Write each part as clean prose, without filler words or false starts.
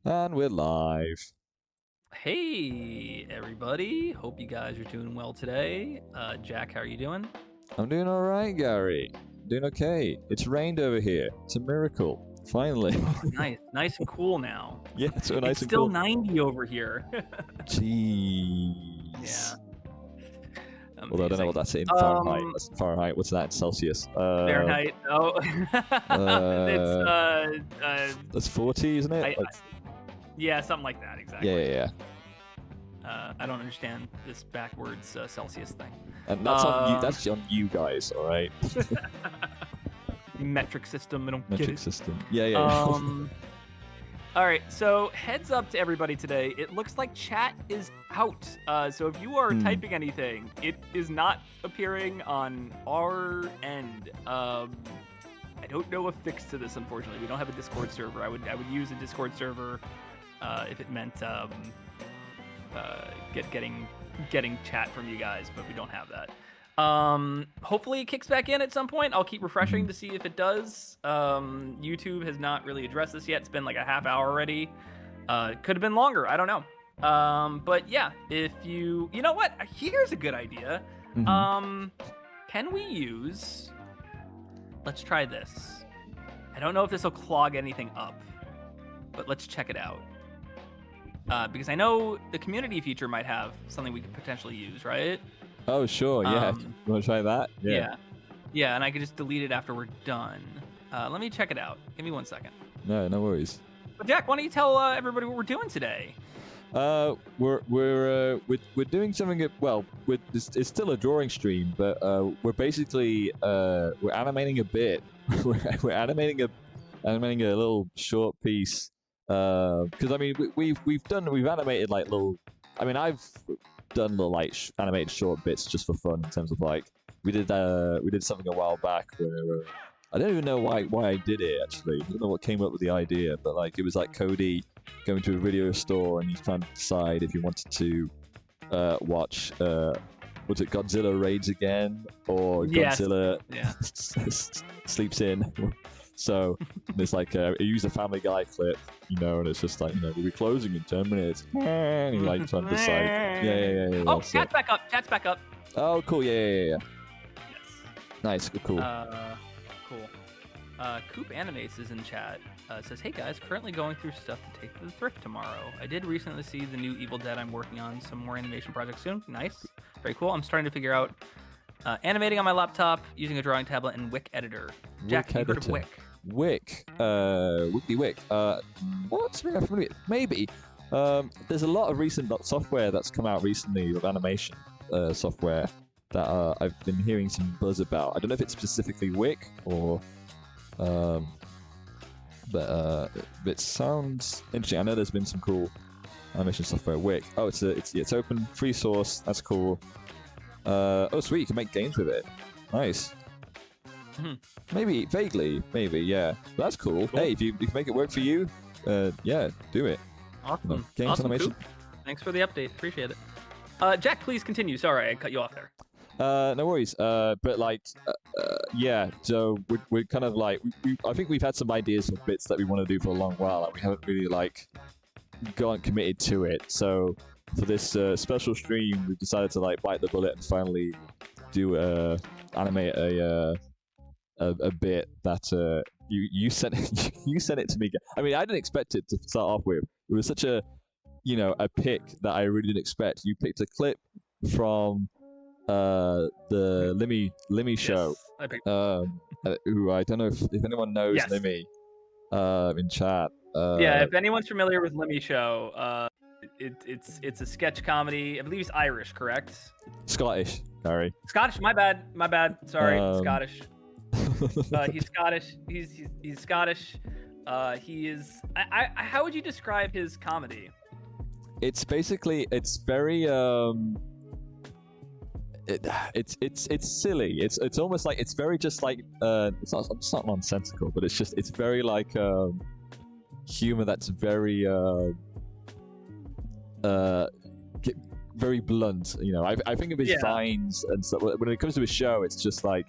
And we're live. Hey, everybody. Hope you guys are doing well today. Jack, how are you doing? I'm doing alright, Gary. Doing okay. It's rained over here. It's a miracle. Finally. Nice and cool now. Yeah, it's so nice It's and still cool. 90 over here. Jeez. Yeah. Although I don't know what that's in Fahrenheit. That's Fahrenheit. What's that in Celsius? Fahrenheit. Oh. That's 40, isn't it? Yeah, something like that. Exactly. Yeah. I don't understand this backwards Celsius thing. And that's on you. That's on you guys, all right? Metric system. I don't get Metric it. system. Yeah. All right, so heads up to everybody today. It looks like chat is out. So if you are typing anything, it is not appearing on our end. I don't know a fix to this, unfortunately. We don't have a Discord server. I would use a Discord server if it meant getting chat from you guys, but we don't have that. Hopefully it kicks back in at some point. I'll keep refreshing to see if it does. YouTube has not really addressed this yet. It's been like a half hour already. Could have been longer. I don't know. But yeah, if you know what? Here's a good idea. Can we use, let's try this. I don't know if this will clog anything up, but let's check it out. Because I know the community feature might have something we could potentially use, right? Oh, sure. Yeah. You want to try that? Yeah, and I could just delete it after we're done. Let me check it out. Give me 1 second. No worries. But Jack, why don't you tell everybody what we're doing today? We're doing something. It's still a drawing stream, but we're basically we're animating a bit. we're animating a little short piece. Because I mean we've animated like little. I mean I've done little like animated short bits just for fun in terms of like we did something a while back where I don't even know why I did it actually. I don't know what came up with the idea, but like it was like Cody going to a video store and he's trying to decide if he wanted to watch was it Godzilla Raids Again or Godzilla Sleeps In. So there's like he used a Family Guy clip, and it's just like, we'll be closing in 10 minutes. And he like trying to decide. Yeah. Oh, chat's back up. Chat's back up. Oh, cool. Yeah. Yes. Nice. Cool. Cool. Coop Animates is in chat. Says, hey guys, currently going through stuff to take to the thrift tomorrow. I did recently see the new Evil Dead. I'm working on some more animation projects soon. Nice. Very cool. I'm starting to figure out animating on my laptop using a drawing tablet and Wick editor. Jack, have you heard of Wick? Wick. Wick. What's maybe. There's a lot of recent software that's come out recently of animation software that I've been hearing some buzz about. I don't know if it's specifically Wick or but it sounds interesting. I know there's been some cool animation software. Wick. Oh, it's open, free source. That's cool. Oh, sweet. You can make games with it. Nice. Maybe vaguely, yeah. That's cool. Hey, if you can make it work for you, yeah, do it. Awesome. Games awesome, animation. Coop. Thanks for the update. Appreciate it. Jack, please continue. Sorry, I cut you off there. No worries. But like, yeah. So we're kind of like, I think we've had some ideas for bits that we want to do for a long while, and we haven't really like committed to it. So for this special stream, we decided to like bite the bullet and finally do animate a bit that you sent you sent it to me. I mean, I didn't expect it to start off with. It was such a a pick that I really didn't expect. You picked a clip from the Limmy show. I picked. Who I don't know if anyone knows Yes. Limmy in chat. Yeah, if anyone's familiar with Limmy Show, it's a sketch comedy. I believe he's Irish, correct? Scottish, sorry. Scottish. My bad. Sorry, Scottish. He's Scottish. He's Scottish. He is. How would you describe his comedy? It's basically it's very it's silly. It's almost like it's very just like it's not nonsensical, but it's very like humor that's very very blunt. I think of his vines and stuff. When it comes to his show, it's just like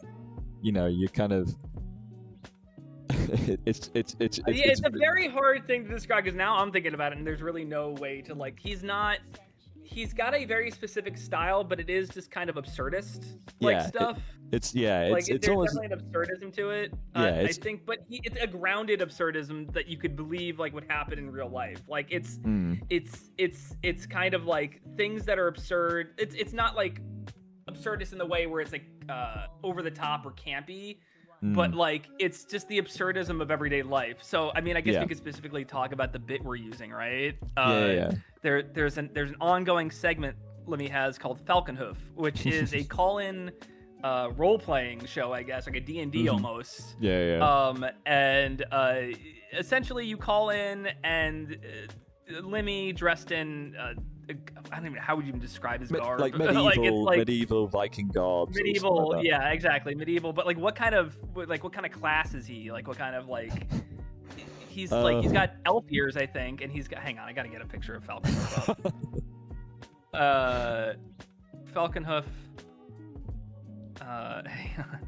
you kind of it's a very hard thing to describe because now I'm thinking about it and there's really no way to like he's got a very specific style, but it is just kind of absurdist stuff. There's almost definitely an absurdism to it. I think, but it's a grounded absurdism that you could believe like would happen in real life. Like it's kind of like things that are absurd. It's not like absurdist in the way where it's like over the top or campy. But like it's just the absurdism of everyday life. So I mean, I guess we could specifically talk about the bit we're using, right? There's an ongoing segment Lemmy has called Falconhoof, which is a call-in role-playing show, I guess, like a D&D almost. And essentially you call in and Lemmy dressed in I don't even how would you even describe his garb? Like medieval, medieval Viking garb. Medieval, like yeah, exactly, medieval. But like, what kind of class is he? Like, what kind of like? He's he's got elf ears, I think, and he's got. Hang on, I gotta get a picture of Falconhoof. Falconhoof. Hang on.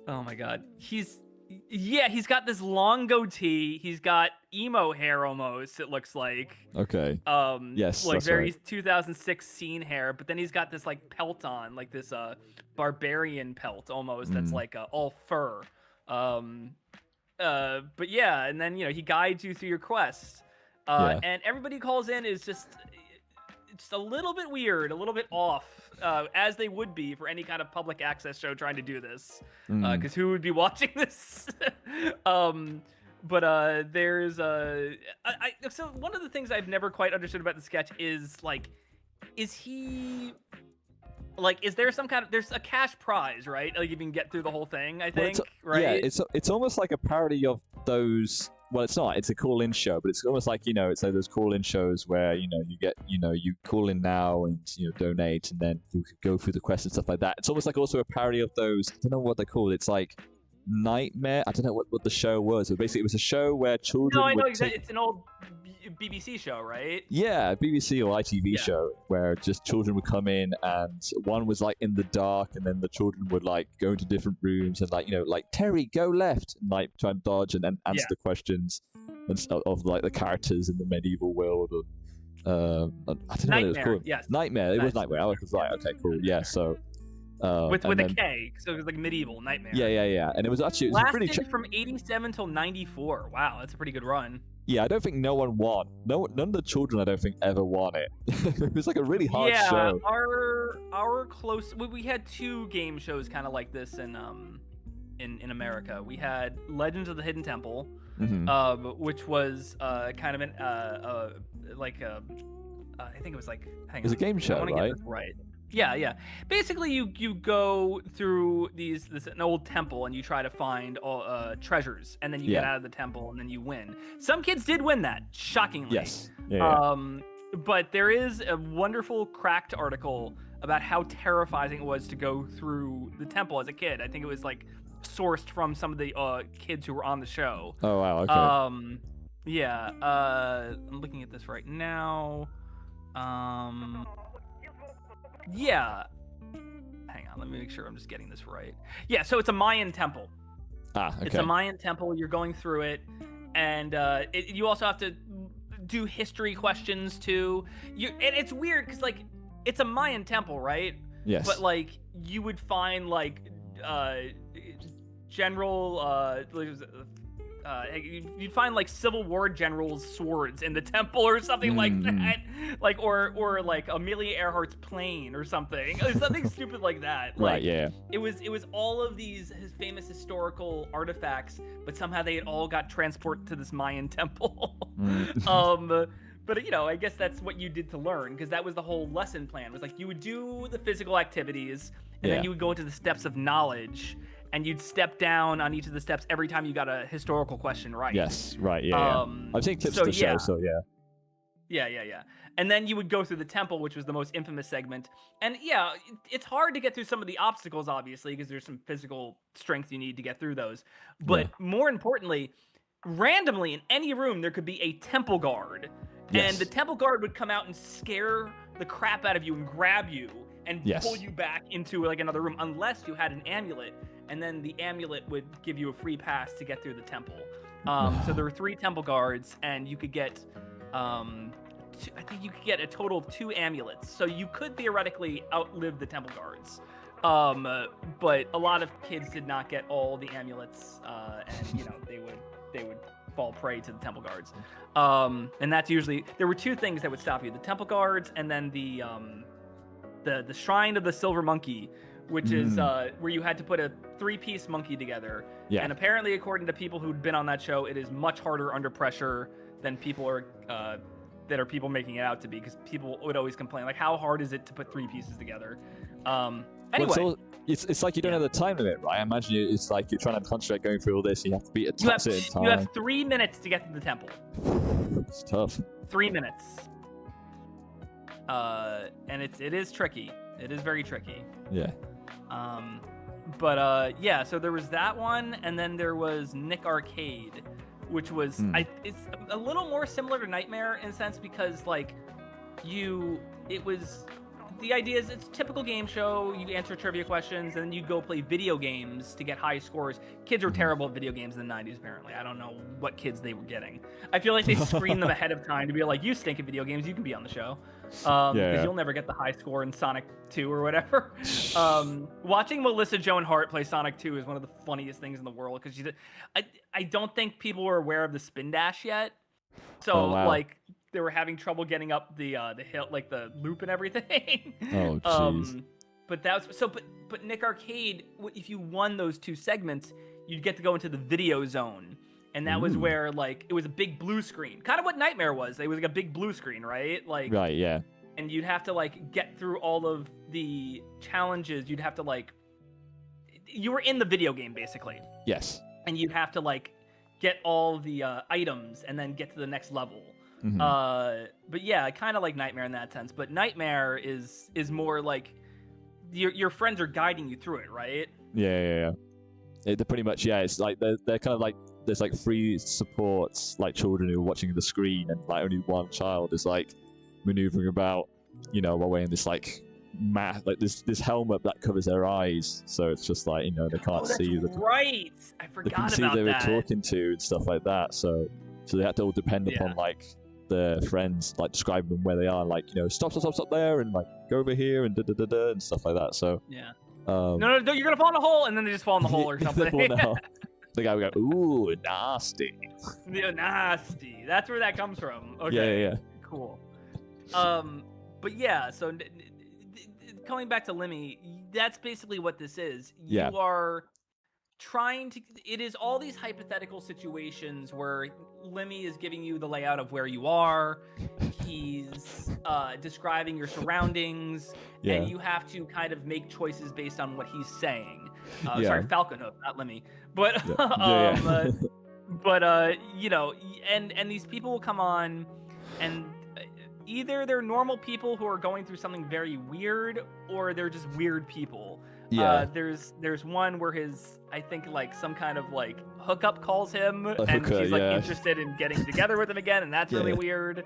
Oh my God, he's got this long goatee. He's got emo hair almost, it looks like. Okay. Yes. Like very right. 2006 scene hair, but then he's got this like pelt on, like this barbarian pelt almost that's like all fur. But yeah, and then he guides you through your quest. And everybody calls in is just a little bit weird, a little bit off, as they would be for any kind of public access show trying to do this, because who would be watching this? But there's so one of the things I've never quite understood about the sketch is like, is he like, is there some kind of, there's a cash prize, right? Like you can get through the whole thing, I think, right? Yeah, it's almost like a parody of those. Well, it's not. It's a call-in show, but it's almost like it's like those call-in shows where you get you call in now and donate, and then you could go through the quest and stuff like that. It's almost like also a parody of those. I don't know what they're called. It's like Nightmare. I don't know what the show was, but basically it was a show where children. No, I know exactly. It's an old BBC show, right? Yeah, BBC or ITV show where just children would come in and one was like in the dark, and then the children would like go into different rooms and like like Terry, go left, and like try and dodge and then answer the questions and of like the characters in the medieval world. I don't know what it was called. Yes. Nightmare. It was Nightmare. I was right. Okay, cool. Yeah. So. With a K, so it was like medieval Nightmare. Yeah, and it was actually lasted from 87 till 94. Wow, that's a pretty good run. Yeah, I don't think no one won. None of the children I don't think ever won it. It was like a really hard show. Our close we had two game shows kind of like this in America. We had Legends of the Hidden Temple, which was kind of an I think it was like it was a game show, right? Right. Yeah. Basically, you go through an old temple and you try to find treasures, and then you get out of the temple and then you win. Some kids did win that, shockingly. Yes. But there is a wonderful cracked article about how terrifying it was to go through the temple as a kid. I think it was like sourced from some of the kids who were on the show. Oh wow. Okay. Yeah. I'm looking at this right now. Yeah. Hang on, let me make sure I'm just getting this right. Yeah, so it's a Mayan temple. Okay. It's a Mayan temple. You're going through it, and you also have to do history questions too. And it's weird because like it's a Mayan temple, right? Yes. But like you would find like you'd find like Civil War generals' swords in the temple or something like that, like or like Amelia Earhart's plane or something stupid like that. Like, right. Yeah. It was all of these famous historical artifacts, but somehow they had all got transported to this Mayan temple. But I guess that's what you did to learn, because that was the whole lesson plan. Was like you would do the physical activities, and then you would go into the steps of knowledge. And you'd step down on each of the steps every time you got a historical question right. Yes, right, yeah. I've seen clips of the show, so yeah. Yeah. And then you would go through the temple, which was the most infamous segment. And yeah, it's hard to get through some of the obstacles, obviously, because there's some physical strength you need to get through those. But more importantly, randomly in any room, there could be a temple guard. Yes. And the temple guard would come out and scare the crap out of you and grab you and pull you back into like another room, unless you had an amulet. And then the amulet would give you a free pass to get through the temple. So there were 3 temple guards, and you could get, I think you could get a total of 2 amulets. So you could theoretically outlive the temple guards. But a lot of kids did not get all the amulets, and they would fall prey to the temple guards. And that's usually, there were 2 things that would stop you: the temple guards, and then the Shrine of the Silver Monkey, which is where you had to put a 3-piece monkey together. Yeah. And apparently, according to people who'd been on that show, it is much harder under pressure than people making it out to be, because people would always complain, like, how hard is it to put 3 pieces together? Anyway. Well, it's like you don't have the time limit, right? I imagine it's like you're trying to concentrate going through all this, and you have to beat a certain time. You have 3 minutes to get to the temple. It's tough. 3 minutes. And it is tricky. It is very tricky. Yeah. So there was that one, and then there was Nick Arcade, which was it's a little more similar to Nightmare in a sense, because like the idea is it's a typical game show. You answer trivia questions, and then you go play video games to get high scores. Kids were terrible at video games in the 90s, apparently. I don't know what kids they were getting. I feel like they screened them ahead of time to be like, you stink at video games, you can be on the show. Because you'll never get the high score in Sonic 2 or whatever. Watching Melissa Joan Hart play Sonic 2 is one of the funniest things in the world, because I don't think people were aware of the spin dash yet. So, like, they were having trouble getting up the hill, like the loop and everything. Oh, jeez. But Nick Arcade, if you won those 2 segments, you'd get to go into the video zone. And that was where, like, it was a big blue screen. Kind of what Nightmare was. It was like a big blue screen, right? Like, right, yeah. And you'd have to, like, get through all of the challenges. You'd have to, like... You were in the video game, basically. Yes. And you'd have to, like, get all the items and then get to the next level. But yeah, kind of like Nightmare in that sense. But Nightmare is more like your friends are guiding you through it, right? Yeah. They're pretty much, it's like they're kind of like, there's like 3 supports, like children who are watching the screen, and like only one child is like maneuvering about, while wearing this like like this helmet that covers their eyes, so it's just like they can't see. Right, I forgot about that. They can see they were talking to and stuff like that. So they have to all depend upon like their friends, like describing them where they are, like stop there, and like go over here and and stuff like that. So no, you're gonna fall in a hole, and then they just fall in the hole or something. The guy would go, ooh, nasty. Yeah, nasty. That's where that comes from. Okay. Yeah. Cool. But yeah, so coming back to Lemmy, that's basically what this is. You are trying to... It is all these hypothetical situations where Lemmy is giving you the layout of where you are. He's describing your surroundings, and you have to kind of make choices based on what he's saying. Sorry, Falconhoof, not Lemmy. But and these people will come on, and either they're normal people who are going through something very weird, or they're just weird people. There's one where I think like some kind of like hookup calls him, and she's like interested in getting together with him again, and that's really weird.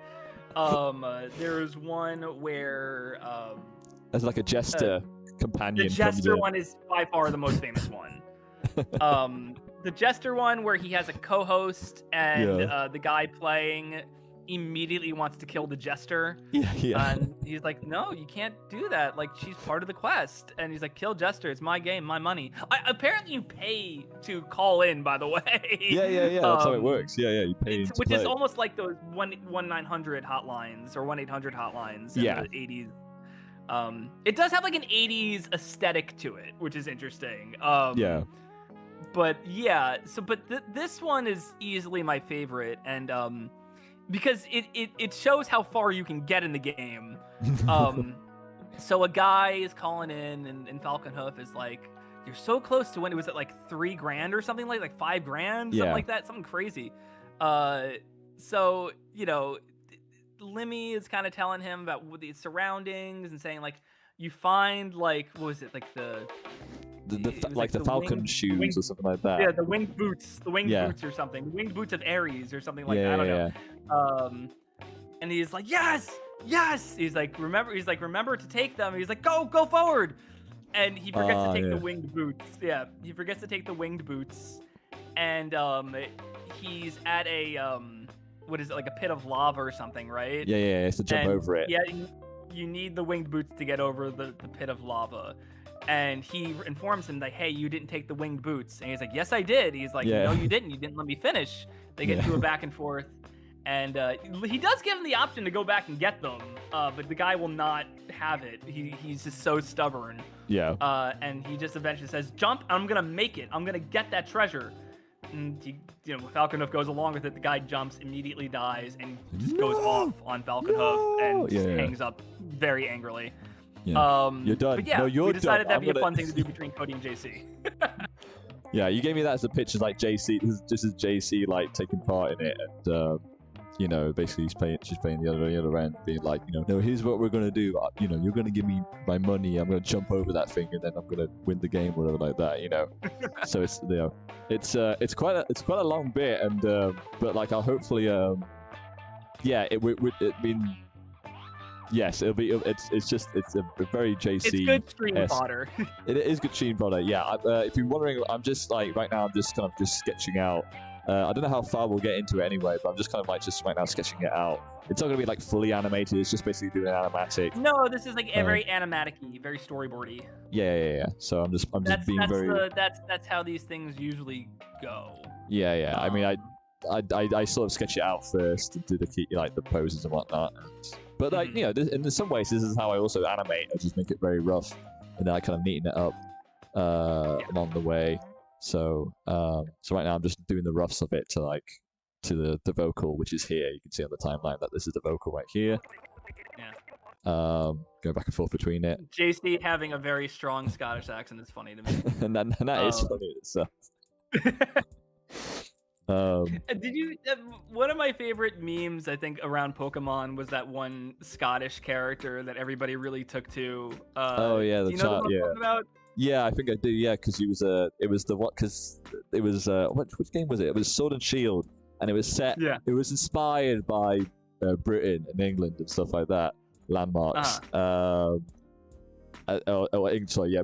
There's one where there's like a jester companion. The jester one is by far the most famous one. The jester one where he has a co-host, and the guy playing immediately wants to kill the jester. Yeah. And he's like, no, you can't do that. Like, she's part of the quest. And he's like, kill Jester. It's my game, my money. Apparently, you pay to call in, by the way. Yeah. That's how it works. Yeah. You pay to which play. is almost like those 1-900 hotlines or 1-800 hotlines in the 80s. It does have like an 80s aesthetic to it, which is interesting. Yeah. But yeah, but this one is easily my favorite, and because it shows how far you can get in the game. So a guy is calling in, and Falcon Hoof is like, "You're so close to win." It was at like $3,000 or something like $5,000, something like that, something crazy. So Lemmy is kind of telling him about the surroundings and saying like, you find like, what was it, like the falcon shoes or something like that. Yeah, the winged boots, boots or something, the winged boots of Ares or something like that. I don't know. And he's like, yes. He's like, remember to take them. He's like, go forward. And he forgets to take the winged boots. Yeah, he forgets to take the winged boots. And he's at a what is it, like a pit of lava or something, right? Yeah. It's to jump over it. Yeah, you need the winged boots to get over the pit of lava. And he informs him that, hey, you didn't take the winged boots. And he's like, yes, I did. He's like, no, you didn't. You didn't let me finish. They get into a back and forth. And he does give him the option to go back and get them. But the guy will not have it. He's just so stubborn. Yeah. And he just eventually says, jump, I'm going to make it. I'm going to get that treasure. And Falcon Hoof goes along with it. The guy jumps, immediately dies, and just goes off on Falcon Hoof and just hangs up very angrily. Yeah. You're done. But yeah, no, you're we decided done. that'd be a fun thing to do between Cody and JC. Yeah, you gave me that as a picture, like JC. This is JC like taking part in it, and basically she's playing the other end, being like, no, here's what we're gonna do. You're gonna give me my money. I'm gonna jump over that thing, and then I'm gonna win the game, whatever like that. So it's quite a long bit, and but like I'll hopefully yes, it'll be. It's a very JC. It's good stream fodder. It is good stream fodder. Yeah. If you're wondering, I'm just like right now. I'm just kind of just sketching out. I don't know how far we'll get into it anyway, but I'm just kind of like just right now sketching it out. It's not gonna be like fully animated. It's just basically doing an animatic. No, this is like very animatic-y, very storyboardy. Yeah. So I'm just being very. That's how these things usually go. Yeah. I mean, I sort of sketch it out first and do the poses and whatnot. But like in some ways, this is how I also animate. I just make it very rough, and then I kind of neaten it up along the way. So right now I'm just doing the roughs of it to the vocal, which is here. You can see on the timeline that this is the vocal right here. Yeah. Going back and forth between it. JC having a very strong Scottish accent is funny to me. and that is funny itself. Did you? One of my favorite memes, I think, around Pokemon was that one Scottish character that everybody really took to. Oh yeah, the chart. Yeah. About? Yeah, I think I do. Yeah, because it was the what? Because it was which game was it? It was Sword and Shield, and it was set. Yeah. It was inspired by Britain and England and stuff like that. Landmarks.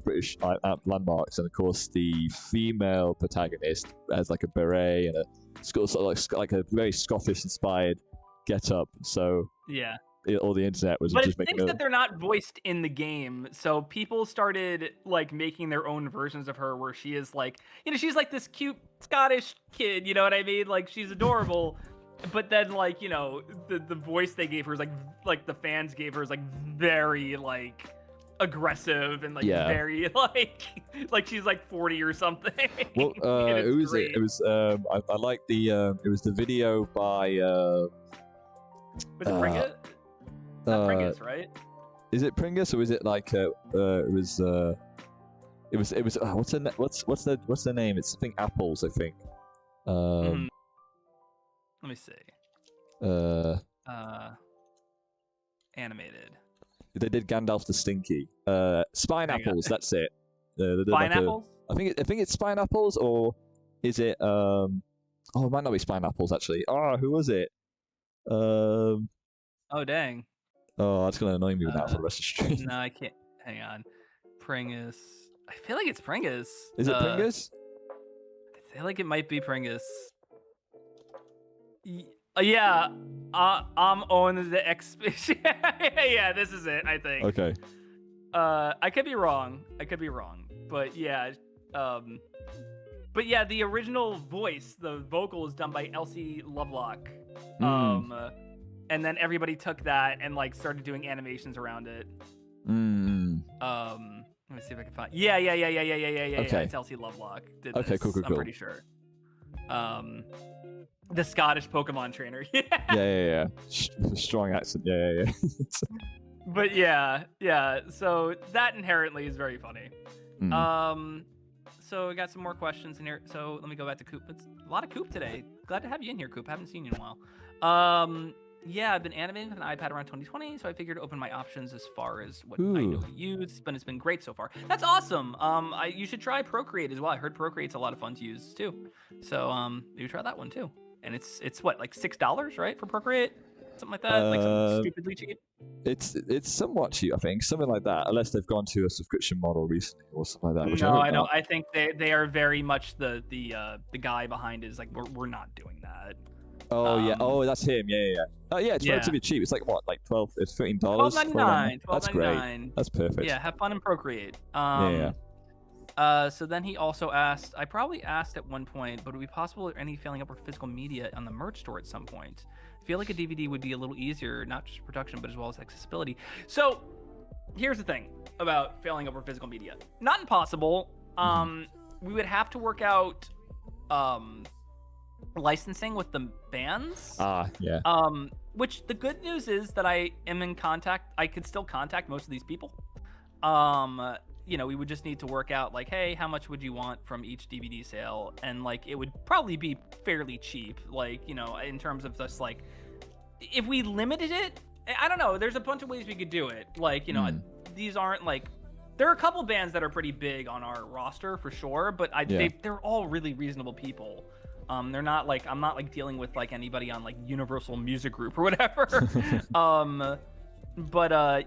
British landmarks, and of course the female protagonist has like a beret and sort of like a very Scottish-inspired get-up. So yeah, all the internet was but just making. But it's that they're not voiced in the game, so people started like making their own versions of her, where she is like, she's like this cute Scottish kid. You know what I mean? Like she's adorable. But then, like, the voice they gave her is like the fans gave her is like very like aggressive and like very like she's like 40 or something. Well, who is it? It was I like the it was the video by was it Pringus? It's not Pringus, right? Is it Pringus or is it like it was what's their name? It's something Apples, I think. Let me see. Animated. They did Gandalf the Stinky. Spine Apples, that's it. Spine Apples? I think it's Spine Apples, or is it it might not be Spine Apples actually. Oh, who was it? Oh dang. Oh, that's gonna annoy me with that for the rest of the stream. No, I can't. Hang on. Pringus. I feel like it's Pringus. Is it Pringus? I feel like it might be Pringus. Yeah, I'm on the yeah, this is it, I think. Okay. I could be wrong. But yeah, the original voice, the vocal is done by Elsie Lovelock. And then everybody took that and like started doing animations around it. Let me see if I can find. Yeah. Okay. It's Elsie Lovelock. Did Okay, this, cool. I'm pretty sure. The Scottish Pokemon trainer. Yeah. Strong accent. Yeah. But yeah. So that inherently is very funny. So we got some more questions in here. So let me go back to Coop. It's a lot of Coop today. Glad to have you in here, Coop. Haven't seen you in a while. Yeah, I've been animating with an iPad around 2020, so I figured to open my options as far as what I know to use, but it's been great so far. That's awesome. You should try Procreate as well. I heard Procreate's a lot of fun to use too. So you try that one too. And it's what, like $6, right, for Procreate? Something like that? Like something stupidly cheap? It's somewhat cheap, I think. Something like that, unless they've gone to a subscription model recently or something like that. Which I don't. I think they are very much the guy behind it is like, we're not doing that. Oh yeah. Oh, that's him. Yeah. Oh yeah, it's relatively cheap. It's like what, like $13? $12.99. That's great. That's perfect. Yeah, have fun and Procreate. Yeah. So then he also asked, I probably asked at one point, but would it be possible any failing up or physical media on the merch store at some point? I feel like a DVD would be a little easier, not just production, but as well as accessibility. So here's the thing about failing up or physical media. Not impossible. We would have to work out licensing with the bands. Yeah. Which the good news is that I am in contact. I could still contact most of these people. We would just need to work out like, hey, how much would you want from each DVD sale? And like, it would probably be fairly cheap. Like, in terms of just like, if we limited it, I don't know. There's a bunch of ways we could do it. Like, these aren't like, there are a couple bands that are pretty big on our roster for sure, but they're all really reasonable people. They're not like, I'm not like dealing with like anybody on like Universal Music Group or whatever.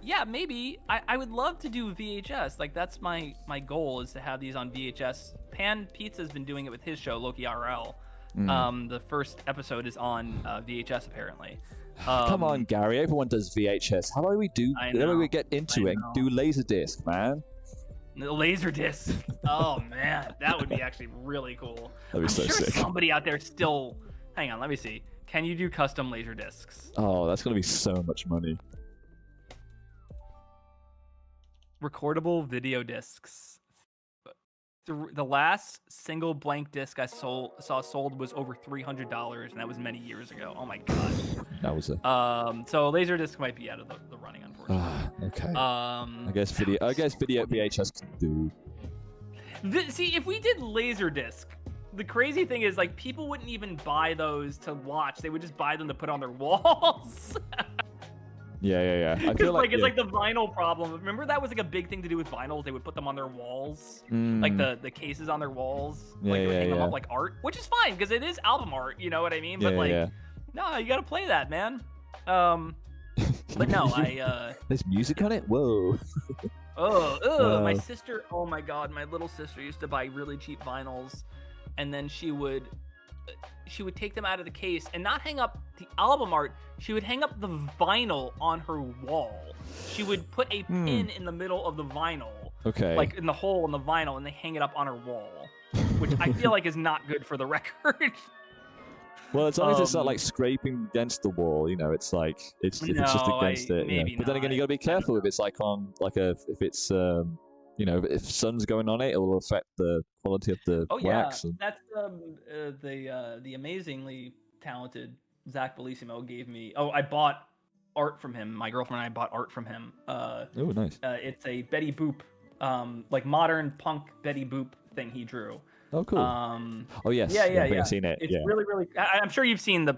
Yeah, maybe I would love to do VHS. Like, that's my goal, is to have these on VHS. Pan Pizza's been doing it with his show Loki RL. The first episode is on VHS apparently. Come on, Gary. Everyone does VHS. How about we do? How about we get into it and do Laserdisc, man? The Laserdisc. Oh man, that would be actually really cool. That'd be so sick. Somebody out there still. Hang on, let me see. Can you do custom Laserdiscs? Oh, that's gonna be so much money. Recordable video discs. The last single blank disc I saw sold was over $300, and that was many years ago. Oh my gosh. That was a. So Laserdisc might be out of the running, unfortunately. Okay. I guess video VHS can do. See, if we did Laserdisc, the crazy thing is like people wouldn't even buy those to watch. They would just buy them to put on their walls. Yeah. I feel like it's like the vinyl problem. Remember that was like a big thing to do with vinyls. They would put them on their walls, like the cases on their walls, like hang them up like art, which is fine because it is album art. You know what I mean? But no, you gotta play that, man. But no, There's music on it. Whoa. My sister. Oh my god, my little sister used to buy really cheap vinyls, and then she would take them out of the case and not hang up the album art. She would hang up the vinyl on her wall. She would put a pin in the middle of the vinyl. Okay. Like in the hole in the vinyl, and they hang it up on her wall, which I feel like is not good for the record. Well, as long as it's not like scraping against the wall, it's like if it's just against it. Maybe But then again, you gotta be careful if it's like on like if it's if sun's going on it, it will affect the quality of the wax. That's the amazingly talented Zach Bellissimo gave me. Oh, I bought art from him. My girlfriend and I bought art from him. Oh, nice. It's a Betty Boop, like modern punk Betty Boop thing he drew. Oh, cool. Oh, yes. Yeah. I think I've seen it. It's really, really. I'm sure you've seen the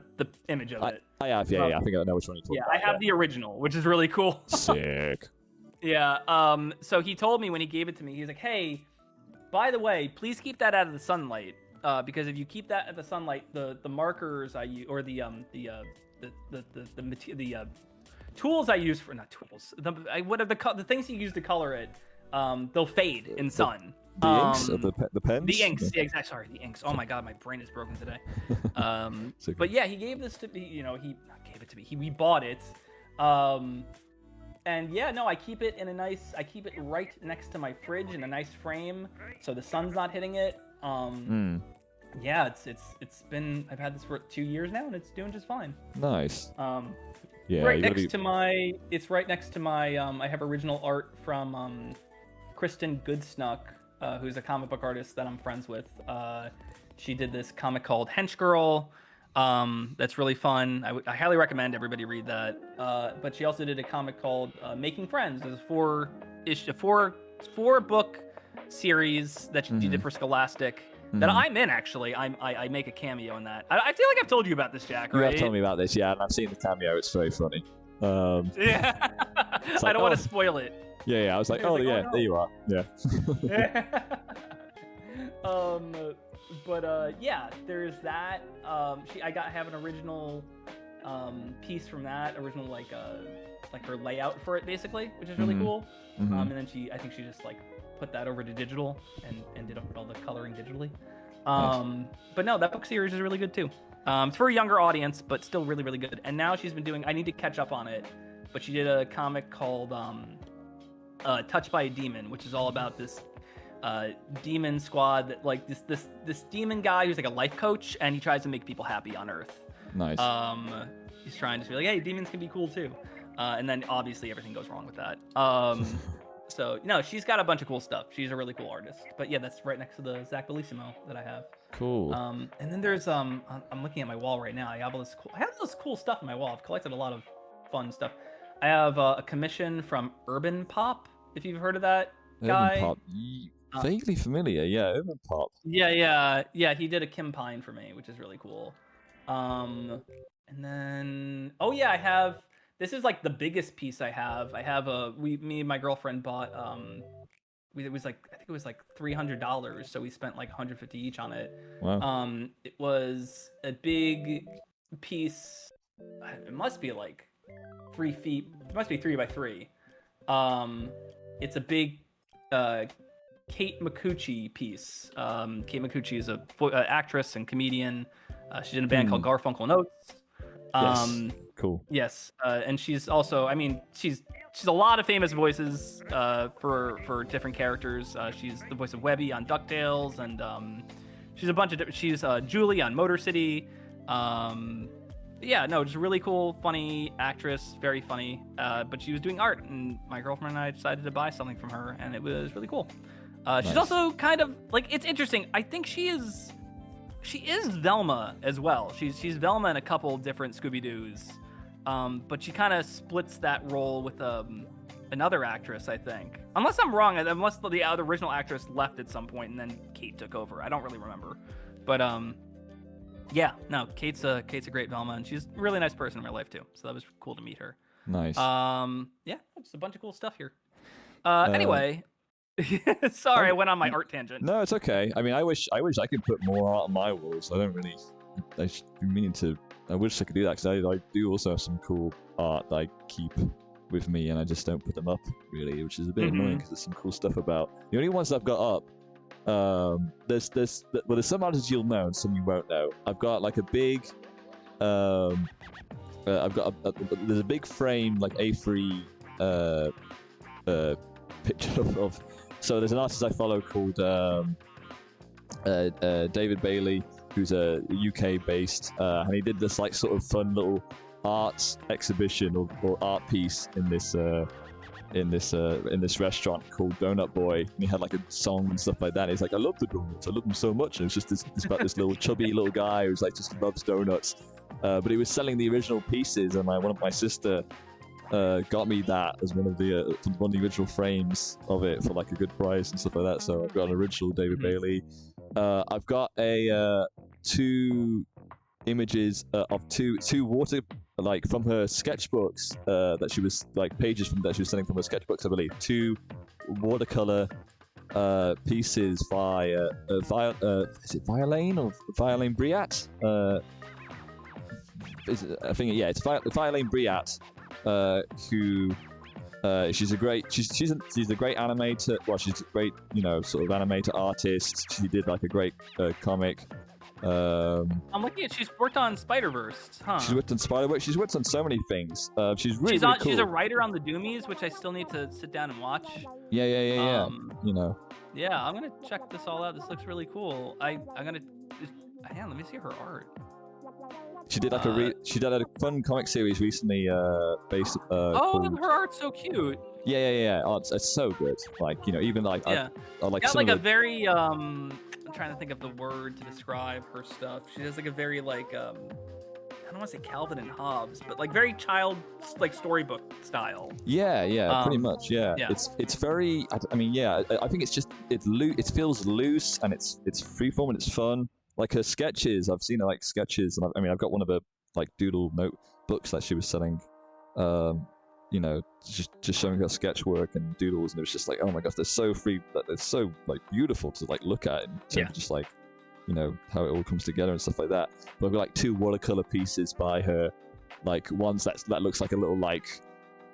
image of it. I have. Yeah. I think I know which one you're talking about. I have the original, which is really cool. Sick. Yeah. So he told me when he gave it to me, he's like, "Hey, by the way, please keep that out of the sunlight, because if you keep that at the sunlight, the markers I use, or the tools I use for, not tools, the things you use to color it, they'll fade in sun." The inks or the pens? The inks, yeah, exactly. Sorry, the inks. Oh my god, my brain is broken today. But yeah, he gave this to me. You know, he gave it to me. We bought it. And yeah, no, I keep it I keep it right next to my fridge in a nice frame, so the sun's not hitting it. Yeah, it's been, I've had this for 2 years now, and it's doing just fine. Nice. Yeah, right next to my, it's right next to my, I have original art from Kristen Goodsnuck, who's a comic book artist that I'm friends with. She did this comic called Hench Girl. That's really fun. I highly recommend everybody read that. But she also did a comic called Making Friends. It's a four book series that she did for Scholastic. That I'm in, actually. I make a cameo in that. I feel like I've told you about this, Jack, right? You have told me about this, yeah, and I've seen the cameo. It's very funny. Yeah. Like, I don't want to spoil it. Yeah, I was like, oh, yeah, no. There you are. Yeah. Yeah, there's that. I have an original piece from that, original like her layout for it, basically, which is really cool. And then I think she just like put that over to digital and did all the coloring digitally. Nice. But no, that book series is really good too. It's for a younger audience, but still really, really good. And now she's been doing, I need to catch up on it, but she did a comic called Touched by a Demon, which is all about this demon squad that like this demon guy who's like a life coach, and he tries to make people happy on Earth. Nice. He's trying to be like, hey, demons can be cool too. And then obviously everything goes wrong with that. So, no, she's got a bunch of cool stuff. She's a really cool artist. But yeah, that's right next to the Zach Bellissimo that I have. Cool. And then there's I'm looking at my wall right now. I have all this cool stuff on my wall. I've collected a lot of fun stuff. I have a commission from Urban Pop, if you've heard of that guy. Urban Pop. Vaguely familiar, yeah. Urban Pop. Yeah. He did a Kim Pine for me, which is really cool. And then, oh yeah, I have. This is like the biggest piece I have. Me and my girlfriend bought. It was like, I think it was like $300, so we spent like $150 each on it. Wow. It was a big piece. It must be like 3 feet. It must be 3 by 3. It's a big Kate Micucci piece. Kate Micucci is a actress and comedian. She's in a band called Garfunkel and Oates. Yes. Cool. Yes, and she's also, I mean, she's a lot of famous voices for different characters. She's the voice of Webby on DuckTales, and she's a bunch of different. She's Julie on Motor City. Yeah, no, just really cool, funny actress, very funny. But she was doing art, and my girlfriend and I decided to buy something from her, and it was really cool. She's also kind of like, it's interesting. I think she is Velma as well. She's Velma in a couple different Scooby-Doos. But she kind of splits that role with another actress, I think. Unless I'm wrong, unless the original actress left at some point and then Kate took over. I don't really remember. But yeah, no, Kate's a great Velma, and she's a really nice person in my life too. So that was cool to meet her. Nice. Yeah, just a bunch of cool stuff here. Anyway, sorry, I went on my art tangent. No, it's okay. I mean, I wish I could put more art on my walls. I should be meaning to. I wish I could do that, because I do also have some cool art that I keep with me, and I just don't put them up, really, which is a bit annoying, because there's some cool stuff about. The only ones I've got up, there's some artists you'll know and some you won't know. I've got like a big, there's a big frame, like A3 picture of. So there's an artist I follow called David Bailey, who's a UK-based, and he did this like sort of fun little art exhibition or art piece in this restaurant called Donut Boy. And he had like a song and stuff like that. And he's like, I love the donuts. I love them so much. And it's just this about this little chubby little guy who's like just loves donuts. But he was selling the original pieces, and one of my sister got me that as one of the original frames of it for like a good price and stuff like that. So I've got an original David Bailey. I've got two images of two water, like from her sketchbooks that she was like pages from that she was sending from her sketchbooks, I believe. 2 watercolor pieces by is it Violaine or Violaine Briat? I think it's Violaine Briat, who She's a great she's a great animator. Well, she's a great sort of animator artist. She did like a great comic. I'm looking at. She's worked on Spider-Verse, huh? She's worked on Spider-Verse. She's worked on so many things. She's really cool. She's a writer on the Doomies, which I still need to sit down and watch. Yeah. Yeah, I'm gonna check this all out. This looks really cool. I'm gonna. Let me see her art. She did like she did a fun comic series recently, based. Called... her art's so cute. Yeah. Oh, it's so good. Like even like yeah, I like got like a very I'm trying to think of the word to describe her stuff. She has like a very like I don't want to say Calvin and Hobbes, but like very child like storybook style. Yeah, pretty much. Yeah. It's very. I mean, yeah. I think it's just it feels loose and it's freeform and it's fun. Like her sketches, I've seen her like sketches, and I've got one of her like doodle notebooks that she was selling. Just showing her sketch work and doodles, and it was just like, oh my gosh, they're so free, they're so like beautiful to like look at, in terms of just like, how it all comes together and stuff like that. But I've got like 2 watercolor pieces by her, like ones that looks like a little like,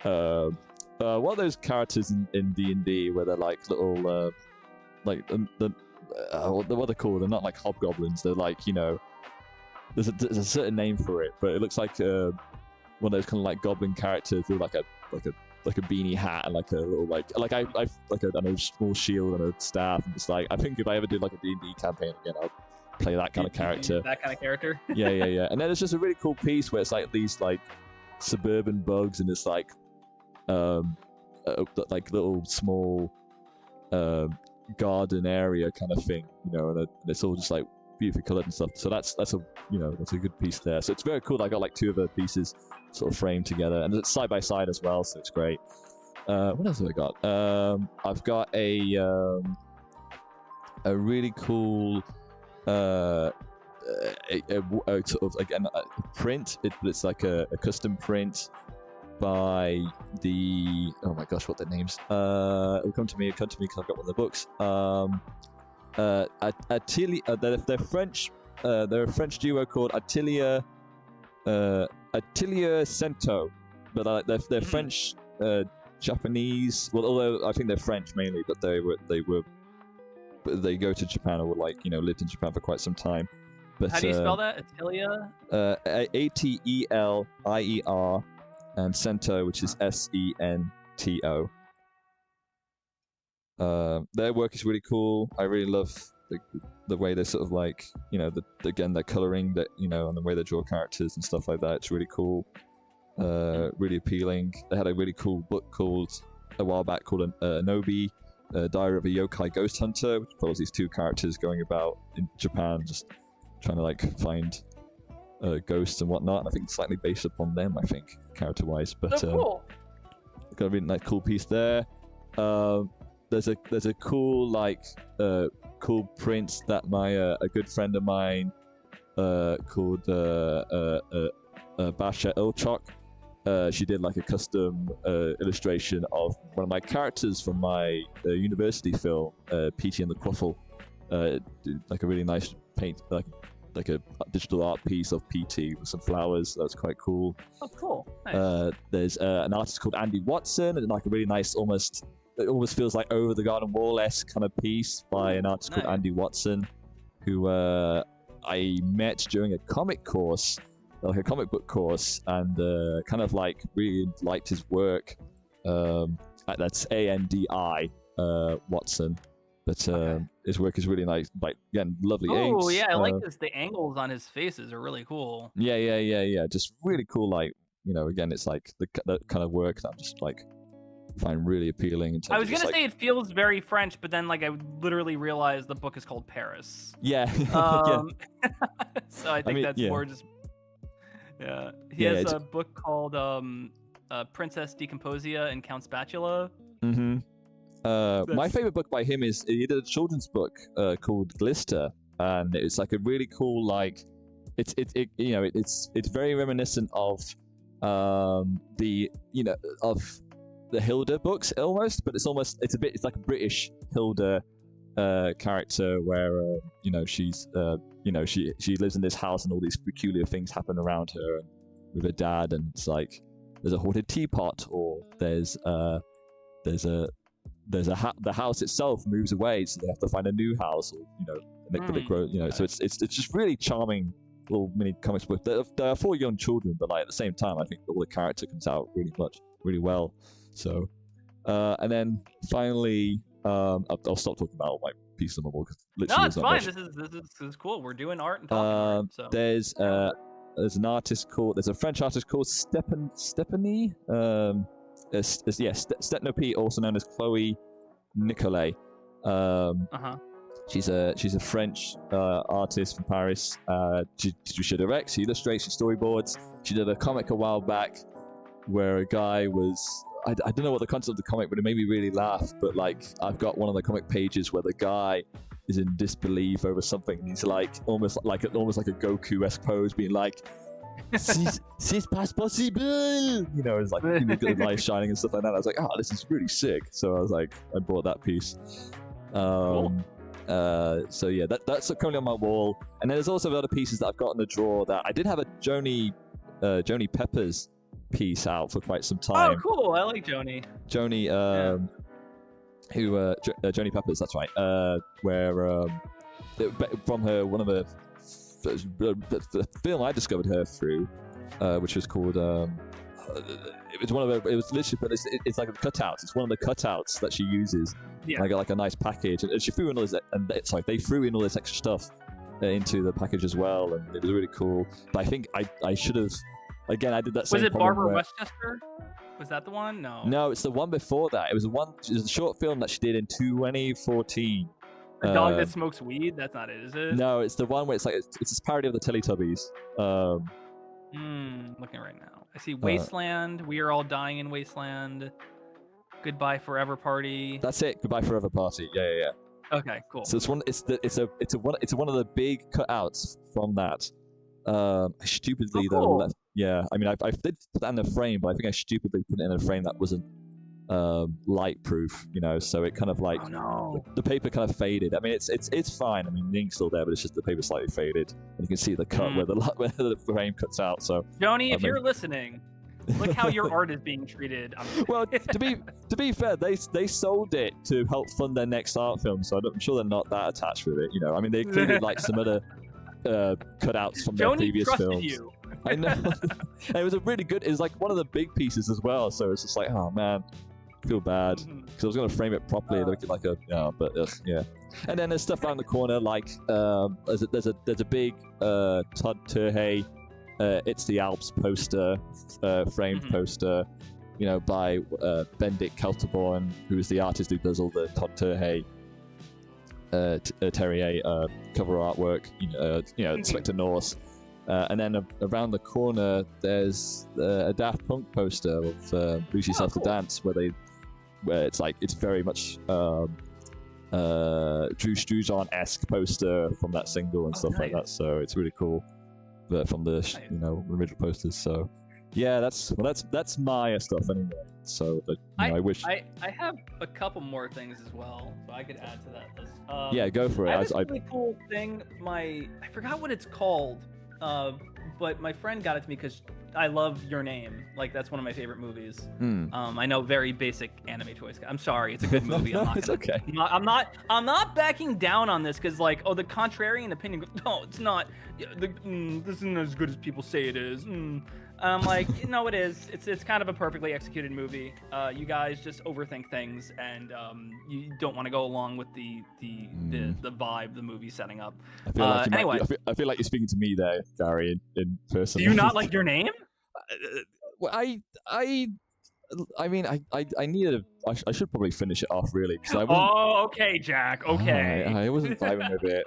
what are those characters in D&D where they're like little, like what are they called? They're not like hobgoblins. They're like, there's a certain name for it, but it looks like one of those kind of like goblin characters with like a beanie hat and like a little like I don't know, small shield and a staff, and just like, I think if I ever did like a D&D campaign again, I'll play that kind of character. That kind of character. Yeah. And then there's just a really cool piece where it's like these like suburban bugs and it's like like little small garden area kind of thing, and it's all just like beautifully colored and stuff. So that's a that's a good piece there. So it's very cool. I got like 2 of her pieces sort of framed together, and it's side by side as well, so it's great. What else have I got? I've got a really cool sort of again a print. It's like a custom print by the, oh my gosh, what their names? It'll come to me because I've got one of the books. They're French. They're a French duo called Atelier Cento, but they're French, Japanese. Well, although I think they're French mainly, but they go to Japan, or like lived in Japan for quite some time. But how do you spell that? Atelier. Atelier. And Cento, which is Sento. Their work is really cool. I really love the way they sort of like, again, their coloring, that and the way they draw characters and stuff like that. It's really cool, really appealing. They had a really cool book called a while back called Anobi, Diary of a Yokai Ghost Hunter, which follows these 2 characters going about in Japan, just trying to like find ghosts and whatnot. And I think it's slightly based upon them, I think, character-wise. But cool. Got a really nice, cool piece there. There's a cool like cool print that a good friend of mine called Basha Ilchok. She did like a custom illustration of one of my characters from my university film, P.T. and the Quaffle. Like a really nice paint, like a digital art piece of PT with some flowers. That's quite cool. Oh, cool. Nice. There's an artist called Andy Watson, and like a really nice, it almost feels like Over the Garden Wall-esque kind of piece by an artist called Andy Watson, who I met during a comic course, like a comic book course, and kind of like really liked his work. That's Andy Watson. But his work is really nice. Like, again, lovely inks. Oh, yeah, I like this. The angles on his faces are really cool. Yeah. Just really cool. Like, again, it's like the kind of work that I'm just like find really appealing. I was gonna say it feels very French, but then like I literally realized the book is called Paris. Yeah. So I think that's more just. Yeah, he has a book called Princess Decomposia and Count Spatula. Mm-hmm. My favorite book by him is he did a children's book called Glister, and it's like a really cool, like it's very reminiscent of the Hilda books almost, but it's like a British Hilda character where she's she lives in this house and all these peculiar things happen around her and with her dad, and it's like haunted teapot, or there's a the house itself moves away, so they have to find a new house, or make the big grow. So it's just really charming little mini comics book. They're for young children, but like at the same time, I think all the character comes out really well. So, and then finally, I'll stop talking about all my pieces of Marvel, because literally No, it's fine. much. This is cool. We're doing art and talking art, so. There's a French artist called Stephanie. Stepno P, also known as Chloe Nicolet. She's a French artist from Paris. She directs, she illustrates, she storyboards. She did a comic a while back where a guy was, I don't know what the concept of the comic, but it made me really laugh. But like, I've got one of the comic pages where the guy is in disbelief over something, and he's like almost like a Goku-esque pose, being like, "C'est pas possible," it's like the light shining and stuff like that. I was like, "Oh, this is really sick." So I was like, I bought that piece. Cool. So yeah, that's currently on my wall, and then there's also other pieces that I've got in the drawer that I did have a Joni Peppers piece out for quite some time. Oh, cool! I like Joni. Joni, Joni Peppers, that's right. Where from one of the film I discovered her through, which was called. It was literally, but it's like a cutouts. It's one of the cutouts that she uses. Yeah. And I got like a nice package, and she threw in all this, they threw in all this extra stuff into the package as well, and it was really cool. But I think I should have. Again, I did that same. Was it Barbara Westchester? Was that the one? No. No, it's the one before that. It was a short film that she did in 2014. The dog that smokes weed? That's not it, is it? No, it's the one where it's a parody of the Teletubbies. Looking right now. I see Wasteland. We Are All Dying in Wasteland. Goodbye Forever Party. That's it. Goodbye Forever Party. Yeah. Okay, cool. So it's one of the big cutouts from that. I stupidly though left. Yeah, I mean, I did put that in a frame, but I think I stupidly put it in a frame that wasn't light proof, so it kind of like the paper kind of faded. I mean, it's fine. I mean, the ink's still there, but it's just the paper slightly faded, and you can see the cut where the frame cuts out. So Joni, if you're listening, look how your art is being treated. Well, to be fair, they sold it to help fund their next art film, so I'm sure they're not that attached with it. I mean, they included like some other cutouts from their previous films. You. I know. And it was it was like one of the big pieces as well, so it's just like, oh man, I feel bad, because I was going to frame it properly, look like yeah. And then there's stuff around the corner, like there's a big Todd Terhey It's the Alps poster, framed poster, by Benedict Kelterborn, who is the artist who does all the Todd Terhey Terrier cover artwork, Inspector Norse. And then around the corner, there's a Daft Punk poster of Lose Yourself to Dance, where it's very much Drew Struzan-esque poster from that single and stuff like that. So it's really cool. But from the original posters. So yeah, that's my stuff anyway. So I wish I have a couple more things as well, so I could add to that list. Yeah, go for it. I have this really cool thing. I forgot what it's called. But my friend got it to me because I love Your Name. Like, that's one of my favorite movies. I know, very basic anime choice. I'm sorry, it's a good movie. It's okay. I'm not backing down on this because the contrarian opinion goes, no, it's not. This isn't as good as people say it is. I'm like, no, it is. It's kind of a perfectly executed movie. You guys just overthink things, and you don't want to go along with the vibe the movie's setting up. I feel like you're speaking to me there, Gary, in person. Do you not like Your Name? Well, I mean, I needed. I should probably finish it off, really. Okay, Jack. Okay. I wasn't vibing with it.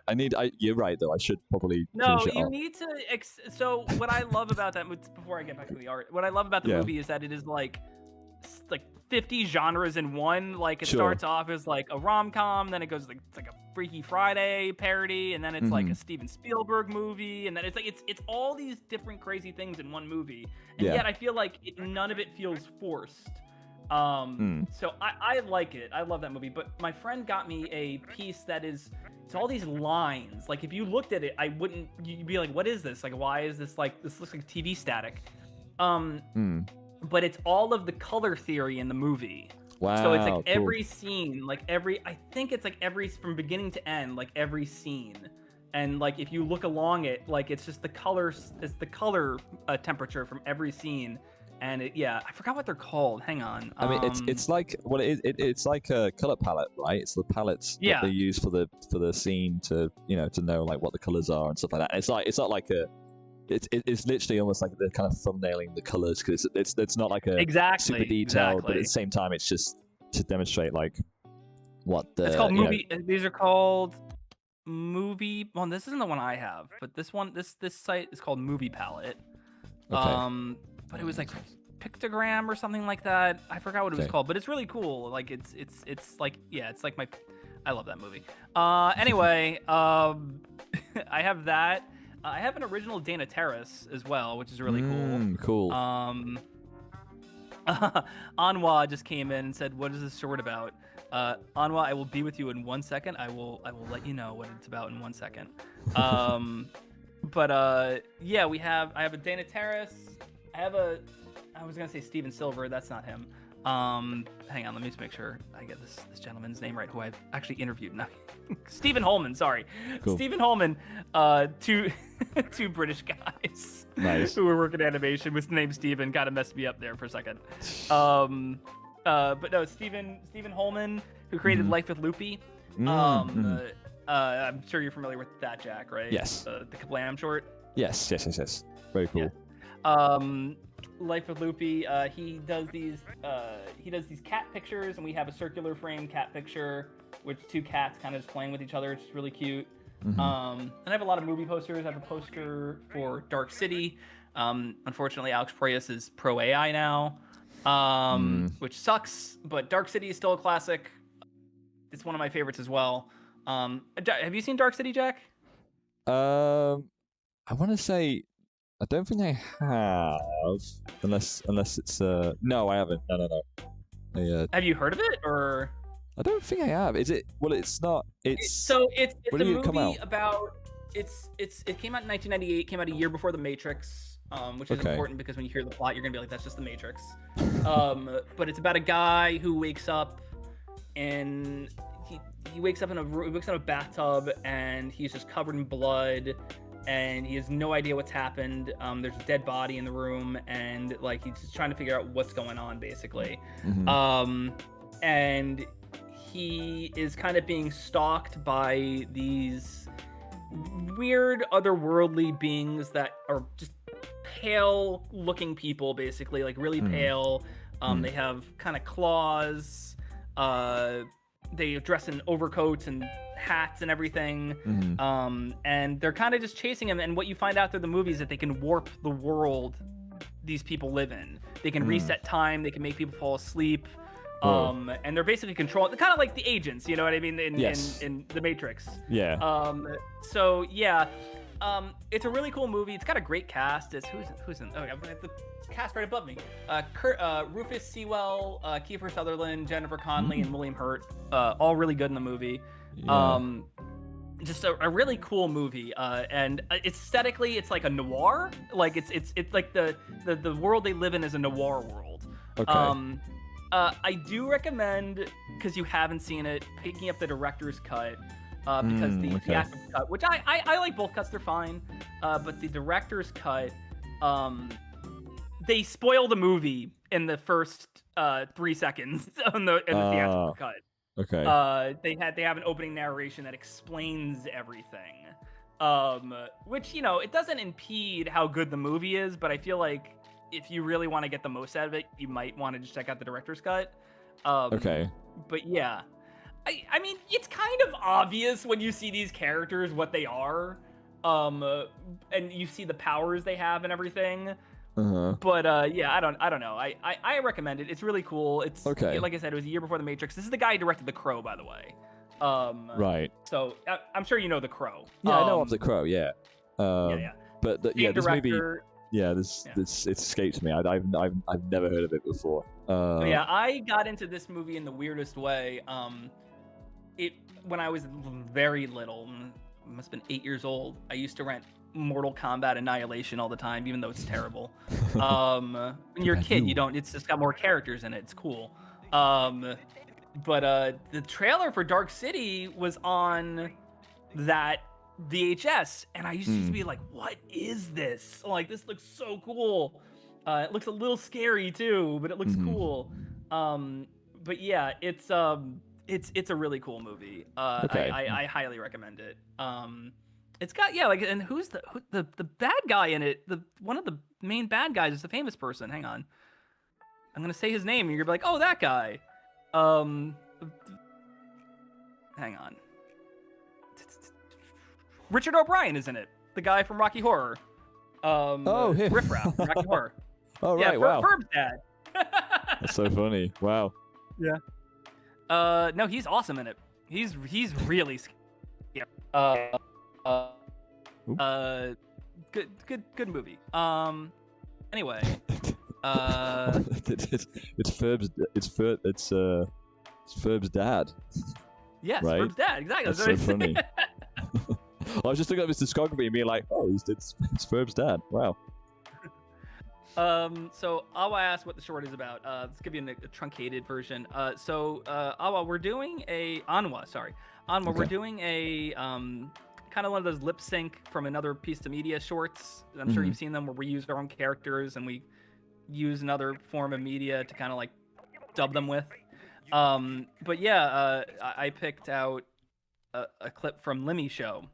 You're right, though. I should probably. No, you need to. So what I love about that, before I get back to the art, what I love about the movie is that it is like 50 genres in one. Like, it starts off as like a rom-com, then it goes it's like a Freaky Friday parody, and then it's like a Steven Spielberg movie, and then it's all these different crazy things in one movie, and yet I feel like none of it feels forced. So I like it. I love that movie. But my friend got me a piece that it's all these lines. Like, if you looked at it, you'd be like, what is this? Like, why is this this looks like TV static? but it's all of the color theory in the movie. Wow. So it's like cool. every scene, like I think it's like every from beginning to end, like every scene. And like if you look along it, like it's just the colors, it's the color temperature from every scene. And I forgot what they're called. Hang on. I mean, it's like it's like a color palette, right? It's the palettes that they use for the scene to to know like what the colors are and stuff like that. It's not like it's literally almost like they're kind of thumbnailing the colors because it's not like a super detailed, but at the same time it's just to demonstrate like what the. It's called movie. These are called movie. Well, this isn't the one I have, but this site is called Movie Palette. Okay. But it was like Pictogram or something like that. I forgot what it was called, but it's really cool. Like it's like it's like I love that movie. Anyway, I have that. I have an original Dana Terrace as well, which is really cool. Cool. Anwa just came in and said, "What is this short about?" Anwa, I will be with you in 1 second. I will let you know what it's about in 1 second. But I have a Dana Terrace. I was gonna say Steven Silver. That's not him. Hang on, let me just make sure I get this gentleman's name right, who I've actually interviewed. No, Stephen Holman. Sorry, cool. Stephen Holman. Two British guys. Nice. Who were working animation with the name Stephen. Kind of messed me up there for a second. But no, Stephen Holman, who created Life with Loopy. I'm sure you're familiar with that, Jack, right? Yes. The Kablam short. Yes. Very cool. Yeah. Life with Loopy. He does these cat pictures, and we have a circular frame cat picture, with two cats kind of just playing with each other. It's really cute. And I have a lot of movie posters. I have a poster for Dark City. Unfortunately, Alex Proyas is pro AI now, which sucks. But Dark City is still a classic. It's one of my favorites as well. Have you seen Dark City, Jack? I want to say I don't think I have, unless it's no, I haven't. No. Have you heard of it, or? I don't think I have. Is it? Well, it's not. It's a movie about. It came out in 1998. Came out a year before The Matrix, which is important because when you hear the plot, you're gonna be like, that's just The Matrix. But it's about a guy who wakes up and he wakes up in a bathtub, and he's just covered in blood, and he has no idea what's happened. There's a dead body in the room, and like he's just trying to figure out what's going on, basically. And he is kind of being stalked by these weird otherworldly beings that are just pale looking people, basically, like really pale. They have kind of claws. They dress in overcoats and hats and everything. And they're kind of just chasing him. And what you find out through the movie is that they can warp the world these people live in. They can reset time. They can make people fall asleep. And they're basically controlling, kind of like the agents, you know what I mean, in The Matrix. Yeah. So yeah, it's a really cool movie. It's got a great cast. It's who's in? Oh, I've got the cast right above me. Rufus Sewell, Kiefer Sutherland, Jennifer Connelly, and William Hurt. All really good in the movie. Yeah. Just a really cool movie. And aesthetically, it's like a noir. Like it's like the world they live in is a noir world. Okay. I do recommend, because you haven't seen it, picking up the director's cut, because the actor's cut, which I like both cuts, they're fine, but the director's cut, they spoil the movie in the first 3 seconds in the theatrical cut. Okay. They have an opening narration that explains everything, which, it doesn't impede how good the movie is, but I feel like if you really want to get the most out of it, you might want to just check out the director's cut. Okay. But yeah, I mean, it's kind of obvious when you see these characters what they are, and you see the powers they have and everything. But yeah, I don't know. I recommend it. It's really cool. It's like I said, it was a year before The Matrix. This is the guy who directed The Crow, by the way. Right. So I'm sure you know The Crow. Yeah, I know of The Crow. Yeah. Yeah. But this movie. Yeah, this it escapes me. I've never heard of it before. Yeah, I got into this movie in the weirdest way. When I was very little, must have been 8 years old, I used to rent Mortal Kombat Annihilation all the time, even though it's terrible. When you're a kid, you don't. It's just got more characters in it. It's cool. But the trailer for Dark City was on that VHS, and I used to be like, "What is this? Like, this looks so cool." It looks a little scary too, but it looks cool. But yeah, it's a really cool movie. I highly recommend it. It's got and who's the bad guy in it? One of the main bad guys is a famous person. Hang on, I'm gonna say his name, and you're gonna be like, "Oh, that guy." Hang on. Richard O'Brien is in it. The guy from Rocky Horror. Riff Raff from Rocky Horror. Oh, right, wow. Ferb's dad. That's so funny. Wow. Yeah. No, he's awesome in it. He's really scary. Good movie. Anyway. It's Ferb's dad. Yes, right? Ferb's dad. Exactly. That's so funny. I was just looking at his discography and being like, "Oh, it's Ferb's dad." Wow. So Awa asked what the short is about. Let's give you a truncated version. Awa, we're doing a Anwa. Okay. We're doing a kind of one of those lip sync from another piece of media shorts. I'm sure you've seen them, where we use our own characters and we use another form of media to kind of like dub them with. But yeah, I picked out a clip from Lemmy Show,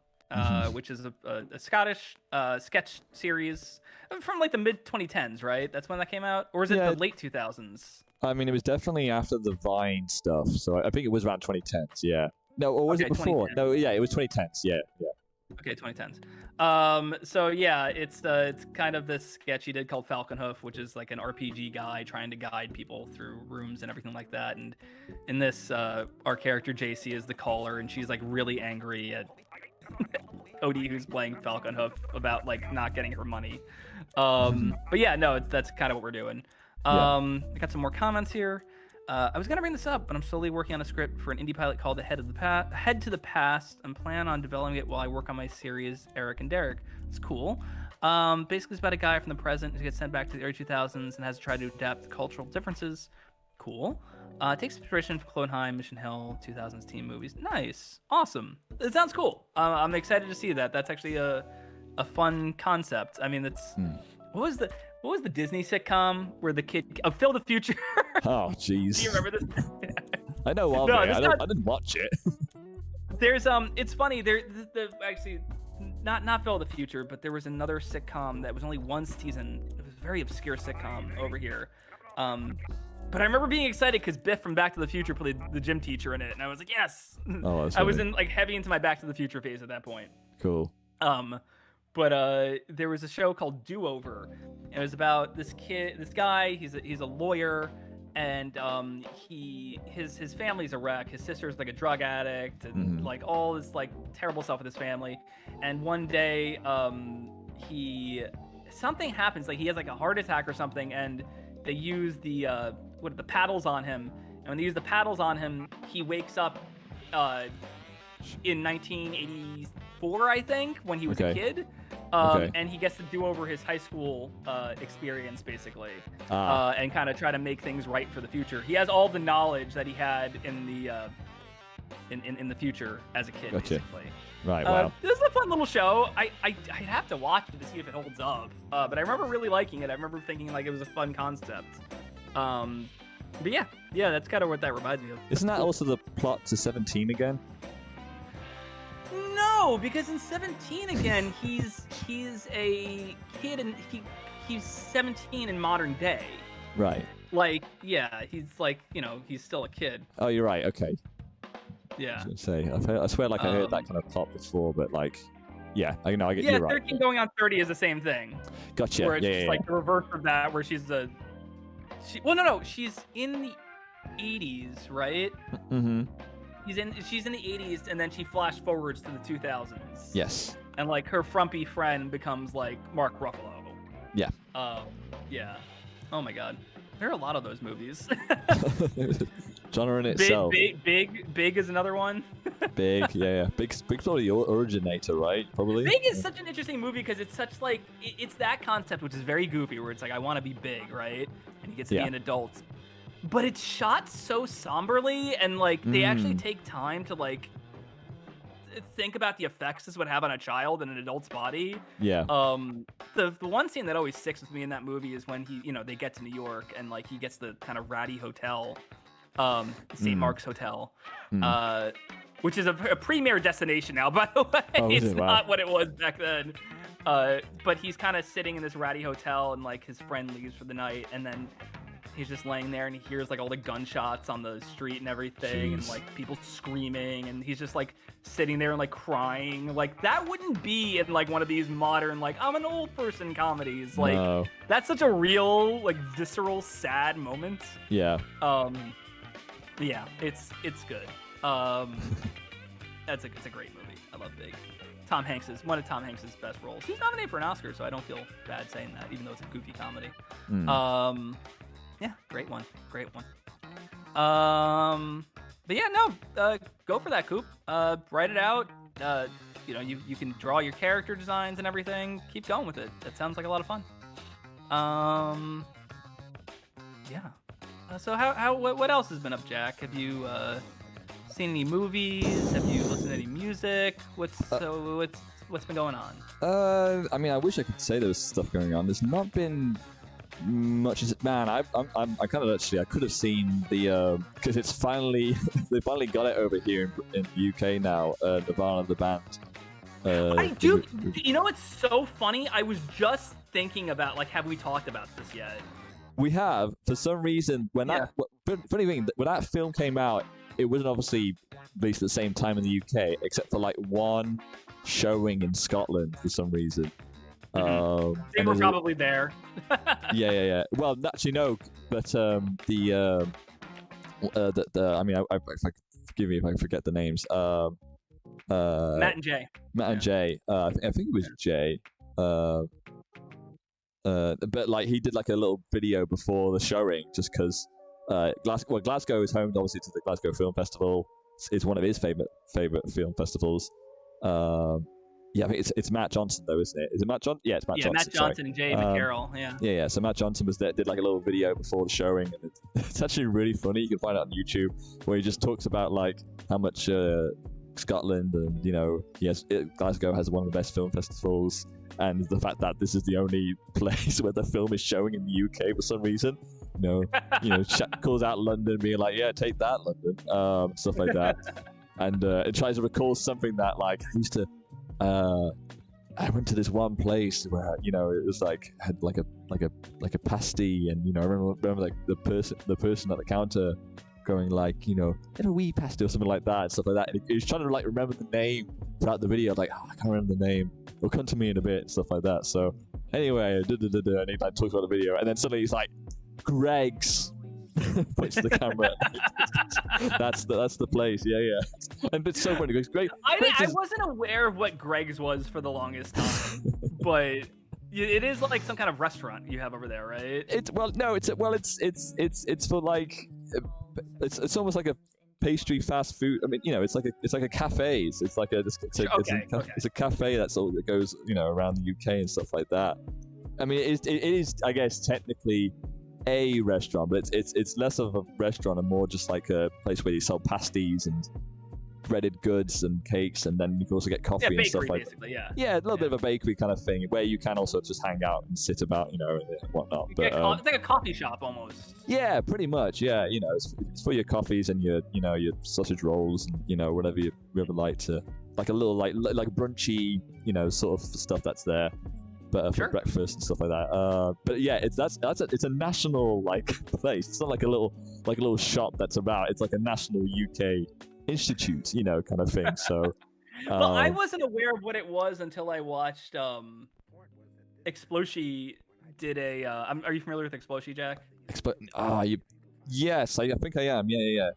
which is a Scottish sketch series from like the mid 2010s, right? That's when that came out, or is it the late 2000s? I mean, it was definitely after the Vine stuff, so I think it was around 2010s. Yeah. No, or was it before? No, yeah, it was 2010s. Yeah. Okay, 2010s. So yeah, it's kind of this sketch he did called Falconhoof, which is like an RPG guy trying to guide people through rooms and everything like that. And in this, our character JC is the caller, and she's like really angry at Odie, who's playing Falconhoof, about like not getting her money. But yeah, no, that's kind of what we're doing. I got some more comments here. I was gonna bring this up, but I'm slowly working on a script for an indie pilot called Head to the Past, and plan on developing it while I work on my series Eric and Derek. It's cool. Basically, it's about a guy from the present who gets sent back to the early 2000s and has to try to adapt to cultural differences. Cool. It takes inspiration from Clonheim, Mission Hill, 2000s teen movies. Nice. Awesome. It sounds cool. I'm excited to see that. That's actually a fun concept. I mean, that's what was the Disney sitcom where the kid Phil the Future? Oh, jeez. Do you remember this? I know of it. I didn't watch it. There's it's funny. Actually not Phil the Future, but there was another sitcom that was only one season. It was a very obscure sitcom over here. But I remember being excited because Biff from Back to the Future played the gym teacher in it, and I was like, yes. Oh, that's I was funny. in like heavy into my Back to the Future phase at that point. Cool. But there was a show called Do Over. It was about this guy. He's a lawyer, and his family's a wreck. His sister's like a drug addict, and like all this like terrible stuff with his family. And one day, something happens. Like he has like a heart attack or something, and they use the paddles on him. And when they use the paddles on him, he wakes up in 1984, I think, when he was a kid. And he gets to do over his high school experience, basically, and kind of try to make things right for the future. He has all the knowledge that he had in the future as a kid, basically. Right, wow. This is a fun little show. I'd have to watch it to see if it holds up. But I remember really liking it. I remember thinking like it was a fun concept. But yeah, that's kind of what that reminds me of. Isn't that also the plot to 17 again? No, because in 17 again, he's a kid and he's 17 in modern day. Right. Like, yeah, he's like, he's still a kid. Oh, you're right. Okay. Yeah. I was gonna say, I swear, like I heard that kind of plot before, but like, yeah, I know, I get. Yeah, you're 13 right. going on 30 is the same thing. Gotcha. Where it's just like the reverse of that, where she's she's in the 80s, right? Mm-hmm. She's in the 80s, and then she flash forwards to the 2000s. Yes. And like her frumpy friend becomes like Mark Ruffalo. Yeah. Yeah. Oh my God, there are a lot of those movies. Genre in Big, itself. big is another one. Big, yeah. Big's probably the originator, right? Probably. Big is such an interesting movie because it's such like it's that concept which is very goofy, where it's like I want to be big, right? And he gets to be Yeah. an adult, but it's shot so somberly, and like they actually take time to like think about the effects this would have on a child in an adult's body. Yeah. The one scene that always sticks with me in that movie is when they get to New York and like he gets the kind of ratty hotel, St. Mark's Hotel, which is a premier destination now, by the way. Oh, is it's it? Wow. not what it was back then. But he's kind of sitting in this ratty hotel, and like his friend leaves for the night, and then he's just laying there and he hears like all the gunshots on the street and everything. Jeez. And like people screaming, and he's just like sitting there and like crying. Like that wouldn't be in like one of these modern like I'm an old person comedies. Like No. that's such a real like visceral sad moment. Yeah. Yeah, it's good. It's a great movie. I love Big. Tom Hanks is one of Tom Hanks's best roles. He's nominated for an Oscar, so I don't feel bad saying that, even though it's a goofy comedy. Yeah, great one. But yeah, no, go for that, Coop. Write it out. You can draw your character designs and everything. Keep going with it. That sounds like a lot of fun. Yeah. So what else has been up, Jack? Have you seen any movies? Have you listened to any music? What's been going on? I mean, I wish I could say there was stuff going on. There's not been much. Man, I kind of actually I could have seen the because it's finally they finally got it over here in the UK now. Nirvana the band. I do. You know what's so funny? I was just thinking about like, have we talked about this yet? We have, for some reason, when funny thing, when that film came out, it wasn't obviously released at the same time in the UK, except for like one showing in Scotland for some reason. They were probably there. Yeah. Well, actually, no, but I mean, forgive me if I forget the names. Matt and Jay. And Jay. I think it was Jay. But like he did like a little video before the showing, just because Glasgow is home obviously to the Glasgow Film Festival. It's one of his favorite film festivals. Yeah, I think it's Matt Johnson though, isn't it? Is it Matt Johnson? Yeah, it's Matt Johnson. Matt Johnson and Jay McCarroll. Yeah. So Matt Johnson was there, did like a little video before the showing, and it's actually really funny. You can find it on YouTube, where he just talks about like how much Scotland and Glasgow has one of the best film festivals, and the fact that this is the only place where the film is showing in the UK for some reason. Calls out London, being like, "Yeah, take that, London," stuff like that, and it tries to recall something that like I used to. I went to this one place where it was like had like a pasty, and I remember like the person at the counter going like get a wee pasty or something like that and stuff like that. And he was trying to like remember the name throughout the video. Like, I can't remember the name. It'll come to me in a bit and stuff like that. So anyway, and he like talks about the video, and then suddenly he's like, Greg's. Points to the camera. that's the place. Yeah. And it's so funny because I wasn't aware of what Greg's was for the longest time, but it is like some kind of restaurant you have over there, right? It's for like it's almost like a pastry fast food. I mean, it's like a cafe. It's like it's a cafe that's all that goes around the UK and stuff like that. I mean, it is I guess technically a restaurant, but it's less of a restaurant and more just like a place where you sell pasties and breaded goods and cakes, and then you can also get coffee and stuff like that. Yeah, a little bit of a bakery kind of thing where you can also just hang out and sit about, and whatnot. But it's like a coffee shop almost. Yeah, pretty much. Yeah, it's for your coffees and your your sausage rolls and whatever you ever like to, like a little like brunchy sort of stuff that's there. But for breakfast and stuff like that. But yeah, it's a national like place. It's not like a little shop that's about. It's like a national UK institute, kind of thing. So, well, I wasn't aware of what it was until I watched Exploshi did a. Are you familiar with Exploshi, Jack? Yes, I think I am. Yeah.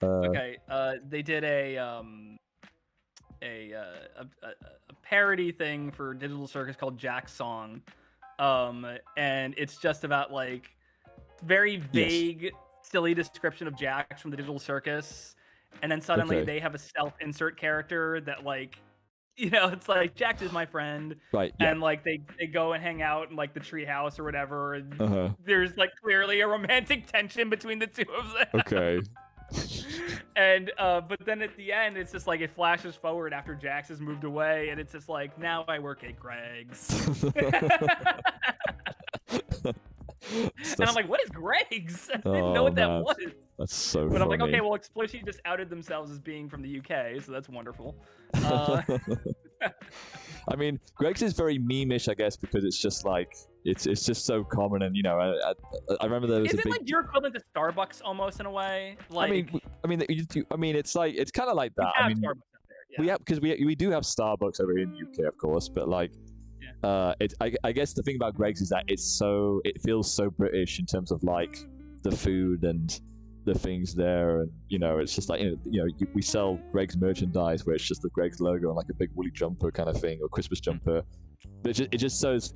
Okay. They did a parody thing for Digital Circus called Jack's Song, and it's just about like very vague silly description of Jax from the Digital Circus, and then suddenly Okay. they have a self-insert character that like, it's like Jax is my friend, Right. Yeah. and like they go and hang out in like the treehouse or whatever, and Uh-huh. there's like clearly a romantic tension between the two of them. Okay. And but then at the end, it's just like it flashes forward after Jax has moved away, and it's just like, now I work at Greg's. And I'm like, what is Greg's? I didn't know what that was. That's so But funny. I'm like, okay, well, Explicit just outed themselves as being from the UK, so that's wonderful. I mean, Greg's is very meme-ish, I guess, because it's just like it's just so common, and I remember there was is a it big. like your equivalent to Starbucks almost in a way? Like, I mean, it's kind of like that. we I have mean, Starbucks up there, yeah. we have because we do have Starbucks over here in the UK, of course, but like, I guess the thing about Greg's is that it feels so British in terms of like the food and the things there, and it's just like we sell Greg's merchandise where it's just the Greg's logo and like a big woolly jumper kind of thing or Christmas jumper. But it just feels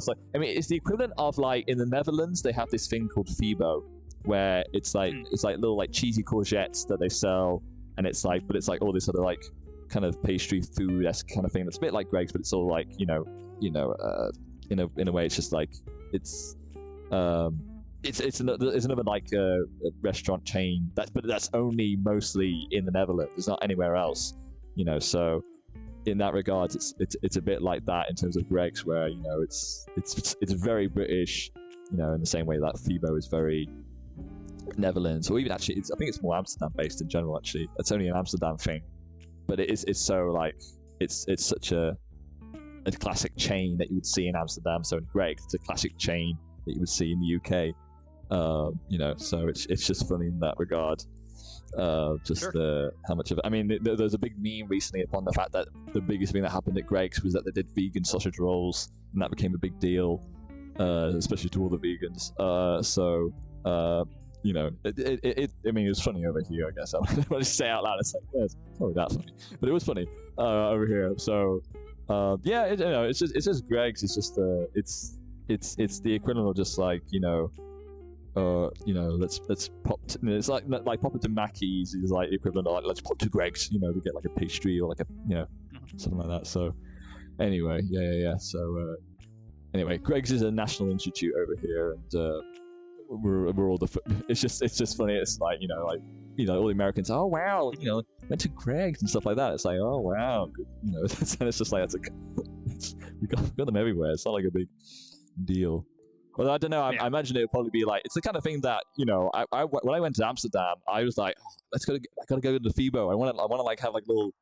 like, I mean, it's the equivalent of like in the Netherlands they have this thing called Fibo, where it's like little like cheesy courgettes that they sell, and it's like all this other like kind of pastry food kind of thing that's a bit like Greg's, but it's all like in a way it's just like it's another like restaurant chain that's only mostly in the Netherlands. It's not anywhere else, so in that regard it's a bit like that in terms of Greg's, where it's very British, in the same way that Fibo is very Netherlands, or even actually I think it's more Amsterdam based in general. Actually, it's only an Amsterdam thing, but it's so like it's such a classic chain that you would see in Amsterdam. So in Greg's, it's a classic chain that you would see in the UK. So it's just funny in that regard. Sure. How much of it. I mean, there's a big meme recently upon the fact that the biggest thing that happened at Greg's was that they did vegan sausage rolls, and that became a big deal, especially to all the vegans. I mean, it was funny over here, I guess. I want to say out loud, it's like, yeah, it's probably that funny, but it was funny over here. So, it's just Greg's. It's just it's the equivalent of just like let's pop. It's like pop into Mackey's is like the equivalent of like let's pop to Greg's, to get like a pastry or like a something like that. So anyway, yeah. So anyway, Greg's is a national institute over here, and we're all it's just funny. It's like all the Americans. Oh wow, went to Greg's and stuff like that. It's like, oh wow, good, and it's just like we got them everywhere. It's not like a big deal. Well, I don't know. I imagine it would probably be like it's the kind of thing that when I went to Amsterdam, I was like, I gotta go to the Fibo. I want to like have like little,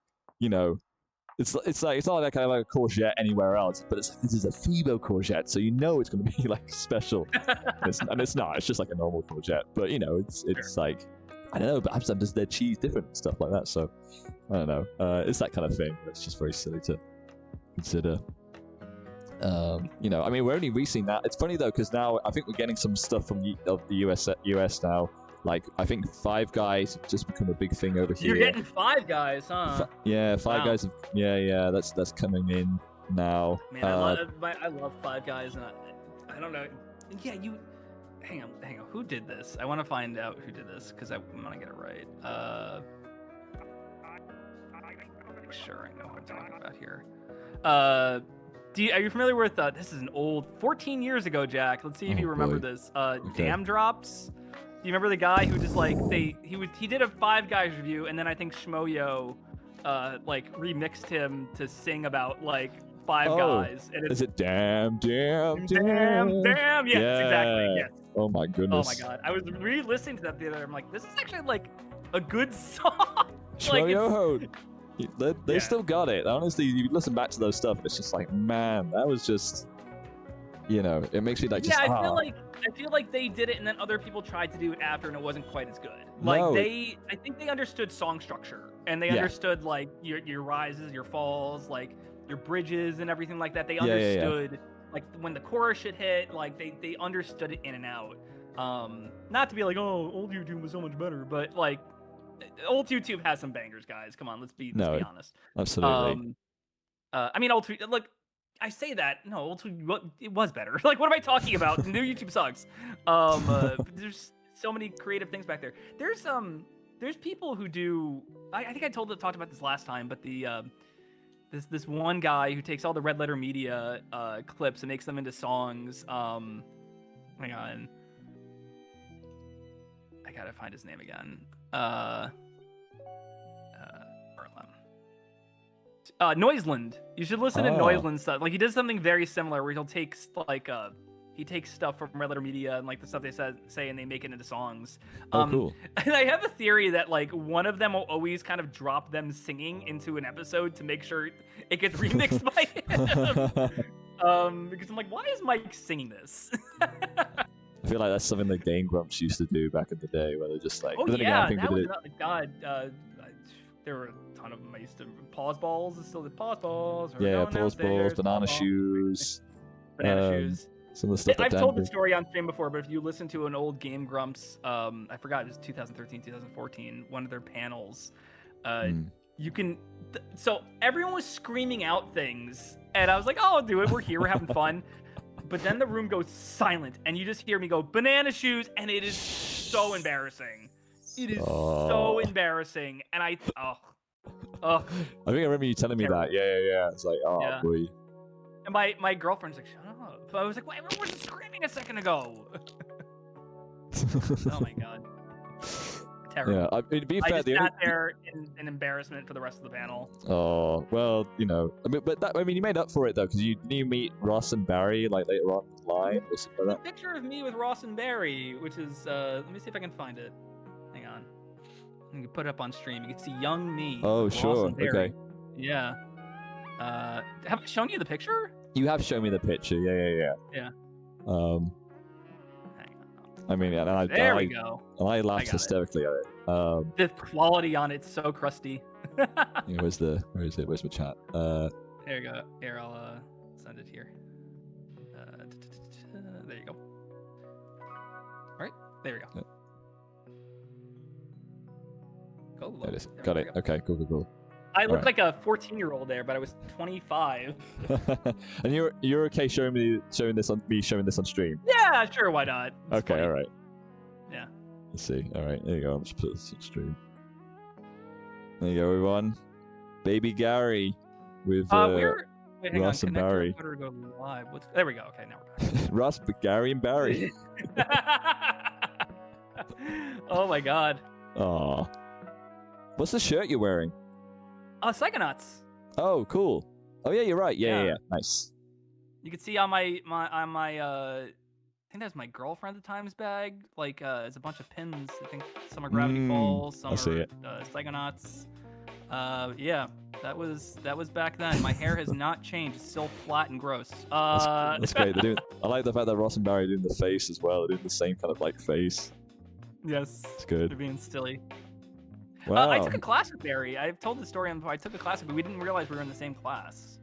it's like it's not like I have like a courgette anywhere else, but this is a Fibo courgette, so it's gonna be like special. and it's not. It's just like a normal courgette, but it's like I don't know. But Amsterdam does their cheese different and stuff like that. So I don't know. It's that kind of thing. It's just very silly to consider. I mean, we're only recently now. It's funny though, because now I think we're getting some stuff from the US now. Like I think Five Guys have just become a big thing over here. You're getting Five Guys, huh? Five Guys. Yeah. That's coming in now. Man, I love Five Guys, and I don't know. Yeah, hang on. Who did this? I want to find out who did this because I want to get it right. Make sure I know what I'm talking about here. Are you familiar with this is an old 14 years ago, Jack. Let's see if you remember this. Damn Drops. Do you remember the guy who just like he did a Five Guys review, and then I think Shmoyo like remixed him to sing about like Five Guys. And is it damn? Yes, exactly. Yes. Oh my goodness. Oh my god. I was re-listening to that the other day. I'm like, this is actually like a good song. Shmoyo. They still got it. Honestly, you listen back to those stuff, it's just like, man, that was just, it makes me like just. Yeah, I feel like they did it, and then other people tried to do it after, and it wasn't quite as good. Like I think they understood song structure, and they understood like your rises, your falls, like your bridges, and everything like that. They understood like when the chorus should hit, like they understood it in and out. Not to be like, oh, old YouTube was so much better, but like. Old YouTube has some bangers, guys. Come on, let's be honest. Absolutely. I mean, old look, I say that. No, old it was better. Like, what am I talking about? New YouTube sucks. There's so many creative things back there. There's people who do. I think I talked about this last time, but the this one guy who takes all the Red Letter Media clips and makes them into songs. Hang on, I gotta find his name again. Noiseland. You should listen to Noiseland stuff. Like he does something very similar where he'll take he takes stuff from Red Letter Media and like the stuff they say and they make it into songs. Cool. And I have a theory that like one of them will always kind of drop them singing into an episode to make sure it gets remixed by him. Because I'm like, why is Mike singing this? I feel like that's something that Game Grumps used to do back in the day, where they're just like. Oh yeah, that was God. There were a ton of them. I used to pause balls. Is still the pause balls. Yeah, pause balls, banana shoes. Banana shoes. Some of the stuff I've told the story on stream before, but if you listen to an old Game Grumps, I forgot, it was 2013, 2014, one of their panels, you can. So everyone was screaming out things, and I was like, "Oh, I'll do it. We're here. We're having fun." But then the room goes silent, and you just hear me go, "Banana shoes," and it is so embarrassing. It is so embarrassing, and I think I remember you telling me that. Yeah. It's like, boy. And my girlfriend's like, "Shut up." I was like, "Why everyone was screaming a second ago?" Oh my god. Terrible. Yeah, to be fair, I just sat there in embarrassment for the rest of the panel. Oh well, you know. You made up for it though, because you meet Ross and Barry like later on in the line or something like that. A picture of me with Ross and Barry, which is let me see if I can find it. Hang on. You can put it up on stream. You can see young me. Oh sure. Okay. Yeah. Have I shown you the picture? You have shown me the picture. Yeah. I mean, there we go. And I laughed hysterically at it. The quality on it's so crusty. Where is it? Where's my chat? There you go. Here, I'll send it here. There you go. All right, there we go. Yeah. Go. There it is. Got it. Okay, cool. I looked like a 14-year-old there, but I was 25. And you're okay showing this on stream? Yeah, sure. Why not? It's okay, funny. all right. Yeah. Let's see. All right, there you go. I'll just put this on stream. There you go, everyone. Baby Gary with Ross and Barry. Go live. There we go. Okay, now we're back. Ross, Gary, and Barry. Oh my god. Aw. What's the shirt you're wearing? Psychonauts. Oh, cool. Oh yeah, you're right. Yeah. Nice. You can see on my I think that's my girlfriend at the times bag. Like, there's a bunch of pins. I think some are Gravity Falls, some are Psychonauts. Yeah, that was back then. My hair has not changed. It's still flat and gross. That's great. I like the fact that Ross and Barry are doing the face as well. They're doing the same kind of like face. Yes. It's good. They're being silly. Wow. I took a class with Barry. I've told the story before. I took a class, but we didn't realize we were in the same class.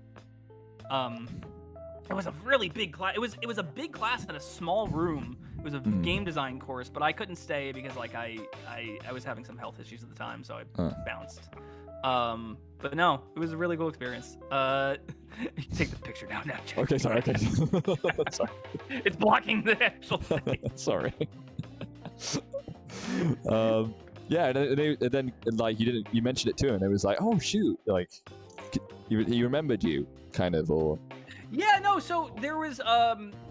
It was a really big class. It was a big class in a small room. It was a game design course, but I couldn't stay because like I was having some health issues at the time, so I bounced. But no, it was a really cool experience. Take the picture now. Okay, sorry. Okay. Sorry. It's blocking the actual thing. Sorry. Yeah, and then like you mentioned it too, and it was like, oh shoot, like he remembered you, kind of, or. Yeah, no. So there was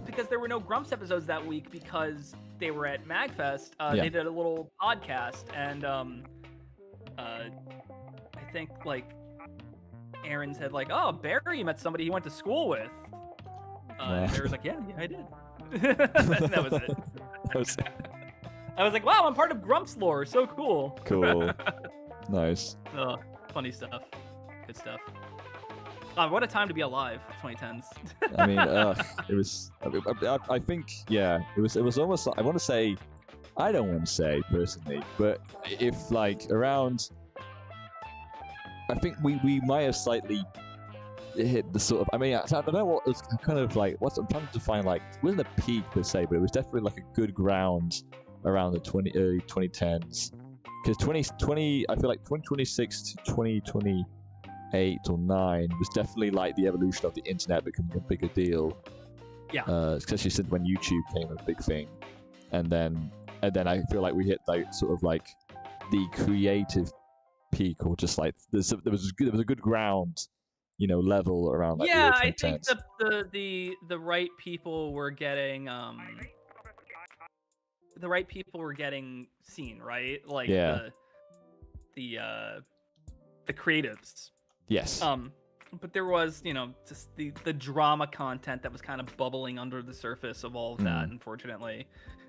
because there were no Grumps episodes that week because they were at MagFest. They did a little podcast, and I think like Aaron said like, oh, Barry met somebody he went to school with. Barry was like, yeah, I did. That was it. That was it. I was like, wow, I'm part of Grumps lore. So cool. Cool. Nice. Funny stuff. Good stuff. What a time to be alive, 2010s. I mean, it was. I think, yeah, it was almost. I want to say, I don't want to say personally, but if like around, I think we might have slightly hit the sort of. I mean, I don't know what was kind of like. I'm trying to define like. It wasn't a peak per se, but it was definitely like a good ground around the early 2010s. Because 2020, I feel like 2026 to 2028 or 9 was definitely like the evolution of the internet becoming a bigger deal. Yeah. Especially since when YouTube became a big thing, and then and then I feel like we hit like sort of like the creative peak, or just like there was a good ground, level around like the Yeah, early I think 2010s. the right people were getting seen, right? Like Yeah. the creatives. Yes. But there was, just the drama content that was kind of bubbling under the surface of all of that, unfortunately.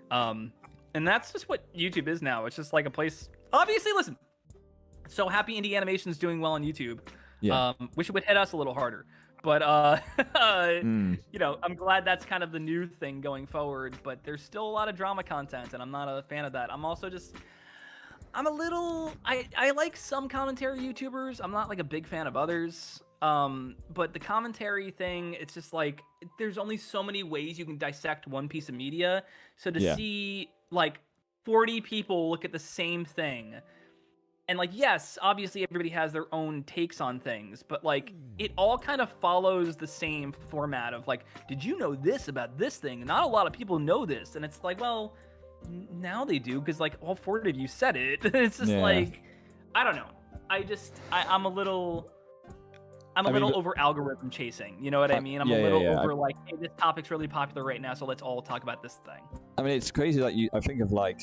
And that's just what YouTube is now. It's just like a place. Obviously, listen. So happy indie animation's doing well on YouTube. Yeah. Wish it would hit us a little harder. But I'm glad that's kind of the new thing going forward. But there's still a lot of drama content, and I'm not a fan of that. I like some commentary YouTubers. I'm not like a big fan of others. But the commentary thing, it's just like there's only so many ways you can dissect one piece of media. So to see like 40 people look at the same thing, and like, yes, obviously everybody has their own takes on things, but like it all kind of follows the same format of like, did you know this about this thing? Not a lot of people know this. And it's like, well, now they do, because like all 40 of you said it. It's just like, I don't know. I'm a little over algorithm chasing. You know what I mean? I'm a little over like, hey, this topic's really popular right now, so let's all talk about this thing. I mean, it's crazy that I think of like,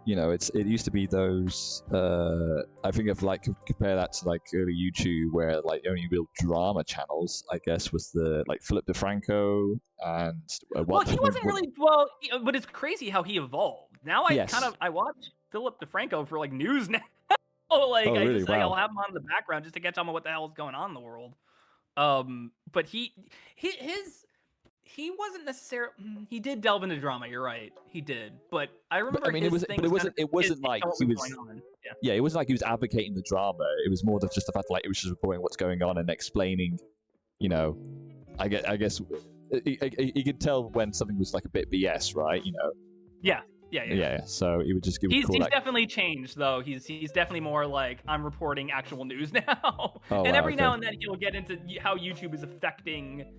it used to be those. I think of like compare that to like early YouTube, where like only real drama channels, I guess, was the like Philip DeFranco and. Well, he wasn't really but it's crazy how he evolved. Now I watch Philip DeFranco for like news now. Really? I'll have him on in the background just to catch on with what the hell is going on in the world. But he wasn't necessarily. He did delve into drama. You're right, he did. But I remember. it wasn't like he was. Yeah, it wasn't like he was advocating the drama. It was more just the fact that, like, it was just reporting what's going on and explaining. I guess you could tell when something was like a bit BS, right? Yeah. So he would just give. He's definitely changed, though. He's definitely more like, I'm reporting actual news now. Every now and then he'll get into how YouTube is affecting,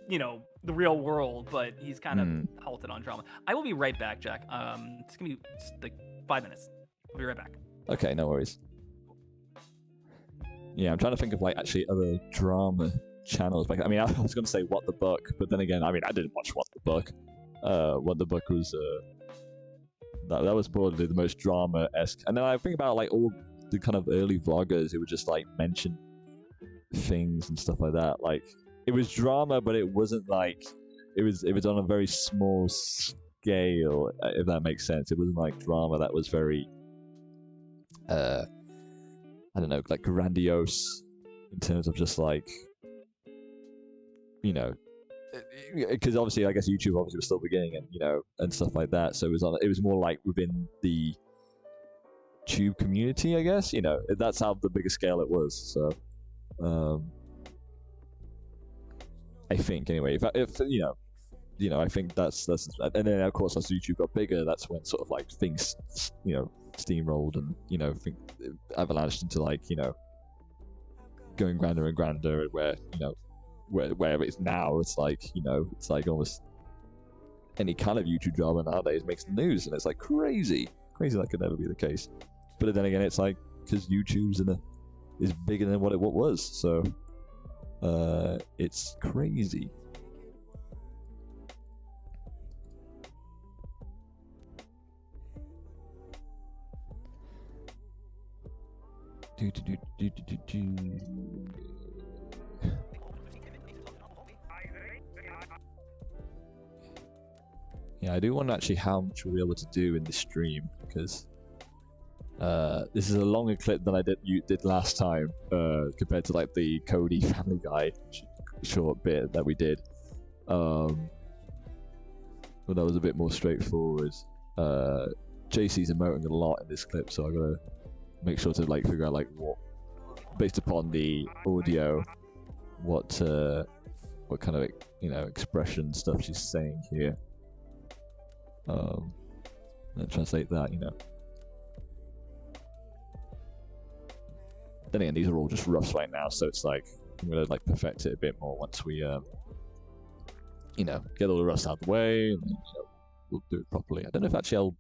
the real world. But he's kind of halted on drama. I will be right back, Jack. It's gonna be like 5 minutes. I'll be right back. Okay, no worries. Yeah, I'm trying to think of like actually other drama channels. I mean, I was gonna say What the Buck, but then again, I mean, I didn't watch What the Buck. What the Buck was. That was probably the most drama-esque. And then I think about like all the kind of early vloggers who would just like mention things and stuff like that. Like, it was drama, but it wasn't like it was on a very small scale, if that makes sense. It wasn't like drama that was very I don't know, like grandiose in terms of just like, because obviously, I guess YouTube obviously was still beginning, and and stuff like that. So it was more like within the tube community, I guess. That's how the bigger scale it was. So, I think anyway. If I think that's, and then of course as YouTube got bigger, that's when sort of like things, steamrolled, and think avalanched into like going grander and grander, where where it's now, it's like it's like almost any kind of YouTube drama nowadays makes the news, and it's like crazy that could never be the case. But then again, it's like because YouTube's is bigger than what it was, so it's crazy. Yeah, I do wonder actually how much we'll be able to do in this stream, because this is a longer clip than you did last time, compared to like the Cody Family Guy short bit that we did. But that was a bit more straightforward. JC's emoting a lot in this clip, so I gotta make sure to like figure out like what, based upon the audio, what kind of expression stuff she's saying here. And translate that, Then again, these are all just roughs right now, so it's like I'm gonna like perfect it a bit more once we get all the rust out of the way, and we'll do it properly. I don't know if actually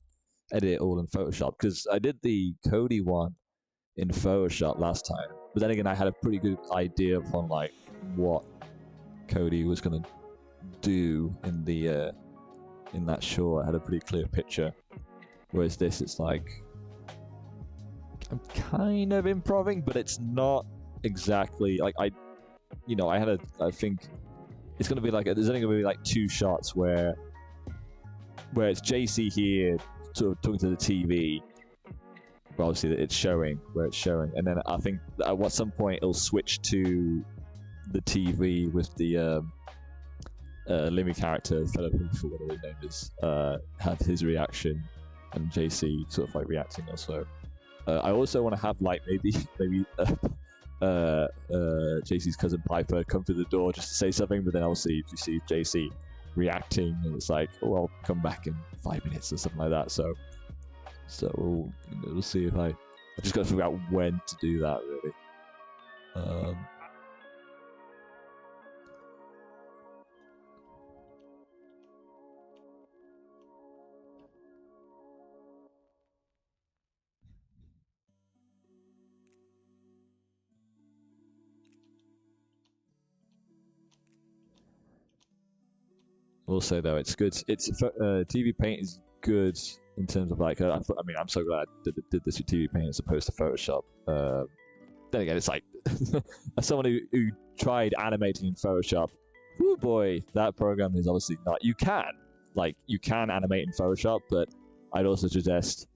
edit it all in Photoshop, because I did the Cody one in Photoshop last time, but then again I had a pretty good idea upon like what Cody was gonna do in the in that short. I had a pretty clear picture, whereas this, it's like I'm kind of improving, but it's not exactly like I think it's gonna be like there's only gonna be like 2 shots where it's JC here sort of talking to the TV. Well, obviously it's showing where it's showing, and then I think at some point it'll switch to the TV with the Limmy character, Philip, whatever his name is, have his reaction, and JC sort of like reacting also. I also want to have like maybe JC's cousin Piper come through the door just to say something, but then obviously you see JC reacting, and it's like, oh, I'll come back in 5 minutes or something like that. So we'll see if I just got to figure out when to do that, really. Also, though, it's good. It's TV Paint is good in terms of like. I mean, I'm so glad I did this with TV Paint as opposed to Photoshop. Then again, it's like as someone who tried animating in Photoshop. Oh boy, that program is obviously not. You can animate in Photoshop, but I'd also suggest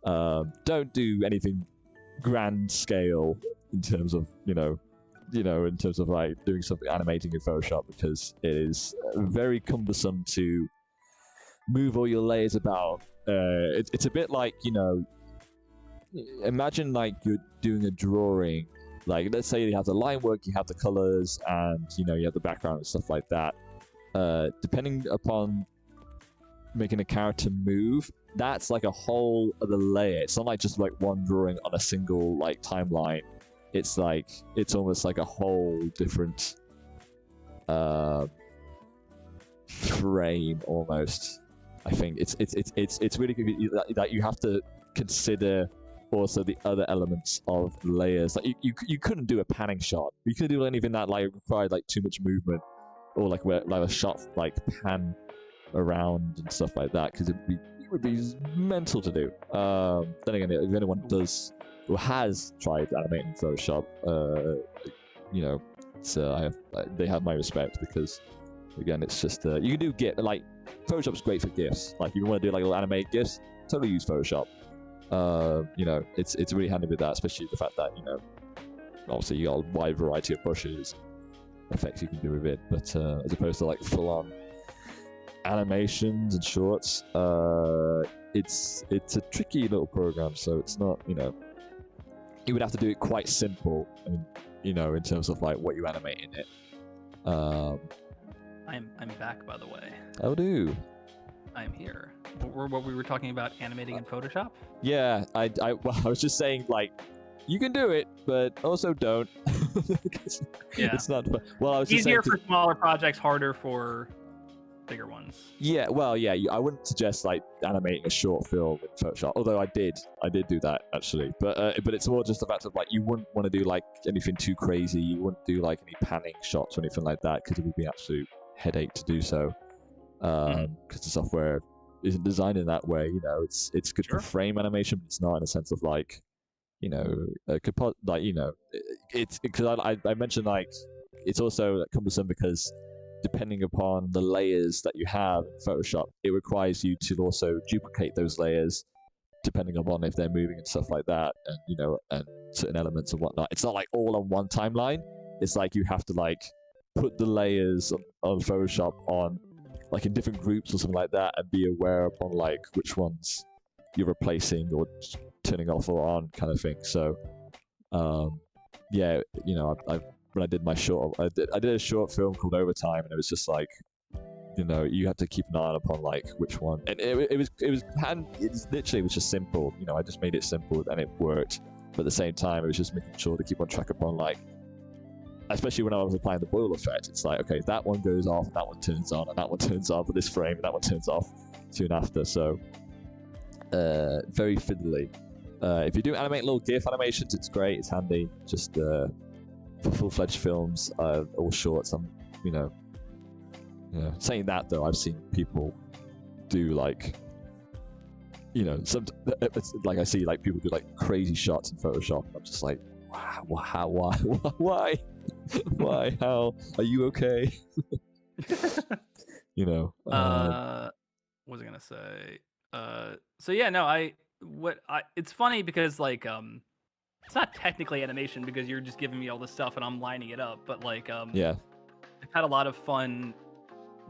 don't do anything grand scale in terms of in terms of like doing something animating in Photoshop, because it is very cumbersome to move all your layers about. It's a bit like, imagine like you're doing a drawing. Like, let's say you have the line work, you have the colors, and you have the background and stuff like that. Depending upon making a character move, that's like a whole other layer. It's not like just like one drawing on a single like timeline. It's like it's almost like a whole different frame almost. I think it's really good that you have to consider also the other elements of layers. Like you couldn't do a panning shot. You couldn't do anything that like required like too much movement, or like where like a shot like pan around and stuff like that, because it would be mental to do. Then again, if anyone does or has tried animating in Photoshop, they have my respect, because again, it's just you can do GIF. Like Photoshop's great for GIFs. Like if you want to do like little animated GIFs, totally use Photoshop. It's really handy with that, especially the fact that obviously you got a wide variety of brushes, effects you can do with it. But as opposed to like full-on animations and shorts, it's a tricky little program. So it's not you would have to do it quite simple, in terms of like what you animate in it. I'm back, by the way. Oh, do. I'm here. What we were talking about animating in Photoshop? Yeah, I was just saying, like, you can do it, but also don't. Yeah. It's not fun. Well, I was just easier saying for smaller projects, harder for bigger ones. Yeah, well, yeah, I wouldn't suggest like animating a short film in Photoshop. Although I did do that actually. But it's more just the fact of like you wouldn't want to do like anything too crazy. You wouldn't do like any panning shots or anything like that, because it would be an absolute headache to do so. Because the software isn't designed in that way. It's good for frame animation, but it's not in a sense of like, it's because I mentioned like it's also cumbersome because depending upon the layers that you have in Photoshop, it requires you to also duplicate those layers depending upon if they're moving and stuff like that, and and certain elements and whatnot. It's not like all on one timeline. It's like you have to like put the layers on Photoshop on like in different groups or something like that, and be aware upon like which ones you're replacing or turning off or on, kind of thing. So yeah, when I did my short, I did a short film called Overtime, and it was just like, you have to keep an eye upon like which one, and it was literally, it was just simple. I just made it simple and it worked. But at the same time, it was just making sure to keep on track upon like, especially when I was applying the boil effect, it's like, okay, that one goes off, and that one turns on, and that one turns on for this frame, and that one turns off soon after. So very fiddly. If you do animate little GIF animations, it's great. It's handy. Just for full-fledged films or shorts, you know. Saying that though, I've seen people do like, it's like I see like people do like crazy shots in Photoshop. I'm just like, wow, why, how are you okay? What was I gonna say? So yeah, no, it's funny because like it's not technically animation because you're just giving me all this stuff and I'm lining it up, but like yeah, I've had a lot of fun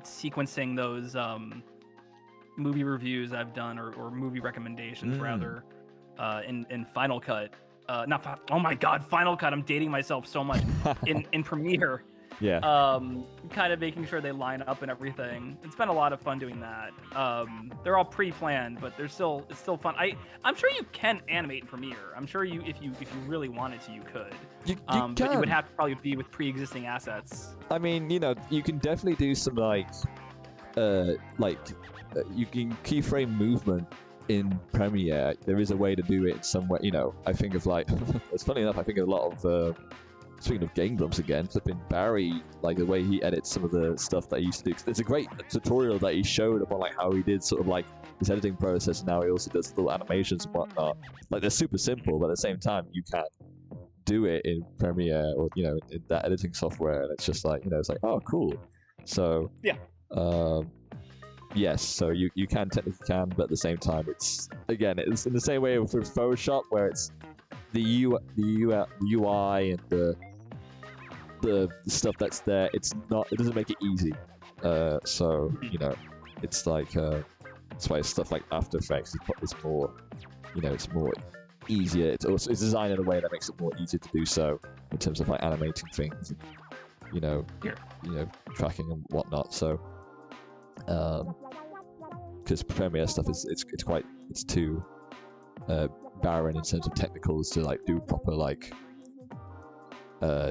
sequencing those movie reviews I've done or movie recommendations rather in Final Cut. Oh my god, Final Cut, I'm dating myself so much. in Premiere. Yeah. Kind of making sure they line up and everything. It's been a lot of fun doing that. They're all pre-planned, but it's still fun. I'm sure you can animate in Premiere. I'm sure if you really wanted to, you could. You can. But you would have to probably be with pre-existing assets. I mean, you can definitely do some you can keyframe movement in Premiere. There is a way to do it in some way. I think of like, it's funny enough. I think of a lot of. Speaking of Game Grumps again, flipping Barry, like the way he edits some of the stuff that he used to do. There's a great tutorial that he showed upon like how he did sort of like his editing process, and now he also does little animations and whatnot. Like they're super simple, but at the same time, you can do it in Premiere or in that editing software, and it's just like it's like, oh cool. So yeah. Yes, so you can technically but at the same time, it's in the same way with Photoshop where it's the UI and the stuff that's there. It doesn't make it easy. So it's like that's why stuff like After Effects is more, it's more easier. It's designed in a way that makes it more easier to do so in terms of like animating things, and, tracking and whatnot. So because Premiere stuff it's too barren in terms of technicals to like do proper like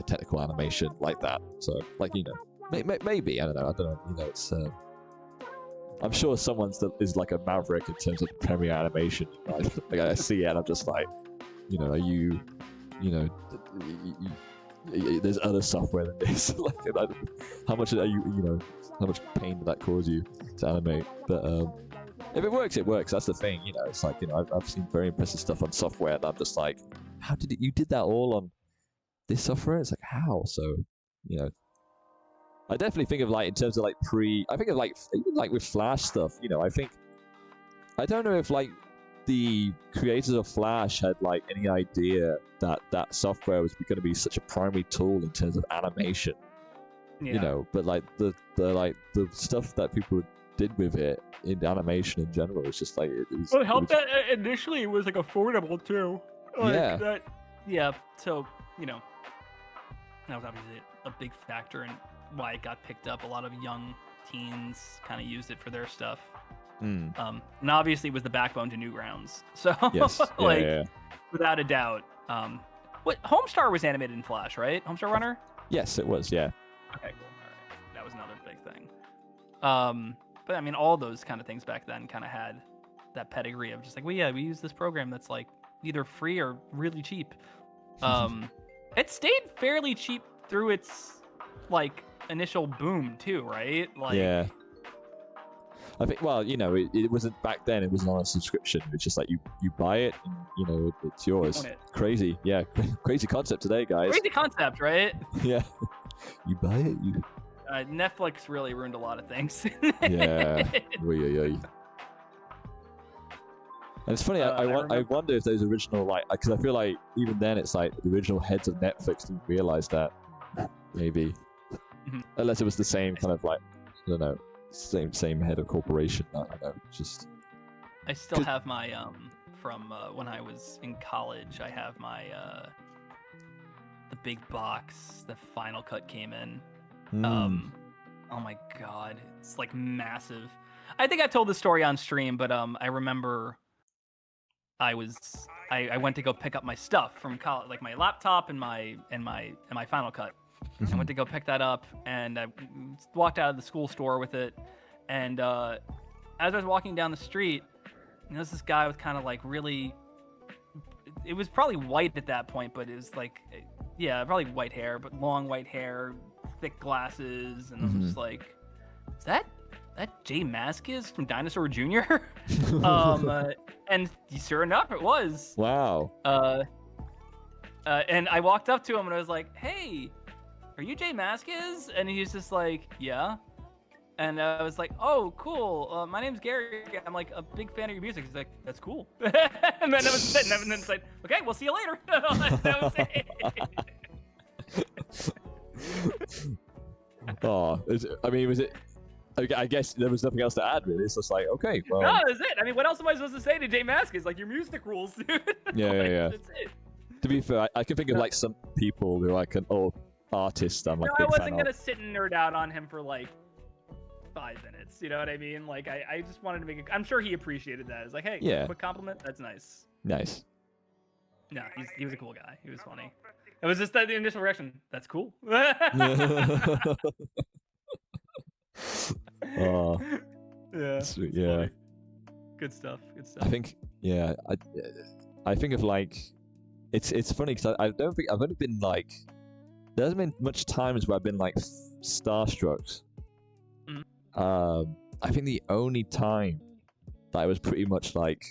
technical animation like that. So like maybe I don't know. It's I'm sure someone's is like a maverick in terms of Premiere animation. Like I see it and I'm just like, are you there's other software than this. Like how much are you how much pain did that cause you to animate? But if it works, it works. That's the thing, It's like, I've seen very impressive stuff on software, and I'm just like, how did you did that all on this software? It's like, how? So, I definitely think of like in terms of like I think of like even like with Flash stuff. I don't know if like the creators of Flash had like any idea that software was going to be such a primary tool in terms of animation. Yeah. But like the stuff that people did with it in animation in general, it's just like it was. Well, it helped that initially it was like affordable too. Yeah. So that was obviously a big factor in why it got picked up. A lot of young teens kind of used it for their stuff. And obviously it was the backbone to Newgrounds. So yes. without a doubt. What Homestar was animated in Flash, right? Homestar Runner? Yes, it was. Yeah. Okay, cool. All right, that was another big thing. But I mean, all those kind of things back then kind of had that pedigree of just like, we use this program that's like either free or really cheap. It stayed fairly cheap through its like initial boom too, right? Like, yeah. I think, well, it wasn't back then. It wasn't on a subscription. It's just like you buy it, and it's yours. Own it. Crazy, yeah, crazy concept today, guys. Crazy concept, right? Yeah, you buy it. Netflix really ruined a lot of things. Yeah. And it's funny. I wonder if those original because I feel like even then it's like the original heads of Netflix didn't realize that maybe, unless it was the same kind of like I don't know. Same head of corporation. I don't know. Just I still have my from when I was in college. I have my the big box. The Final Cut came in. Oh my god, it's like massive. I think I told this story on stream, but I remember I went to go pick up my stuff from college, like my laptop and my Final Cut. I went to go pick that up, and I walked out of the school store with it. And as I was walking down the street, there's this guy with kind of like really, it was probably white at that point, but it was like, yeah, probably white hair, but long white hair, thick glasses, and I'm just like, is that Jay Mascis from Dinosaur Jr.? And sure enough, it was. Wow. And I walked up to him and I was like, "Hey, are you Jay Mascis?" And he's just like, "Yeah." And I was like, "Oh, cool. My name's Gary. I'm like a big fan of your music." He's like, "That's cool." And then that was it. And then it's like, "Okay, we'll see you later." That was it. Oh, was it? I guess there was nothing else to add, really. It's just like, okay, well. No, that's it. I mean, what else am I supposed to say to Jay Mascis? Like, your music rules, dude. Yeah. That's it. To be fair, I can think of like some people who are like an old artist I'm like I big fan wasn't gonna of. sit and nerd out on him for like 5 minutes. You know what I mean? Like, I just wanted to make it. I'm sure he appreciated that. It's like, hey, Yeah. quick compliment. That's nice. Nice. No, he was a cool guy. He was funny. It was just that the initial reaction. That's cool. Oh, yeah. sweet. It's Yeah. funny. Good stuff. I think, yeah, I think of like, it's funny because I don't think I've only been like, there hasn't been much times where I've been like starstruck. I think the only time that I was pretty much like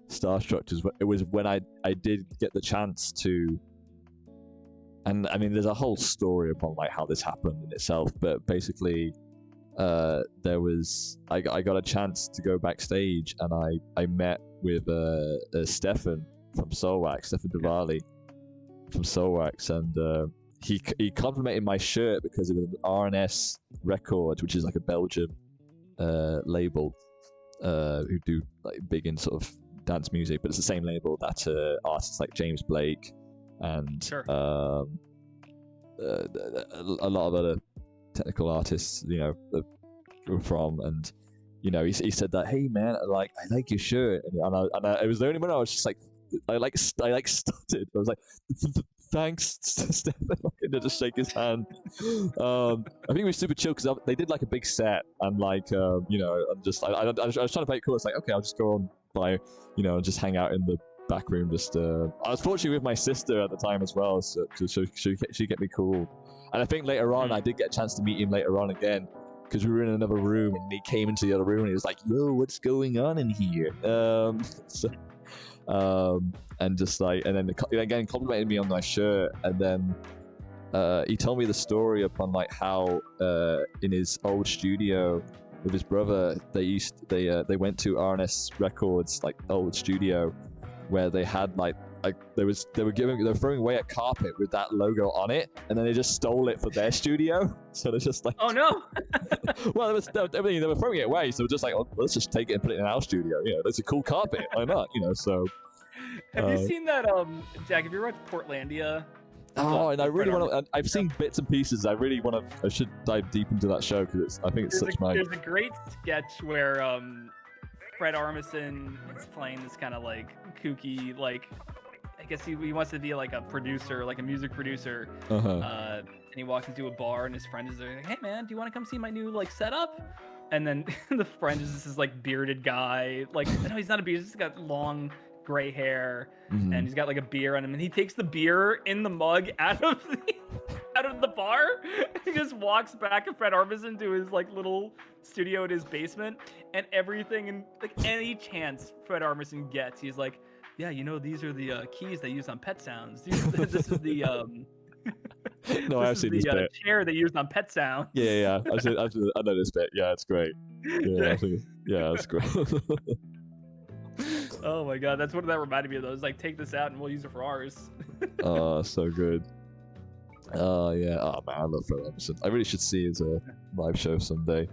starstruck was when I did get the chance to, and I mean, there's a whole story upon like how this happened in itself, but basically, I got a chance to go backstage and I met with Stefan from Soulwax, Stefan Diwali from Soulwax, and he complimented my shirt because it was an RNS Records, which is like a Belgian label who do like big in sort of dance music, but it's the same label that artists like James Blake and Sure. a lot of other technical artists, you know, were from, and you know, he said that, hey man, I like your shirt, and it was the only one I was just like, I stuttered. I was like, thanks, Stefan, and just shake his hand. I think it was super chill because they did like a big set, and like you know, I'm just I was trying to play it cool. It's like, okay, I'll just go on by, you know, and just hang out in the back room. Just I was fortunately with my sister at the time as well, so she get me cool. And I think later on, I did get a chance to meet him later on again, because we were in another room, and he came into the other room, and he was like, "Yo, what's going on in here?" And just like, and then again complimented me on my shirt, and then he told me the story upon like how in his old studio with his brother, they went to RNS Records, like old studio, where they had like they were throwing away a carpet with that logo on it, and then they just stole it for their studio. So they're just like, oh no. Well, everything, they were throwing it away, so we're just like, oh, let's just take it and put it in our studio. You know, that's a cool carpet. Why not? You know, so. Have you seen that, Jack? Have you ever watched Portlandia? Oh, and I really want to. I've seen bits and pieces. I really want to. I should dive deep into that show because I think it's There's a great sketch where Fred Armisen is playing this kind of like kooky, like, I guess he wants to be like a producer, like a music producer. And he walks into a bar, and his friend is there, like, "Hey man, do you want to come see my new like setup?" And then the friend is this like bearded guy, like, no, he's not a beard. He's just got long gray hair, and he's got like a beer on him, and he takes the beer in the mug out of the bar. He just walks back to Fred Armisen to his like little studio in his basement, and everything, and like any chance Fred Armisen gets, he's like, "Yeah, you know, these are the keys they use on Pet Sounds. This is the no, I've seen this bit. Chair they used on Pet Sounds." Yeah. I know this bit. Yeah, it's great. Yeah, it's great. Oh my god, that's what that reminded me of. Those like, take this out and we'll use it for ours. Oh, so good. Oh yeah. Oh man, I love Fred Armisen. I really should see his live show someday.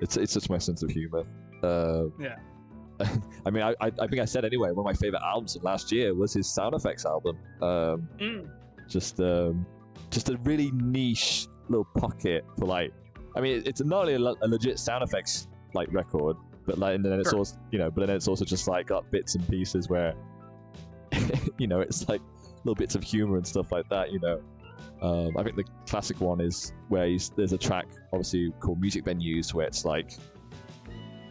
It's such my sense of humor. Yeah. I mean, I think I said anyway, one of my favorite albums of last year was his sound effects album. Just a really niche little pocket for like, I mean, it's not only a legit sound effects like record, but like, and then it's also, you know, but then it's also just like got bits and pieces where, you know, it's like little bits of humor and stuff like that, you know. I think the classic one is where there's a track obviously called Music Venues, where it's like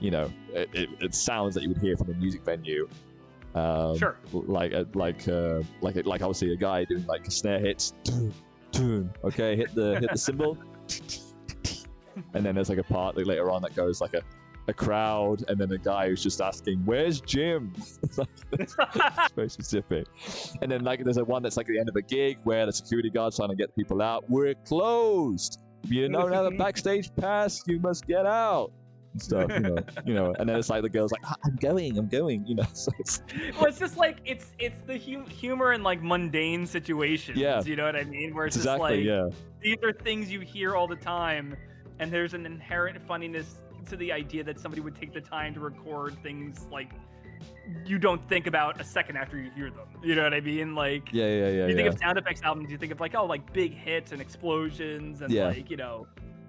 it sounds that you would hear from a music venue. Sure. Like obviously a guy doing like snare hits. Okay, hit the cymbal. And then there's like a part that later on that goes like a crowd, and then a guy who's just asking, "Where's Jim?" It's very specific. And then like there's a one that's like at the end of a gig where the security guard's trying to get people out. We're closed. If you don't have a backstage pass, you must get out. And stuff, and then it's like the girl's like, I'm going, so well, it's just like it's the humor in like mundane situations, you know what I mean, where it's exactly, just like these are things you hear all the time, and there's an inherent funniness to the idea that somebody would take the time to record things like you don't think about a second after you hear them, you know what I mean? Like you think of sound effects albums, you think of like like big hits and explosions and like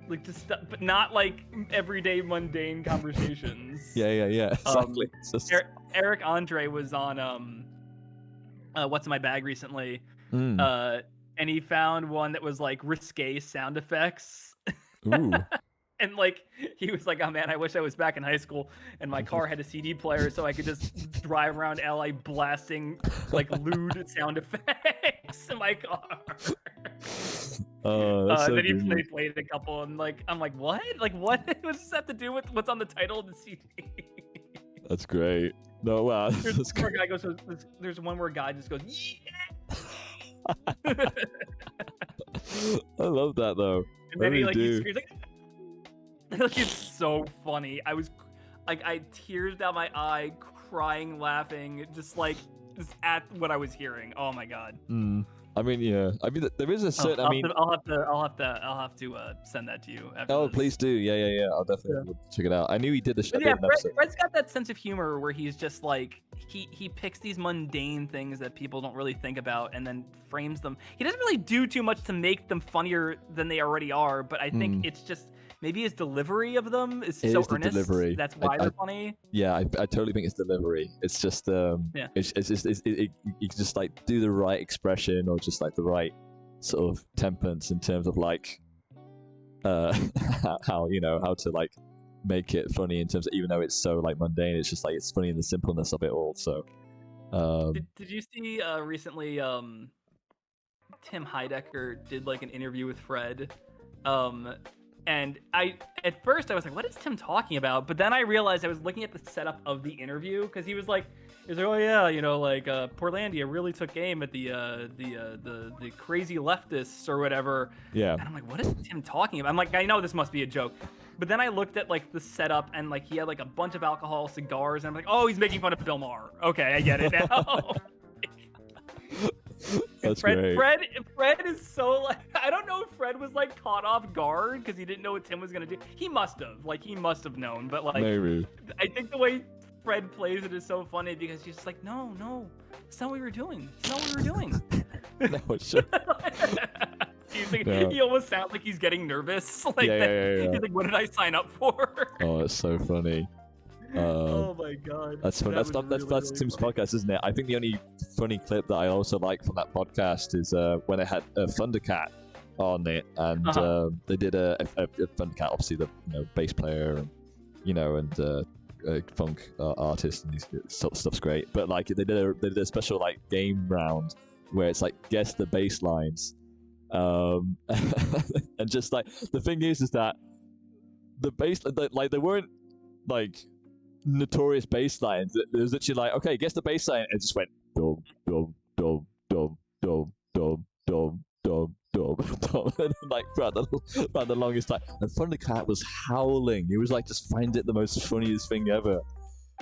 like just stuff, but not like everyday mundane conversations. Exactly. Eric Andre was on What's in My Bag recently, Mm. And he found one that was like risque sound effects. Ooh. And like he was like, "Oh man, I wish I was back in high school and my car had a CD player so I could just drive around LA blasting like lewd sound effects in my car." Then he played a couple, and like I'm like, "What? Like what does this have to do with what's on the title of the CD?" That's great. No, wow. There's one where a guy just goes, "Yeah." I love that though. And then he screams like. Like it's so funny. I was like, I tears down my eye, crying, laughing, just at what I was hearing. Oh my god. I mean, there is a certain. I'll have to send that to you. After this. Please do. Yeah. I'll definitely check it out. I knew he did the show. Yeah, Fred's got that sense of humor where he's just like he picks these mundane things that people don't really think about and then frames them. He doesn't really do too much to make them funnier than they already are, but I think it's just. Maybe his delivery of them is so earnest. Delivery. That's why they're funny. Yeah, I totally think it's delivery. It's just it's just you can just like do the right expression or just like the right sort of temperance in terms of like how to like make it funny in terms of, even though it's so like mundane, it's just like it's funny in the simpleness of it all. So did you see recently Tim Heidecker did like an interview with Fred, and at first I was like, what is Tim talking about? But then I realized I was looking at the setup of the interview, because he was like, oh yeah, Portlandia really took aim at the crazy leftists or whatever. Yeah. And I'm like, what is Tim talking about? I'm like, I know this must be a joke. But then I looked at like the setup, and like he had like a bunch of alcohol, cigars, and I'm like, oh, he's making fun of Bill Maher. Okay, I get it now. That's great. Fred is so like, I don't know if Fred was like caught off guard because he didn't know what Tim was gonna do. He must have known, but like maybe. I think the way Fred plays it is so funny because he's just like, no, it's not what we were doing. No, it's sure. He almost sounds like he's getting nervous. Like yeah. He's like, what did I sign up for? Oh, it's so funny. Oh my god. That's fun. That's Tim's podcast, isn't it? I think the only funny clip that I also like from that podcast is when I had Thundercat on it, and they did a Thundercat, obviously the bass player and funk artist, and these stuff's great. But like they did a special like game round where it's like guess the bass lines, and just like the thing is that the bass like they weren't like notorious bass lines. It was literally like, okay, guess the bass line, and it just went dum dum dum dum dum dum dum dum dum, and like throughout the longest time. And Thundercat was howling. He was like just find it the most funniest thing ever,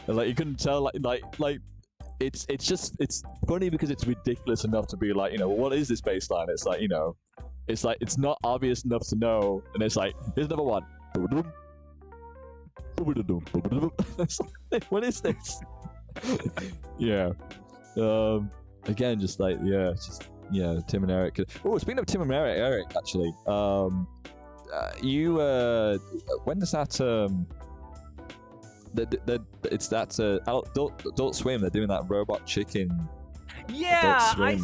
and like you couldn't tell like it's funny because it's ridiculous enough to be like, what is this bass line? It's like it's not obvious enough to know, and it's like, here's another one. What is this? Yeah. Again, just like Tim and Eric. Oh, speaking of Tim and Eric, actually, you when does that it's that Adult Swim? They're doing that Robot Chicken. Yeah, I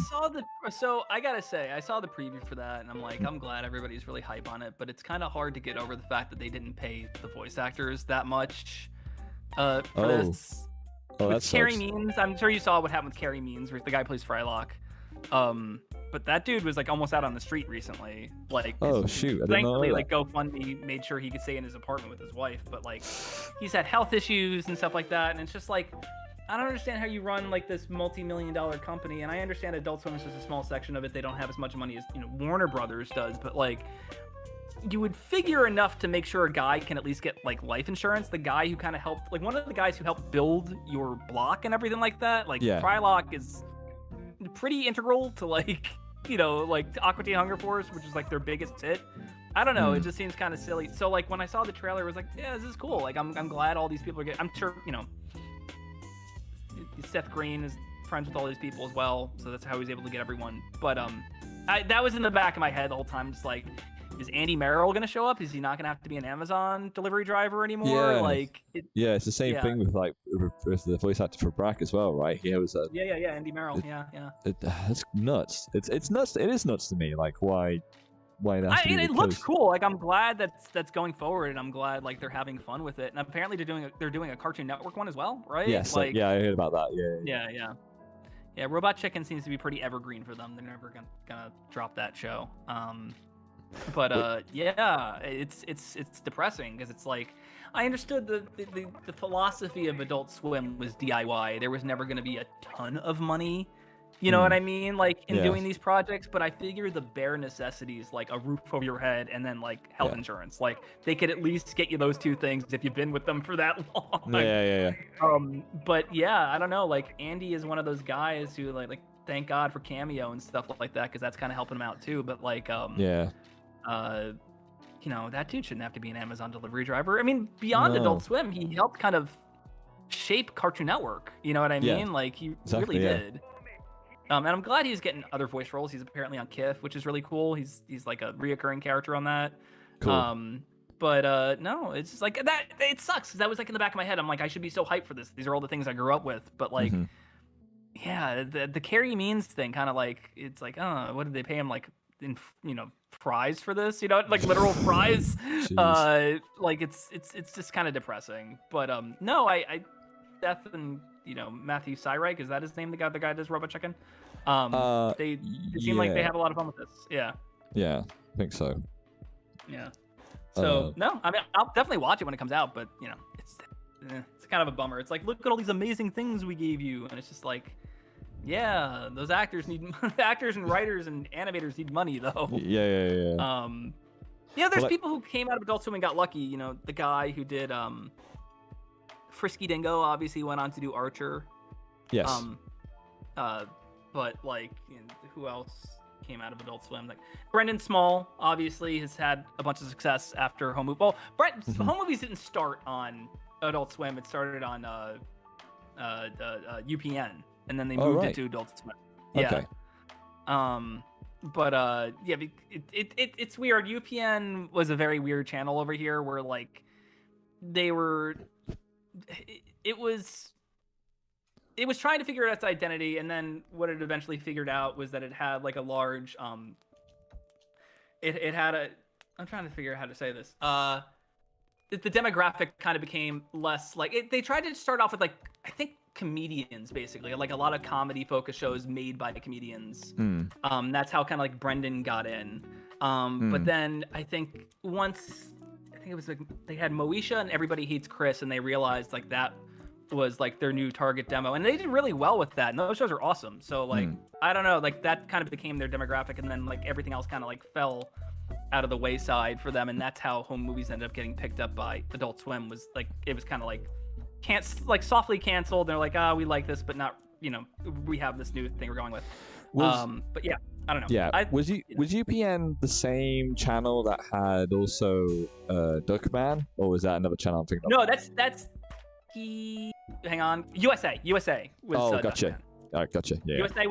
saw I gotta say, I saw the preview for that, and I'm like, I'm glad everybody's really hype on it, but it's kind of hard to get over the fact that they didn't pay the voice actors that much. for Oh. this. Oh, With that Carrie sucks. Means, I'm sure you saw what happened with Carrie Means, where the guy plays Frylock. But that dude was like almost out on the street recently. Like, 'cause Oh shoot, I didn't thankfully, know like that. GoFundMe made sure he could stay in his apartment with his wife. But like, he's had health issues and stuff like that, and it's just like, I don't understand how you run like this multi-million-dollar company. And I understand Adult Swim is just a small section of it. They don't have as much money as Warner Brothers does, but like, you would figure enough to make sure a guy can at least get like life insurance. The guy who kind of helped, like one of the guys who helped build your block and everything like that. Like Frylock is pretty integral to like, like to Aqua Teen Hunger Force, which is like their biggest hit. I don't know. It just seems kind of silly. So like when I saw the trailer, it was like, yeah, this is cool. Like I'm glad all these people are getting. I'm sure Seth Green is friends with all these people as well, so that's how he's able to get everyone. But that was in the back of my head the whole time. Just like, is Andy Merrill going to show up? Is he not going to have to be an Amazon delivery driver anymore? Yeah. Like, it's the same thing with like with the voice actor for Brack as well, right? He was Andy Merrill. It's nuts. It's nuts. It is nuts to me. Like why that? It looks cool. Like I'm glad that's going forward, and I'm glad like they're having fun with it. And apparently they're doing a Cartoon Network one as well, right? Yes. I heard about that. Yeah. Robot Chicken seems to be pretty evergreen for them. They're never gonna drop that show. But it's depressing because it's like I understood the philosophy of Adult Swim was DIY. There was never going to be a ton of money, you know what I mean, like in doing these projects. But I figure the bare necessities, like a roof over your head and then like health insurance, like they could at least get you those two things if you've been with them for that long. Yeah. But yeah, I don't know. Like Andy is one of those guys who like thank God for Cameo and stuff like that because that's kind of helping him out too. But like that dude shouldn't have to be an Amazon delivery driver. I mean, beyond Adult Swim, he helped kind of shape Cartoon Network. You know what I mean? Like he really did. And I'm glad he's getting other voice roles. He's apparently on KIF, which is really cool. He's like a reoccurring character on that. Cool. But no, it's just like that. It sucks because that was like in the back of my head. I'm like, I should be so hyped for this. These are all the things I grew up with. But like, the Carrie Means thing, kind of like it's like, what did they pay him like in fries for this? Like literal fries. Like it's just kind of depressing. But no, I Seth and Matthew Cyreich, is that his name? The guy that does Robot Chicken. They seem like they have a lot of fun with this. Yeah, I think so. Yeah. So no, I mean I'll definitely watch it when it comes out, but it's kind of a bummer. It's like, look at all these amazing things we gave you, and it's just like, yeah, those actors and writers and animators need money though. Yeah. There's people who came out of Adult Swim and got lucky. The guy who did Frisky Dingo obviously went on to do Archer. Yes. But like, who else came out of Adult Swim? Like Brendan Small obviously has had a bunch of success after Home Movie. Well, Home Movies didn't start on Adult Swim. It started on UPN, and then they moved it to Adult Swim. Yeah. Okay. But it's weird. UPN was a very weird channel over here, where like it was trying to figure out its identity, and then what it eventually figured out was that it had like a large it had a, I'm trying to figure out how to say this. The demographic kind of became less like they tried to start off with like, I think, comedians, basically, like a lot of comedy focused shows made by comedians. That's how kind of like Brendan got in. But then I think it was like they had Moesha and Everybody Hates Chris, and they realized like that was like their new target demo, and they did really well with that, and those shows are awesome. So like I don't know, like that kind of became their demographic, and then like everything else kind of like fell out of the wayside for them, and that's how Home Movies ended up getting picked up by Adult Swim. Was like, it was kind of like softly canceled. They're like, we like this, but not, we have this new thing we're going with. But yeah, I don't know. Yeah, was UPN the same channel that had also Duckman, or was that another channel I'm thinking of? No, that's hang on, USA was. Gotcha. Duckman. All right, gotcha. Yeah. USA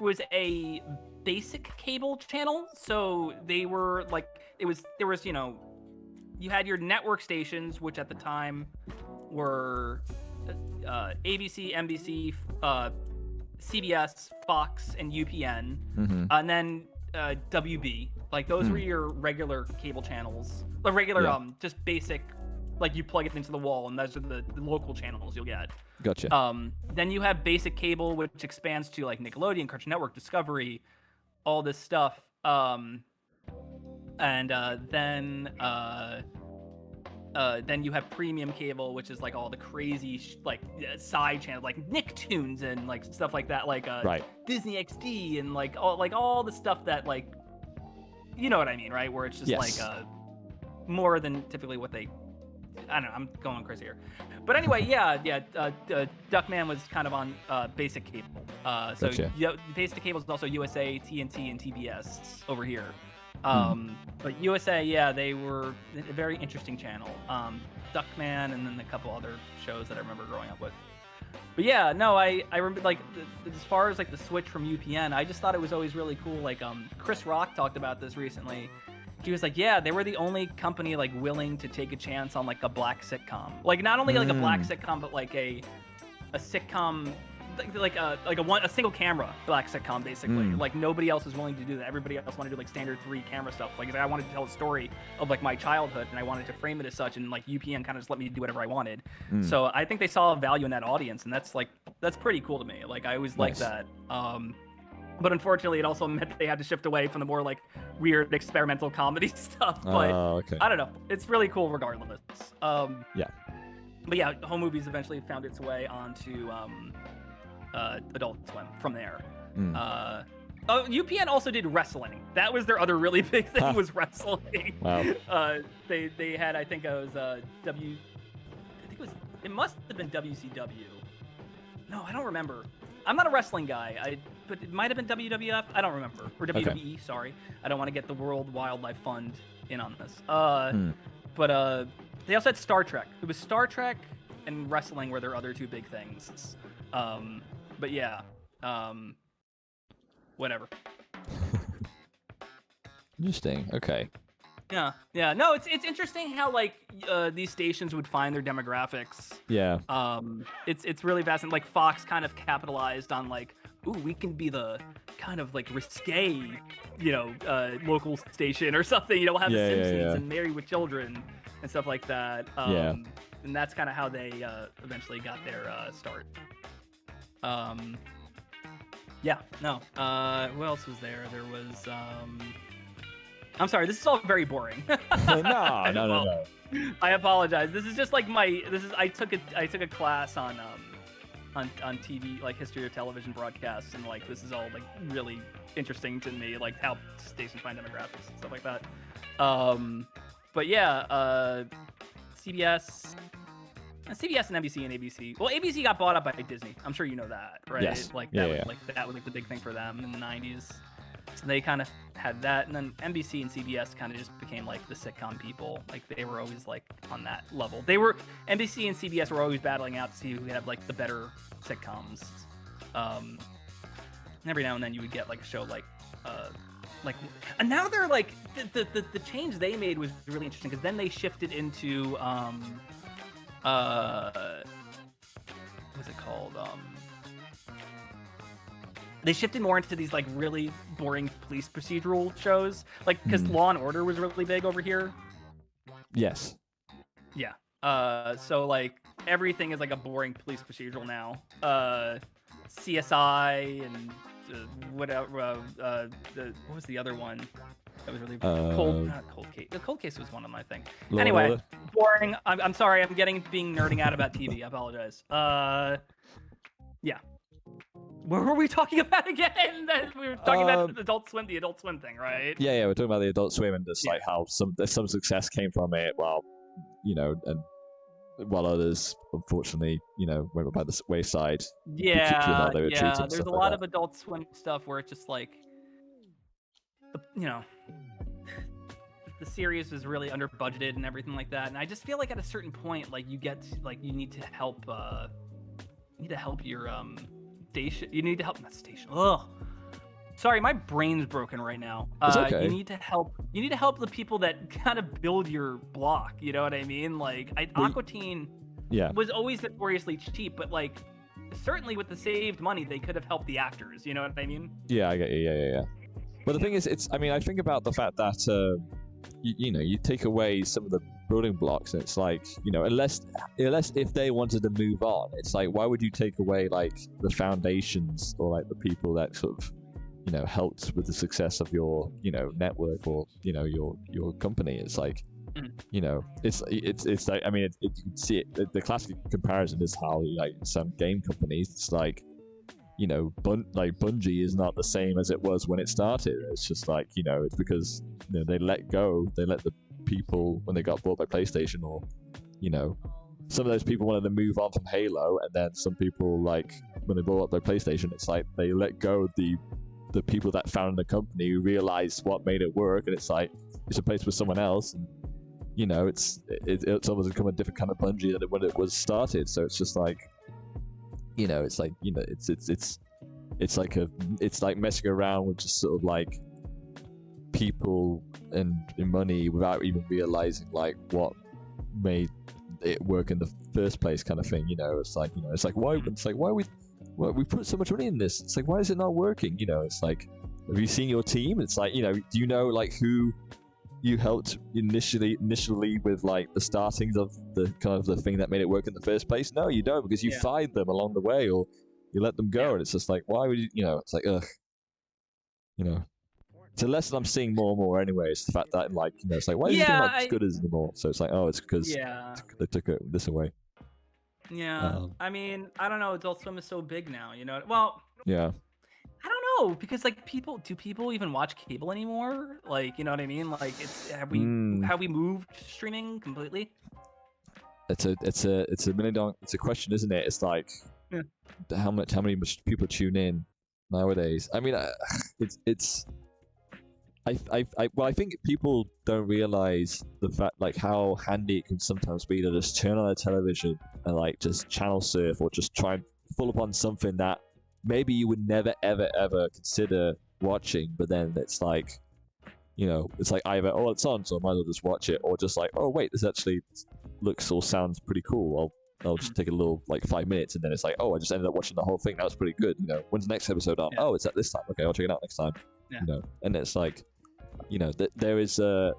was a basic cable channel, so they were like, there was you had your network stations, which at the time were ABC, NBC, CBS, Fox, and UPN, and then WB. Like those were your regular cable channels, the regular just basic like you plug it into the wall, and those are the local channels you'll get. Gotcha. Then you have basic cable, which expands to like Nickelodeon, Cartoon Network, Discovery, all this stuff. And then you have premium cable, which is like all the crazy side channels, like Nicktoons and like stuff like that, like Right. Disney XD and like all the stuff that, like, you know what I mean, right? Where it's just Yes. like more than typically what they. I don't know. I'm going crazy here, but anyway, yeah. Duckman was kind of on basic cable. So Gotcha. basic cable is also USA, TNT, and TBS over here. But USA, yeah, they were a very interesting channel. Duckman, and then a couple other shows that I remember growing up with. But yeah, no, I remember, like, as far as like the switch from UPN, I just thought it was always really cool. Like, Chris Rock talked about this recently. He was like, yeah, they were the only company like willing to take a chance on like a black sitcom. Like, not only like a black sitcom, but like a sitcom, like a single camera black sitcom, basically. Like, nobody else was willing to do that. Everybody else wanted to do like standard 3 camera stuff. Like, I wanted to tell a story of like my childhood, and I wanted to frame it as such, and like UPN kind of just let me do whatever I wanted. So I think they saw a value in that audience, and that's pretty cool to me. Like, I always liked that. But unfortunately, it also meant that they had to shift away from the more like weird experimental comedy stuff. But Okay. I don't know. It's really cool regardless. Yeah. But yeah, home movies eventually found its way onto Adult Swim from there. UPN also did wrestling. That was their other really big thing, was wrestling. Wow. They had, I think it was it must have been WCW. No, I don't remember. I'm not a wrestling guy, but it might have been WWF. I don't remember. Or WWE, Okay. sorry. I don't want to get the World Wildlife Fund in on this. But they also had Star Trek. It was Star Trek and wrestling were their other two big things. But yeah, whatever. Interesting. Okay. Yeah. No, it's interesting how like these stations would find their demographics. Yeah. It's really fascinating. Like Fox kind of capitalized on like, ooh, we can be the kind of like risque, local station or something. We'll have the Simpsons and Married with Children and stuff like that. And that's kind of how they eventually got their start. Yeah. No. Who else was there? There was. I'm sorry, this is all very boring. No. I apologize. This is just like I took a class on TV, like history of television broadcasts, and like this is all like really interesting to me, like how stations find demographics and stuff like that. But yeah, CBS and NBC and ABC. Well, ABC got bought up by Disney. I'm sure you know that, right? Yes. Like that was like the big thing for them in the 90s. So they kind of had that, and then NBC and CBS kind of just became like the sitcom people. Like they were always like on that level. NBC and CBS were always battling out to see who had like the better sitcoms. And every now and then you would get like a show like, and now they're like the change they made was really interesting, because then they shifted into what's it called? They shifted more into these like really boring police procedural shows, like because Law and Order was really big over here. Yes. Yeah. So like everything is like a boring police procedural now. CSI and whatever. What was the other one? That was really Cold Case. The Cold Case was one of them, I think. Anyway, boring. I'm sorry. I'm being nerding out about TV. I apologize. Yeah. What were we talking about again? We were talking about the Adult Swim thing, right? Yeah, we're talking about the Adult Swim and just like how some success came from it, while while others unfortunately went by the wayside. Yeah. There's a lot of Adult Swim stuff where it's just like, the series is really under budgeted and everything like that, and I just feel like at a certain point, like you need to help your station. You need to help, not station. Ugh. Sorry, my brain's broken right now. It's okay. You need to help the people that kind of build your block. You know what I mean? Like Aqua Teen was always notoriously cheap, but like certainly with the saved money, they could have helped the actors. You know what I mean? Yeah, I get you. Yeah. But the thing is, I think about the fact that you take away some of the building blocks, and it's like, unless if they wanted to move on, it's like, why would you take away like the foundations or like the people that sort of helped with the success of your network or your company? It's like, it's like, I mean, you can see it. The classic comparison is how like some game companies, it's like, Bungie is not the same as it was when it started. It's just like, it's because they let the people when they got bought by PlayStation, or some of those people wanted to move on from Halo, and then some people, like when they bought up their PlayStation, it's like they let go the people that founded the company, who realized what made it work, and it's like it's replaced with someone else, and it's almost become a different kind of Bungie than when it was started. So it's just like, it's like, it's like messing around with just sort of like people and money without even realizing like what made it work in the first place, kind of thing. It's like, why we put so much money in this? It's like, why is it not working? It's like, have you seen your team? It's like, do you know like who you helped initially with like the startings of the kind of the thing that made it work in the first place? No, you don't, because you fired them along the way, or you let them go. And it's just like, why would you? It's like, ugh. It's a lesson I'm seeing more and more anyway. It's the fact that, like, it's like, why is this game not as good as anymore? So it's like, oh, it's because they took this away. Yeah. I mean, I don't know. Adult Swim is so big now, Well, yeah. I don't know, because like do people even watch cable anymore? Like, you know what I mean? Like, have we moved streaming completely? It's a question, isn't it? It's like, how many people tune in nowadays? I mean, I think people don't realize the fact, like, how handy it can sometimes be to just turn on a television and like just channel surf, or just try and fall upon something that maybe you would never ever consider watching, but then it's like, it's like either, oh, it's on, so I might as well just watch it, or just like, oh wait, this actually looks or sounds pretty cool. I'll just take a little, like, 5 minutes, and then it's like, oh, I just ended up watching the whole thing. That was pretty good. When's the next episode on? Oh, it's at this time. Okay, I'll check it out next time. And it's like, there is there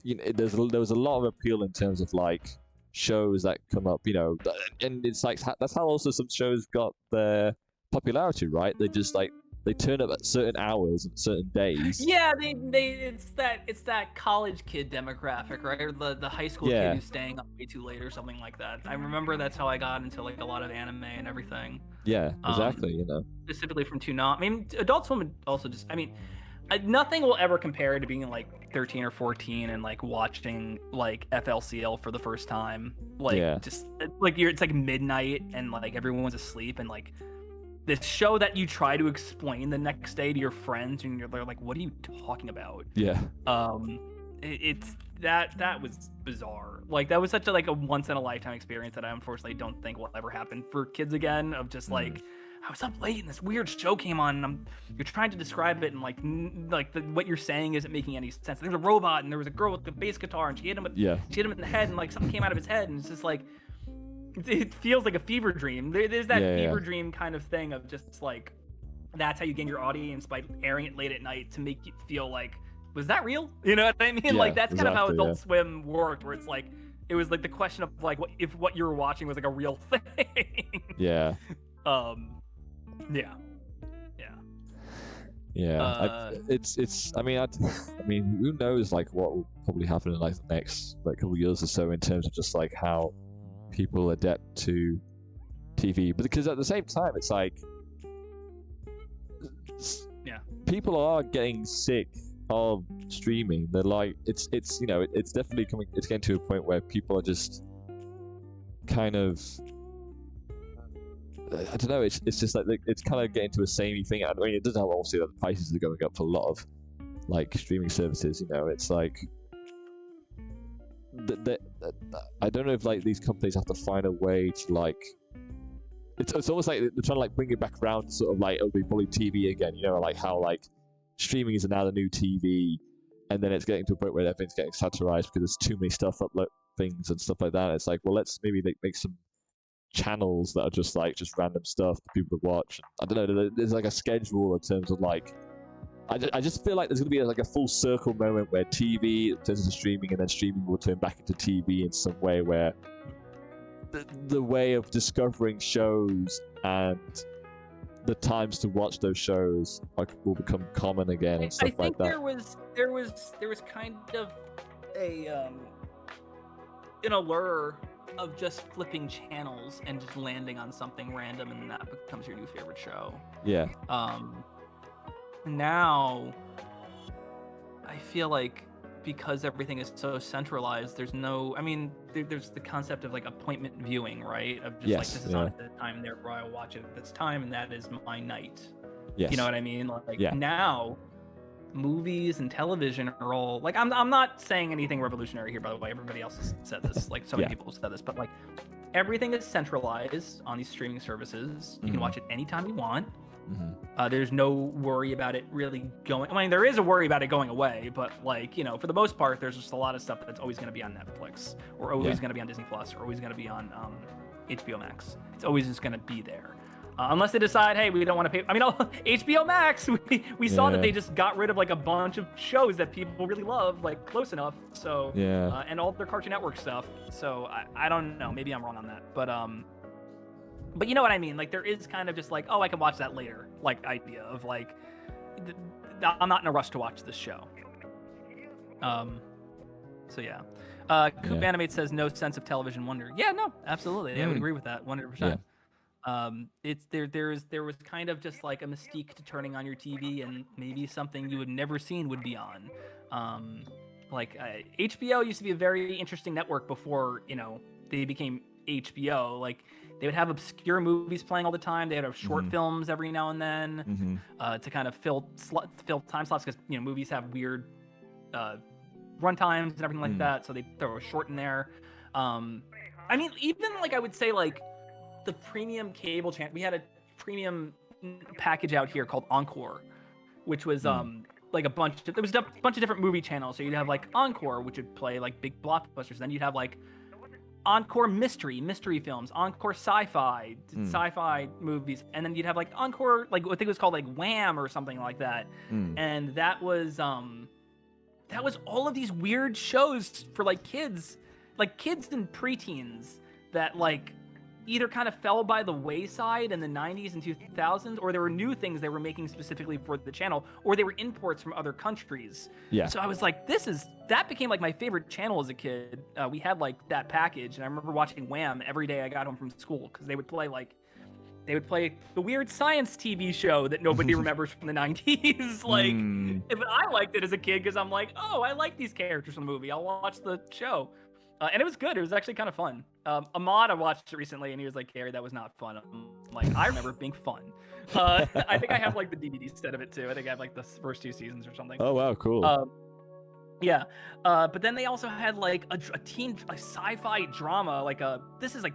was a lot of appeal in terms of like shows that come up, and it's like, that's how also some shows got their popularity, right? They just like, they turn up at certain hours and certain days. Yeah, it's that college kid demographic, right? Or the high school kid who's staying up way too late or something like that. I remember that's how I got into like a lot of anime and everything. Yeah, exactly. Specifically from Toonami. I mean, Adult Swim also just, I mean, nothing will ever compare to being like 13 or 14 and like watching like FLCL for the first time. Like, just like it's like midnight and like everyone's asleep, and like this show that you try to explain the next day to your friends, and they're like, what are you talking about? It's that was bizarre. Like, that was such a once in a lifetime experience that I unfortunately don't think will ever happen for kids again, of just like, I was up late and this weird show came on, and you're trying to describe it, and what you're saying isn't making any sense. There's a robot, and there was a girl with the bass guitar, and she hit him in the head, and like something came out of his head, and it's just like, it feels like a fever dream. There's that fever dream kind of thing of just like, that's how you gain your audience, by airing it late at night to make you feel like, was that real? You know what I mean? Like, that's kind of how Adult Swim worked, where it's like, it was like the question of like, if what you were watching was like a real thing. It's. I mean, who knows like what will probably happen in like the next like couple of years or so, in terms of just like how people adapt to TV. But because at the same time, it's like, people are getting sick of streaming. They're like, it's definitely coming. It's getting to a point where people are just kind of, I don't know. It's just like, it's kind of getting to a samey thing. I mean, it doesn't help obviously that the prices are going up for a lot of like streaming services. It's like, I don't know if like these companies have to find a way to like. It's almost like they're trying to like bring it back around, to sort of like, it'll be probably TV again. Like how like streaming is now the new TV, and then it's getting to a point where everything's getting satirized because there's too many upload things and stuff like that. It's like, well, let's maybe make some channels that are just random stuff for people to watch. I don't know. There's like a schedule in terms of like I just feel like there's going to be like a full circle moment where TV turns into streaming, and then streaming will turn back into TV in some way, where the way of discovering shows and the times to watch those shows will become common again and stuff like that. I think there was kind of a an allure of just flipping channels and just landing on something random, and that becomes your new favorite show. Yeah. Now I feel like because everything is so centralized, there's no, I mean, there's the concept of like appointment viewing, right? Of just like, this is on at this time, therefore I watch it at this time, and that is my night. Yes. You know what I mean? Like now, movies and television are all like, I'm not saying anything revolutionary here, by the way. Everybody else has said this, like so many people have said this, but like everything is centralized on these streaming services. You can watch it anytime you want. There's no worry about it really going. I mean, there is a worry about it going away, but like, you know, for the most part, there's just a lot of stuff that's always going to be on Netflix, or always going to be on Disney Plus, or always going to be on HBO Max. It's always just going to be there, unless they decide, hey, we don't want to pay. I mean, HBO Max, we saw that they just got rid of like a bunch of shows that people really love, like Close Enough. So and all their Cartoon Network stuff. So I don't know. Maybe I'm wrong on that, but you know what I mean? Like, there is kind of just like, oh, I can watch that later, like idea of like, I'm not in a rush to watch this show. So yeah. Coop Animate says no sense of television wonder. Yeah, no, absolutely. I would agree with that 100%. It's there was kind of just like a mystique to turning on your TV, and maybe something you had never seen would be on. Like HBO used to be a very interesting network before, you know, they became HBO. Like, they would have obscure movies playing all the time. They would have short films every now and then to kind of fill time slots, because, you know, movies have weird run times and everything like that. So they throw a short in there. I mean, even like I would say like the premium cable channel. We had a premium package out here called Encore, which was like there was a bunch of different movie channels. So you'd have like Encore, which would play like big blockbusters. Then you'd have like Encore mystery films, Encore sci-fi movies, and then you'd have like Encore, like I think it was called like Wham or something like that, and that was all of these weird shows for like kids and preteens that like either kind of fell by the wayside in the 90s and 2000s, or there were new things they were making specifically for the channel, or they were imports from other countries. Yeah. So I was like, that became like my favorite channel as a kid. We had like that package, and I remember watching Wham every day I got home from school, because they would play the weird science TV show that nobody remembers from the 90s. Like, if I liked it as a kid, because I'm like, oh, I like these characters from the movie, I'll watch the show. And it was good. It was actually kind of fun. Ahmad, I watched it recently, and he was like, Gary, that was not fun. I'm like, I remember it being fun. I think I have like the DVD set of it too. I think I have like the first 2 seasons or something. Oh, wow, cool. Yeah. But then they also had like a sci-fi drama, like this is like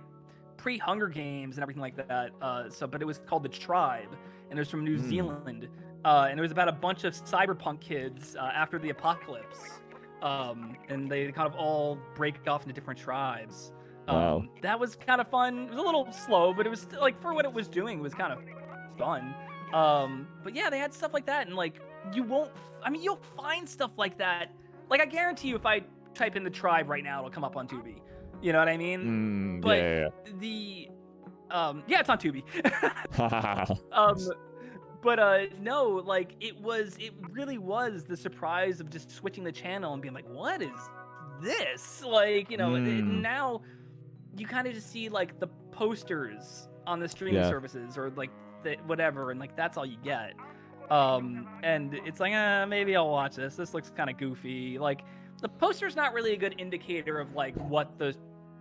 pre-Hunger Games and everything like that. But it was called The Tribe, and it was from New Zealand. And it was about a bunch of cyberpunk kids after the apocalypse. And they kind of all break off into different tribes. Wow. That was kind of fun. It was a little slow, but it was still, like, for what it was doing, it was kind of fun. But yeah, they had stuff like that, and like you'll find stuff like that. Like, I guarantee you, if I type in The Tribe right now, it'll come up on Tubi. You know what I mean? But it's on Tubi. But no, like it really was the surprise of just switching the channel and being like, what is this? Like, you know, now you kind of just see like the posters on the streaming services, or like whatever, and like that's all you get. And it's like, maybe I'll watch this. This looks kind of goofy. Like, the poster's not really a good indicator of like what the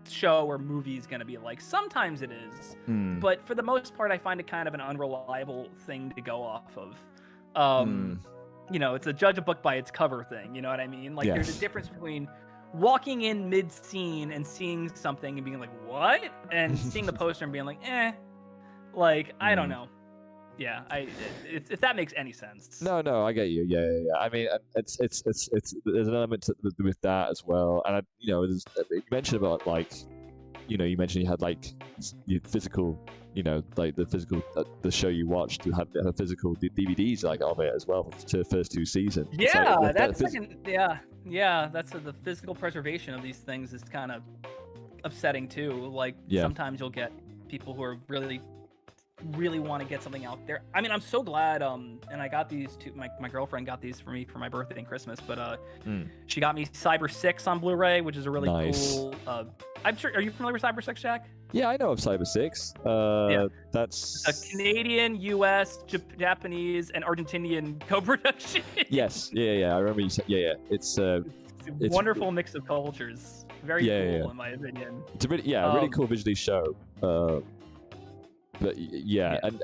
show or movie is going to be like. Sometimes it is, but for the most part, I find it kind of an unreliable thing to go off of. You know, it's a judge a book by its cover thing. You know what I mean? Like, there's a difference between walking in mid-scene and seeing something and being like, what? And seeing the poster and being like, like, I don't know. Yeah, if that makes any sense. No, I get you. Yeah. I mean, it's there's an element with that as well, and you mentioned about like you know, you mentioned you had like your physical, you know, like the show you watched, you had physical DVDs like of it as well to the first 2 seasons. Yeah, that's that's the physical preservation of these things is kind of upsetting too. Like sometimes you'll get people who are really want to get something out there. I mean, I'm so glad and I got these two, my girlfriend got these for me for my birthday and Christmas, but she got me Cyber 6 on Blu-ray, which is a really cool I'm sure, are you familiar with Cyber 6, Jack? Yeah, I know of Cyber 6. That's a Canadian, US, Japanese, and Argentinian co-production. Yes, yeah, I remember you said, it's a wonderful mix of cultures. Very cool in my opinion. It's a really, really cool visually show. But and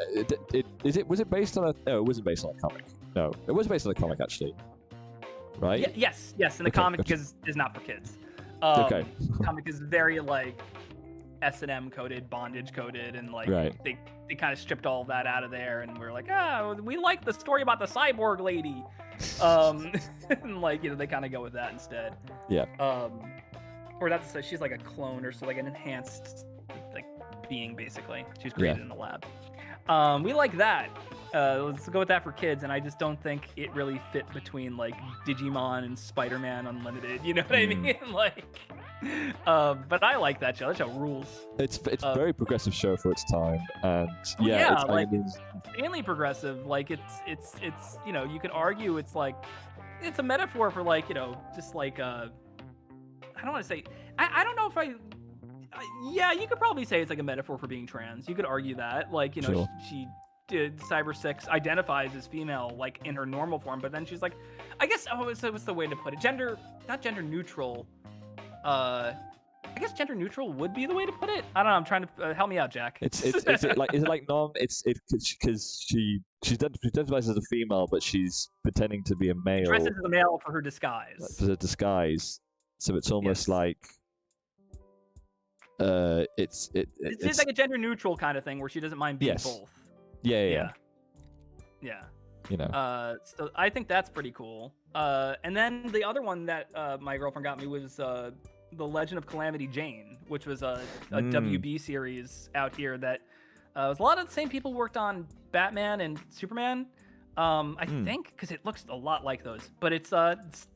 was it based on a? No, it wasn't based on a comic. No, it was based on a comic actually, right? Yes, and the comic is not for kids. Okay. Comic is very like S&M coded, bondage coded, and like they kind of stripped all of that out of there, and we're like, we like the story about the cyborg lady, and like, you know, they kind of go with that instead. Yeah. Or that's to say, she's like a clone or so, like an enhanced like being basically. She's created in a lab. We like that. Let's go with that for kids, and I just don't think it really fit between like Digimon and Spider-Man Unlimited. You know what I mean? Like, but I like that show. That show rules. It's a very progressive show for its time, and it's insanely progressive. Like it's you know, you could argue it's like it's a metaphor for like, you know, just like I don't want to say I don't know if you could probably say it's like a metaphor for being trans. You could argue that, like, you know, she did Cyber 6 identifies as female, like in her normal form, but then she's like, I guess, what's the way to put it? Not gender neutral. I guess gender neutral would be the way to put it. I don't know. I'm trying to help me out, Jack. Is it like non? It's because she identifies as a female, but she's pretending to be a male. She dresses as a male for her disguise. For the disguise, so it's almost like. It's like a gender neutral kind of thing where she doesn't mind being both. Yeah. You know. So I think that's pretty cool. And then the other one that my girlfriend got me was The Legend of Calamity Jane, which was a WB series out here that was a lot of the same people worked on Batman and Superman. I think because it looks a lot like those, but it's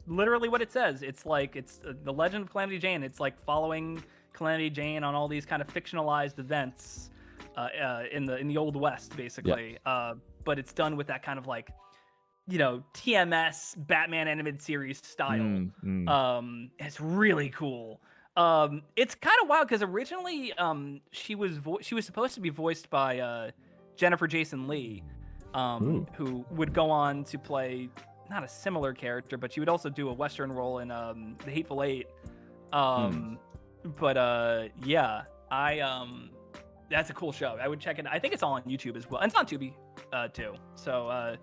literally what it says. It's like it's The Legend of Calamity Jane. It's like following Calamity Jane on all these kind of fictionalized events in the Old West, basically. But it's done with that kind of like, you know, TMS Batman animated series style. It's really cool. It's kind of wild because originally she was supposed to be voiced by Jennifer Jason Leigh, who would go on to play not a similar character, but she would also do a Western role in The Hateful Eight. But that's a cool show. I would check it. I think it's all on YouTube as well. And it's on Tubi too. So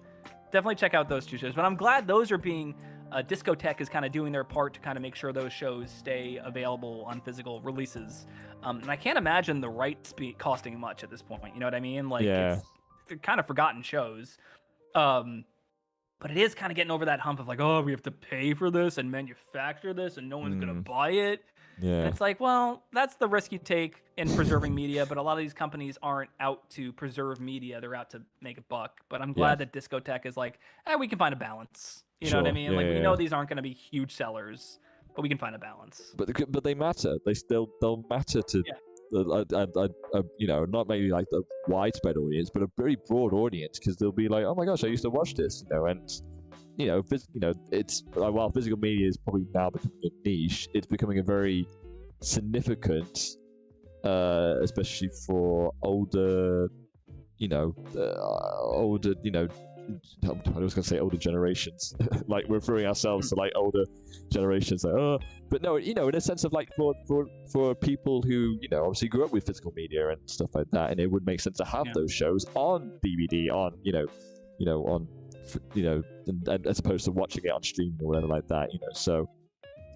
definitely check out those two shows. But I'm glad those are being Discotek is kind of doing their part to kind of make sure those shows stay available on physical releases. And I can't imagine the rights costing much at this point. You know what I mean? Like they're kind of forgotten shows. But it is kind of getting over that hump of like, oh, we have to pay for this and manufacture this and no one's going to buy it. Yeah. And it's like, well, that's the risk you take in preserving media, but a lot of these companies aren't out to preserve media. They're out to make a buck. But I'm glad that Discotek is like, we can find a balance. You know what I mean? We know these aren't going to be huge sellers, but we can find a balance. But they matter. They'll matter to you know, not maybe like the widespread audience, but a very broad audience, because they'll be like, oh my gosh, I used to watch this, you know, and you know, it's while physical media is probably now becoming a niche, it's becoming a very significant, especially for older, I was gonna say older generations, like we're throwing ourselves to like older generations, like but no, you know, in a sense of like for people who, you know, obviously grew up with physical media and stuff like that, and it would make sense to have those shows on DVD, on and as opposed to watching it on streaming or whatever like that, you know. So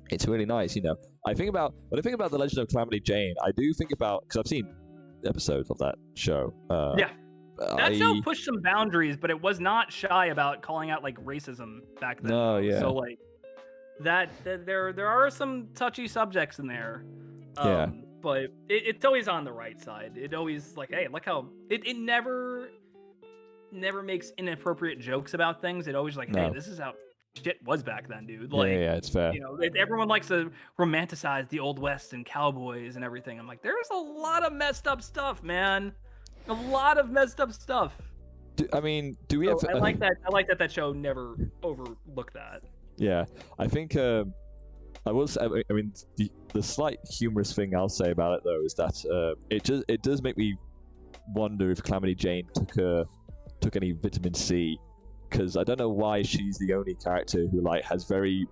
it's really nice, you know. When I think about The Legend of Calamity Jane, I do think about, because I've seen episodes of that show. That show pushed some boundaries, but it was not shy about calling out like racism back then. No, yeah. So like there are some touchy subjects in there. but it's always on the right side. It always like, hey, look how it never makes inappropriate jokes about things. It always like, hey, No. this is how shit was back then, dude. Yeah, Like, yeah, it's fair. you know, everyone likes to romanticize the old west and cowboys and everything. I'm like, there's a lot of messed up stuff, man. A lot of messed up stuff. I mean, do we So have? I like that that show never overlooked that. Yeah, I think I will say. I mean, the slight humorous thing I'll say about it though is that it does make me wonder if Calamity Jane took any vitamin C, because I don't know why she's the only character who like has very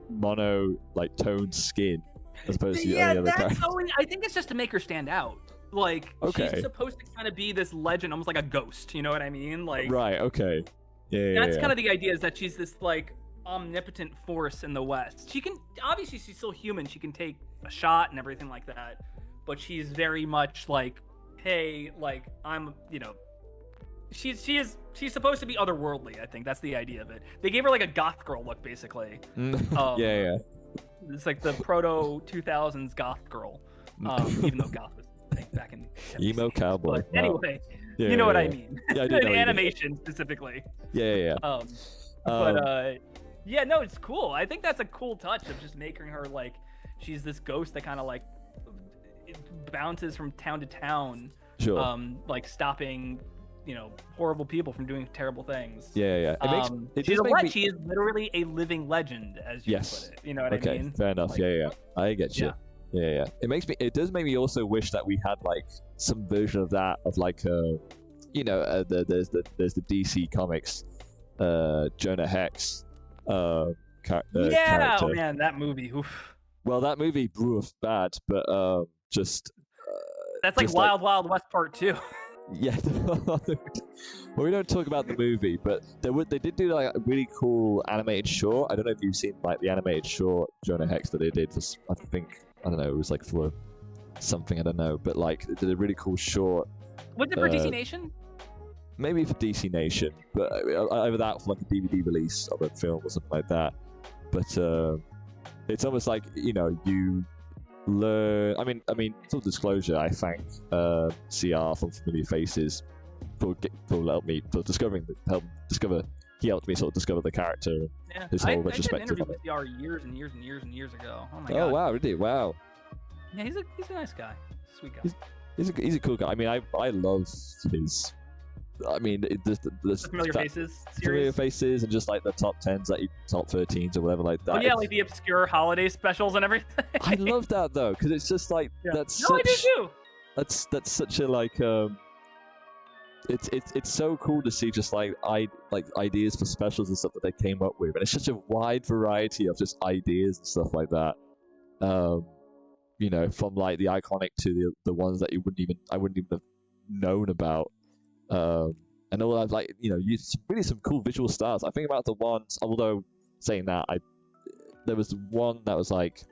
mono like toned skin as opposed to the only other character. I think it's just to make her stand out. Like, Okay. she's supposed to kind of be this legend, almost like a ghost. You know what I mean? Like, Right. Okay. Yeah. That's kind of the idea, is that she's this like omnipotent force in the West. She can, obviously she's still human. She can take a shot and everything like that, but she's very much like, hey, like I'm, you know, she's supposed to be otherworldly. I think that's the idea of it. They gave her like a goth girl look, basically. Yeah. It's like the proto 2000s goth girl, even though goth was back in the emo cowboy. But anyway, Yeah, you know what I mean. Yeah, I do In know what you mean. animation specifically. Yeah. Yeah, no, it's cool. I think that's a cool touch of just making her like, she's this ghost that kind of like bounces from town to town, Sure. like stopping, you know, horrible people from doing terrible things. Yeah. She is literally a living legend, as you put it. You know what I mean? Fair enough. Like, Yeah. I get you. Yeah. It does make me also wish that we had like some version of that, of like you know, there's the DC Comics Jonah Hex character. Oh man, that movie. Oof. Well, that movie blew bad, but just that's like just Wild West Part 2. Yeah. Well, we don't talk about the movie, but they did do like a really cool animated short. I don't know if you've seen like the animated short Jonah Hex that they did for, I don't know, it was like for something, I don't know, but like they did a really cool short. Was it for DC Nation? Maybe for DC Nation, but either that for like a DVD release of a film or something like that. But it's almost like, you know, you learn. I mean, full disclosure, I thank CR from Familiar Faces for help me for discovering He helped me sort of discover the character and his whole retrospective. I did an interview with CR years and years ago. Oh my god. Oh wow, really? Wow. Yeah, he's a nice guy, sweet guy. He's a cool guy. I mean, I love his. I mean, the Familiar Faces series. Familiar Faces, and just like the top 10s, like top 13s or whatever like that. Oh yeah, like the obscure holiday specials and everything. I love that though, because it's just like that's. No, I do too. That's such a like It's so cool to see just like ideas for specials and stuff that they came up with, and it's such a wide variety of just ideas and stuff like that. You know, from like the iconic to the ones that I wouldn't even have known about. And all that, like, you know, really some cool visual styles. I think about the ones, although saying that, there was one that was like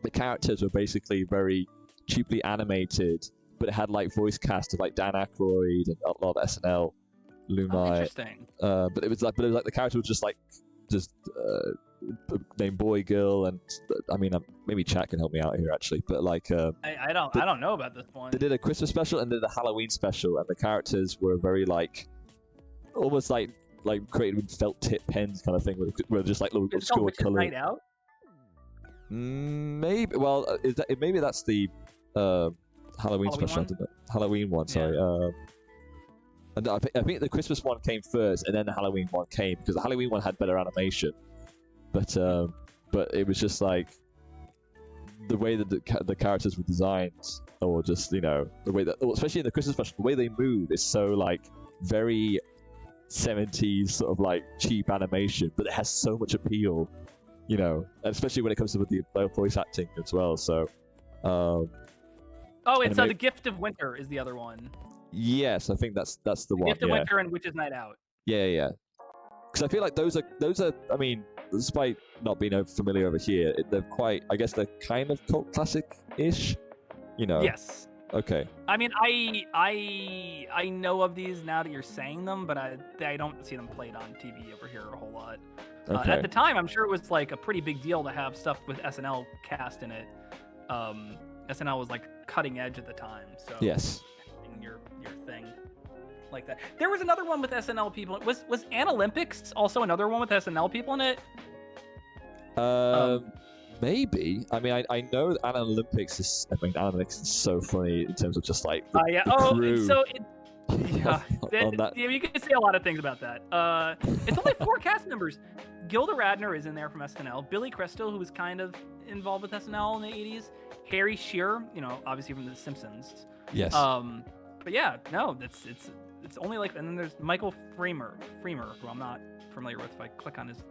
the characters were basically very cheaply animated, but it had like voice cast of like Dan Aykroyd and a lot of SNL alumni. Oh, interesting. But it was like the character was just named Boy Girl, and I mean maybe Chat can help me out here actually, but like I don't know about this one. They did a Christmas special and did a Halloween special, and the characters were very like almost like created with felt tip pens kind of thing, with just like little obscure color. Night Out? Maybe. Well, maybe that's the Halloween special. One? Halloween one. Sorry. And I think the Christmas one came first, and then the Halloween one came, because the Halloween one had better animation. But it was just like the way that the characters were designed, or just, you know, the way that, especially in the Christmas special, the way they move is so like very 70s sort of like cheap animation, but it has so much appeal, you know, and especially when it comes to the voice acting as well. So, it's The Gift of Winter is the other one. Yes, I think that's the one. Gift of Winter and Witch's Night Out. Yeah. Because I feel like those are. I mean, despite not being familiar over here, they're quite. I guess they're kind of cult classic-ish. You know. Yes. Okay. I mean, I know of these now that you're saying them, but I don't see them played on TV over here a whole lot. Okay. At the time, I'm sure it was like a pretty big deal to have stuff with SNL cast in it. SNL was like cutting edge at the time. So Yes. your thing like that. There was another one with SNL people. Was Analympics also another one with SNL people in it? Maybe. I mean, I know that Analytics is. I mean, Analytics is so funny in terms of just like yeah. the crew. So yeah, yeah, you can say a lot of things about that. It's only 4 cast members. Gilda Radner is in there from SNL. Billy Crystal, who was kind of involved with SNL in the 80s. Harry Shearer, obviously from The Simpsons. Yes. But yeah, no, it's only like, and then there's Michael Freemer, who I'm not familiar with. If I click on his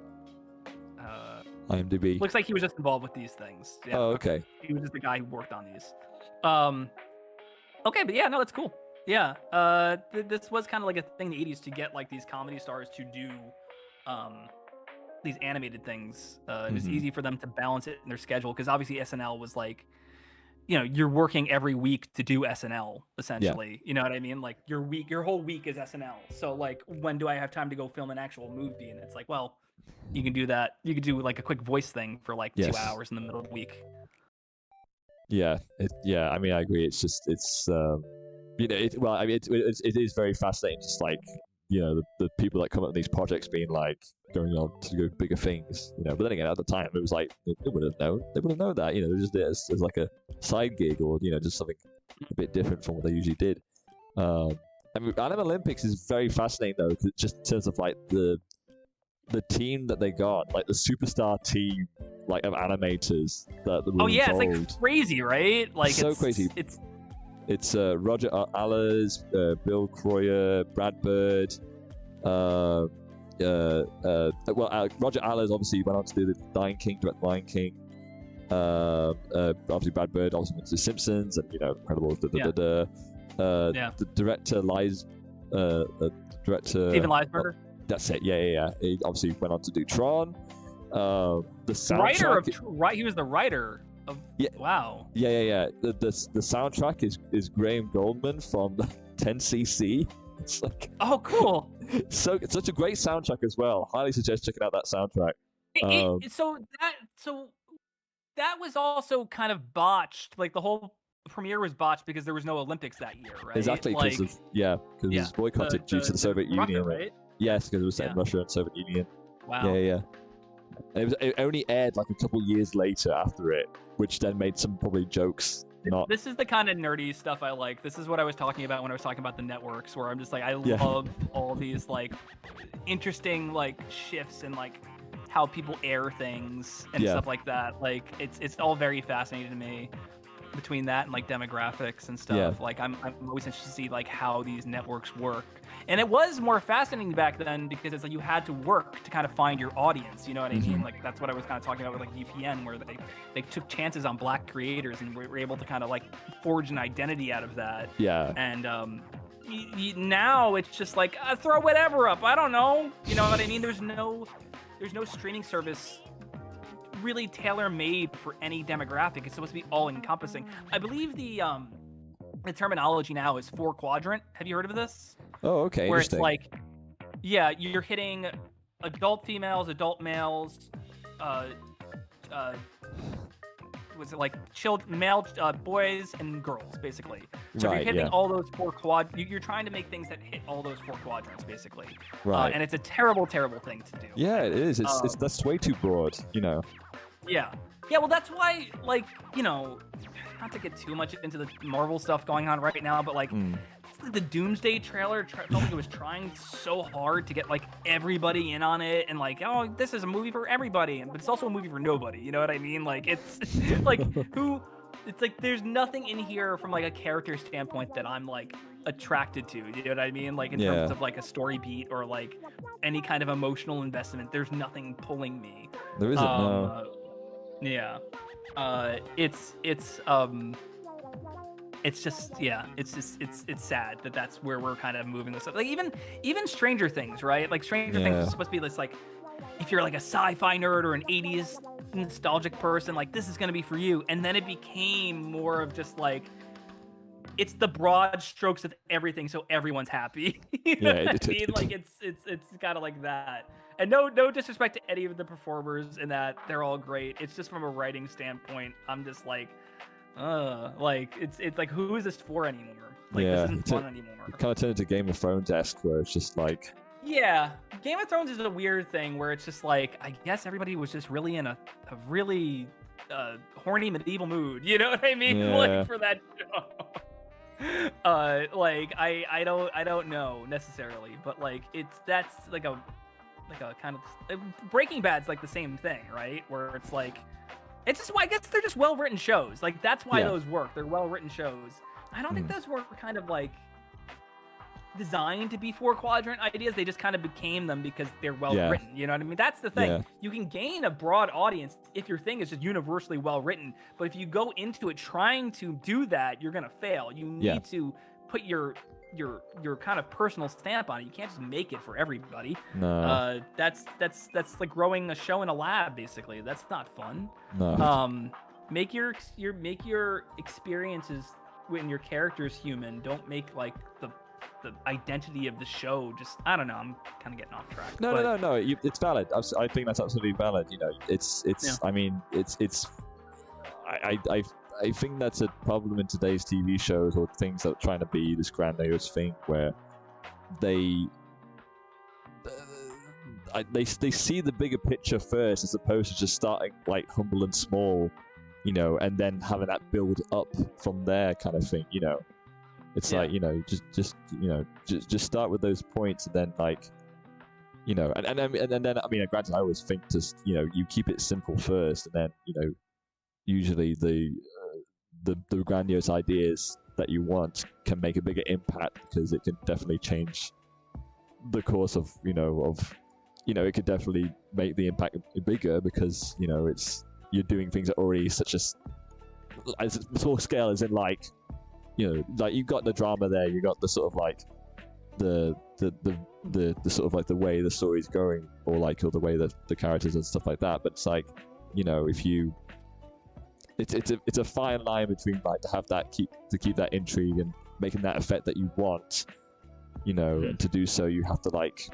IMDb. Looks like he was just involved with these things. Yeah, oh, okay. He was just the guy who worked on these. Okay, but yeah, no, that's cool. Yeah, this was kind of like a thing in the 80s to get like these comedy stars to do these animated things. It was easy for them to balance it in their schedule because obviously SNL was like, you're working every week to do SNL essentially. Yeah. You know what I mean? Like your whole week is SNL. So like, when do I have time to go film an actual movie? And it's like, well, you can do that. You could do like a quick voice thing for like 2 hours in the middle of the week. Yeah, I mean, I agree. It's just, well, I mean, it is very fascinating. Just like, the people that come up with these projects being like going on to do bigger things, But then again, at the time, it was like they would have known. They would have known that, they just did it as like a side gig or just something a bit different from what they usually did. I mean, Anime Olympics is very fascinating though, just in terms of like the team that they got, like the superstar team, like of animators that were involved. It's like crazy, right? Like so crazy. It's Roger Allers, Bill Croyer, Brad Bird. Roger Allers obviously went on to do the Lion King, direct Lion King. Obviously Brad Bird also went to The Simpsons and incredible. The director Steven Leisberger. That's it. Yeah. He obviously went on to do Tron. The soundtrack. He was the writer of. Yeah. Wow. Yeah. The soundtrack is Graham Goldman from 10cc. It's like. Oh, cool. So it's such a great soundtrack as well. Highly suggest checking out that soundtrack. So that was also kind of botched. Like the whole premiere was botched because there was no Olympics that year, right? Exactly. Because it was boycotted due to the Soviet Union, right? Yes, because it was set in Russia and Soviet Union. Wow. Yeah. And it only aired like a couple years later after it, which then made some probably jokes. This is the kind of nerdy stuff I like. This is what I was talking about when I was talking about the networks, where I'm just like, I love all these like interesting like shifts in like how people air things and stuff like that. Like it's all very fascinating to me. Between that and like demographics and stuff, like I'm always interested to see like how these networks work. And it was more fascinating back then because it's like you had to work to kind of find your audience. You know what I mean? Like that's what I was kind of talking about with like UPN, where they took chances on black creators and were able to kind of like forge an identity out of that. Yeah. And now it's just like throw whatever up. I don't know. You know what I mean? There's no streaming service really tailor-made for any demographic. It's supposed to be all-encompassing. I believe the terminology now is 4-quadrant. Have you heard of this? Oh, okay. Where it's like, you're hitting adult females, adult males, was it like male boys and girls, basically. So if you're hitting all those 4 you're trying to make things that hit all those 4 quadrants, basically. Right. And it's a terrible, terrible thing to do. Yeah, it is. It's that's way too broad, Yeah. Yeah, well, that's why, like, not to get too much into the Marvel stuff going on right now, but, like, the Doomsday trailer felt like it was trying so hard to get, like, everybody in on it, and, like, oh, this is a movie for everybody, but it's also a movie for nobody, you know what I mean? Like, it's, like, it's like, there's nothing in here from, like, a character standpoint that I'm, like, attracted to, you know what I mean? Like, in terms of, like, a story beat or, like, any kind of emotional investment, there's nothing pulling me. There isn't, no. Yeah. It's sad that that's where we're kind of moving this up. Like even Stranger Things, right? Like Stranger Things is supposed to be this, like, if you're like a sci-fi nerd or an 80s nostalgic person, like this is going to be for you. And then it became more of just like, it's the broad strokes of everything, so everyone's happy. You know what I mean? Like it's kind of like that. And no disrespect to any of the performers in that, they're all great. It's just from a writing standpoint, I'm just like, Like it's like, who is this for anymore? Like, Yeah, this isn't fun anymore. it kind of turned into Game of Thrones-esque, where it's just like, Yeah, Game of Thrones is a weird thing where it's just like, I guess everybody was just really in a really horny medieval mood. You know what I mean? Yeah. Like, for that show. Like I don't know necessarily, but like that's like a kind of Breaking Bad's like the same thing, right? Where it's like, it's just, I guess they're just well written shows. Like, that's why those work. They're well written shows. I don't think those were kind of like designed to be 4-quadrant ideas. They just kind of became them because they're well written. You know what I mean? That's the thing. You can gain a broad audience if your thing is just universally well written. But if you go into it trying to do that, you're gonna fail. You need to put your kind of personal stamp on it. You can't just make it for everybody. No. That's like growing a show in a lab, basically. That's not fun. No. Make your experiences when your character's human. Don't make like the identity of the show just, I don't know, I'm kind of getting off track. No. It's valid. I think that's absolutely valid. You know, it's. I mean, it's. I think that's a problem in today's TV shows or things that are trying to be this grandiose thing where they see the bigger picture first as opposed to just starting like humble and small, you know, and then having that build up from there kind of thing, you know. It's like, you know, just start with those points and then like, you know, and then I mean, granted, I always think just, you know, you keep it simple first, and then, you know, usually the grandiose ideas that you want can make a bigger impact because it can definitely change the course of, it could definitely make the impact bigger because, you know, you're doing things that already such as small scale, as in like, you know, like you've got the drama there, you got the sort of like the sort of like the way the story's going, or the way that the characters and stuff like that. But it's like, you know, if you, it's a fine line between like to have that keep that intrigue and making that effect that you want, you know, and to do so you have to like,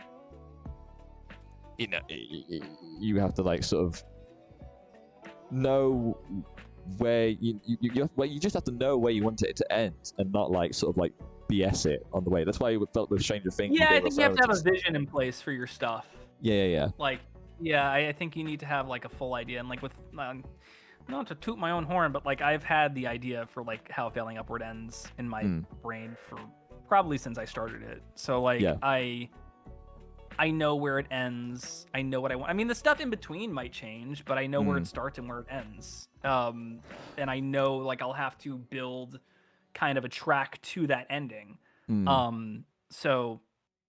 you know, you have to like sort of know where you just have to know where you want it to end and not like sort of like BS it on the way. That's why it felt with Stranger Things. Yeah, I think you have to have a vision in place for your stuff. Yeah. Like, yeah, I think you need to have like a full idea, and like with not to toot my own horn, but like I've had the idea for like how Failing Upward ends in my brain for probably since I started it. So like I know where it ends. I know what I want. I mean, the stuff in between might change, but I know where it starts and where it ends. And I know like I'll have to build kind of a track to that ending. So